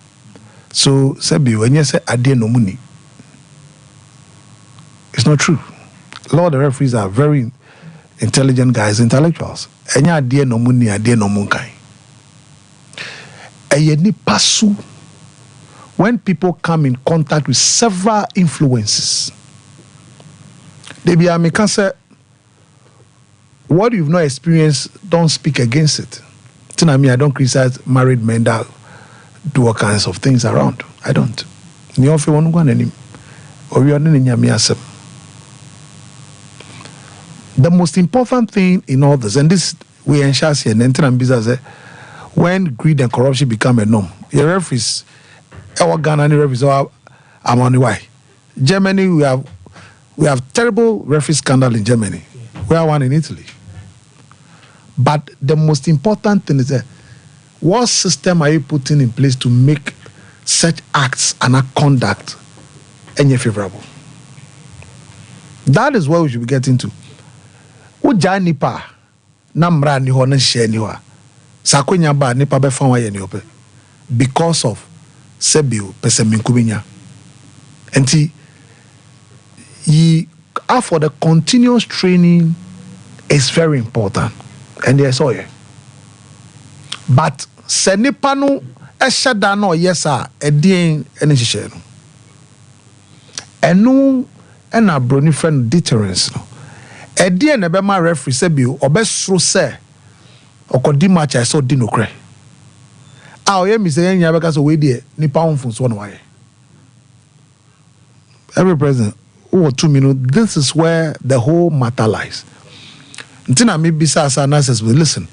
So Sebi, when you say Ade no money, it's not true. A lot of the referees are very intelligent guys, intellectuals. Enya Ade no money, Ade no munkai. Eyeni pasu. When people come in contact with several influences, they be a say, what you've not experienced, don't speak against it. I mean, I don't criticize married men that do all kinds of things around. I don't. The most important thing in all this, and this we ensure here, and when greed and corruption become a norm, your referees, our Ghana referees are on the way. Germany, we have terrible referee scandal in Germany. We have one in Italy. But the most important thing is that what system are you putting in place to make such acts and conduct any favorable? That is what we should be getting to. Uja nipa namra ni ho na share ni ho. Sakonya ba nipa be fa wa ye ni ope because of sebio peseminkubinya. Enti for the continuous training is very important. And yes, oh yeah. But senipano eshada no yes sir edin eni hihye no. Enu ena broni friend deterrence no. Edin na be ma referee se bi obesro se okodi match I saw di no kre. Oye mi se nya be ka so we die nipa onfun so no waye. Every president 2 minutes, this is where the whole matter lies. Ntina me bisa as analysis will listen.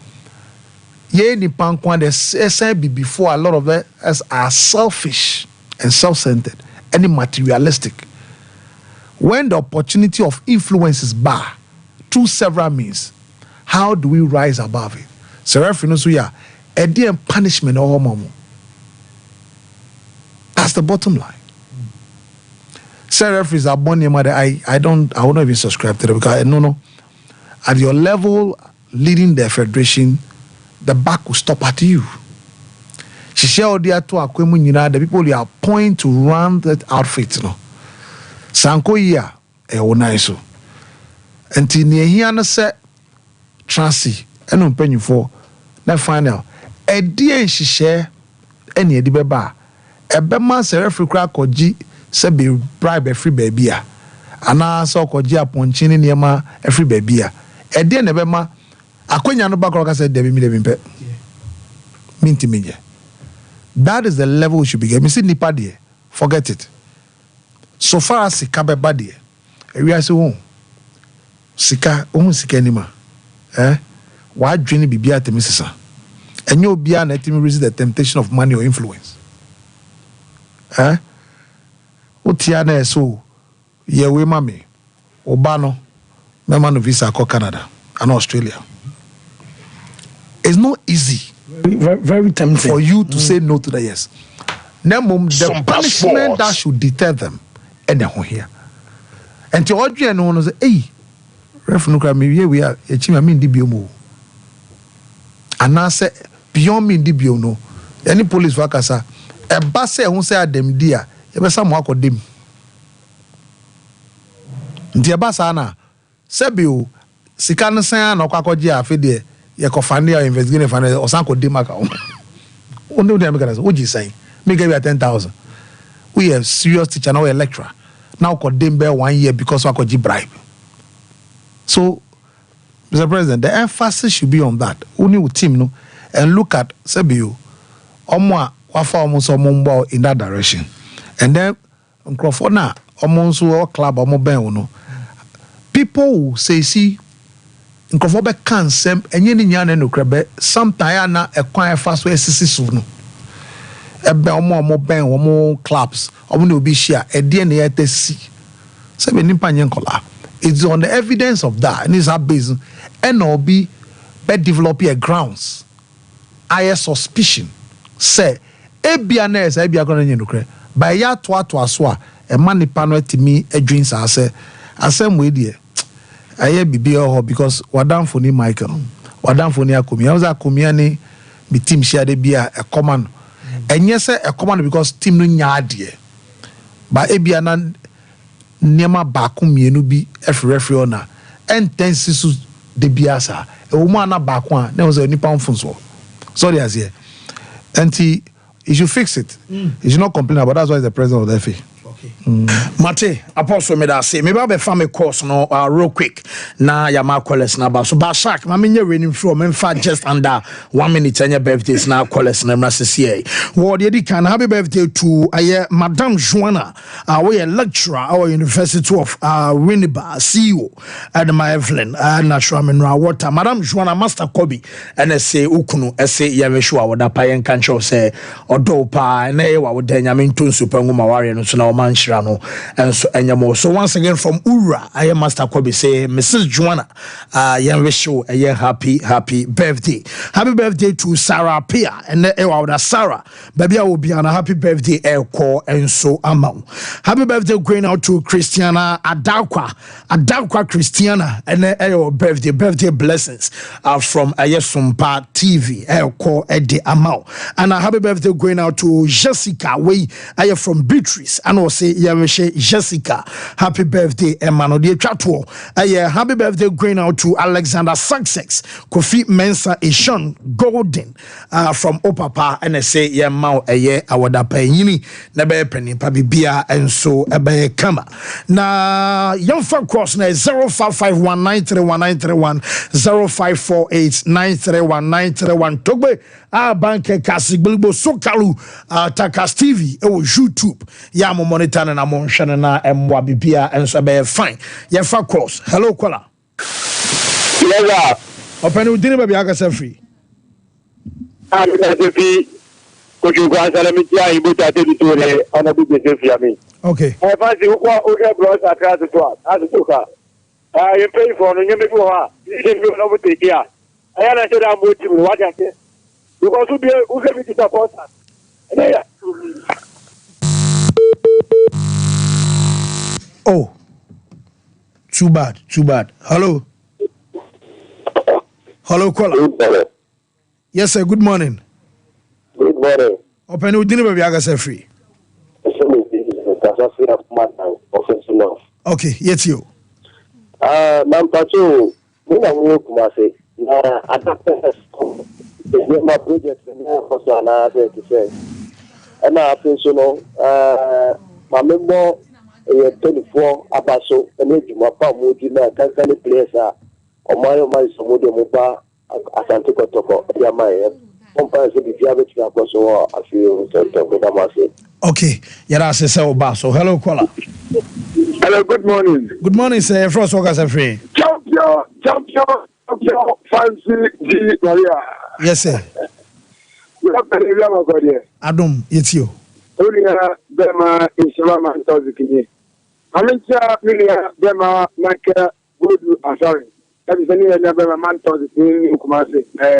Ye ni pankwan the SIB before a lot of us are selfish and self-centered and materialistic. When the opportunity of influence is bar through several means, how do we rise above it? So referee a dear punishment or momo. That's the bottom line. Say referees are born your mother. I will not even subscribe to them because no. At your level, leading the federation, the back will stop at you. She shared the people you are appointed to run that outfit. No, Sanko ya onaiso. Until near here na say transi eno penny for na final. A dear she share any edibeba. A bema se referee crack or G say be bribe every baby ana so koji aponchini niema every baby e de ne be ma akonya no bakro ka say de be mi de mpe minti meje. That is the level we should be getting. Me see nipa there, forget it. So far as sika be bad there, we are so sika anima. Why dream bibia te misisa? And you be an etimi resist the temptation of money or influence. Utiana so ye we mami obano mema no visa ko Canada and Australia. It's not easy. Very tempting for you to say no to the yes. The punishment that should deter them, and they're here. And to all you know, say, hey, referee, maybe we are a chima mean dibio. And I say, beyond me dibio no, any police worker say, a basse who say them dear, ever some work with them. Dear Bassana, Sebio, Sikan San or Kakoja, Fide. You can find your investigating finance or some could demaka. Only the Americans, what you say? Me give you 10,000. We have serious teacher now a lecturer. Now could them bear 1 year because I could bribe. So, Mr. President, the emphasis should be on that. Only with team no and look at Sebio Omwa wafa almost in that direction. And then Crawford almost club no. People who say see nkofo be kan sem enye ni nya na nukrebe sometime na ekwan fa so esisi so no ebe omo ben omo clubs omo na obi share ede na yetesi se be nimpa nye nkola. It's on the evidence of that and it's a based and obi be develop your grounds I suspicion say ebia na esa ebia kono nye nukre by ya to aso a e manipa no atimi adwin sa say asem we die aye bibi ho because wadamfo ni Michael wadamfo ni akomia was akomia ni bi team share de bia e command enye se e command because team no nya ade ba ebia na niema ba ko mienu bi referee ona intense su de bia sa e wo ma na ba ko a na wo se nipa mfunso sorry as here anti you should fix it you should not complain about that's why the president of the FA. Mate, Apostle me da say, me ba be family course no real quick. Na ya ma collect na ba. So ba shark, ma me nye reigning floor, me fa just under 1 minute anya birthdays na collect na mra sisi. Wo de di kan happy birthday to Madam Joanna, we a lecturer our University of Winneba, CEO and my Evelyn, natural mineral water. Madam Joanna Master Kobe and say ukunu say ya we sure woda pa yen kan show say odo pa na e wa woda nya me ntun super nguma ware no so na o Shirano and so anyamo. So once again from Ura, I am Master Kobe say Mrs. Joanna, young wish you a happy birthday. Happy birthday to Sarah Pia and Ewa Sarah. Baby, I will be on a happy birthday air call and so amount. Happy birthday going out to Christiana Adakwa Christiana and birthday blessings from Sompa TV air call at the amount. And a happy birthday going out to Jessica Way I from Beatrice and also say Jessica happy birthday Emmanuel de Chatwo happy birthday going out to Alexander Sussex Kofi Mensa Ishon Golden from Opapa and I say yeah mau awada panyini na be penny pa bibia and so ebe kama na yamfa cross na 0551931931 0548931931 togbe banke kasigbilbo sokalu takas TV YouTube ya mo monitor na mo nhwe na emwa bibia enso be fine ye fa cross hello kola yeah open udini ba bia ka free na free ko ju kwa sala mi ya ibu ta te bitore ana bi be free ami okay e fa si ko o ke bro sa tra to ka you pay for no nyame ko ha ni bi no bote kia aya na se da mo ti mo wa ja ke because u bi u ke bi ti support ya oh too bad hello caller. Yes sir, good morning open udini ba bia ga free okay yes you number 2 mina wo kuma say na adapt my project na for so na to say and I think so no my member 24 abaso and then my palm can players are or my some of them asante kotoko ya my sometimes if you have it so I feel okay yara say so hello caller. Hello, good morning. Good morning, sir. First, what is free? Champion, fancy G Maria. Yes, sir. You have to leave my God here. Adam, it's you. Unia Bema is Rama Tozikini. Amincha Milia Bema Maka Good Asari. That is any Bema Man Tozikini Kumasi.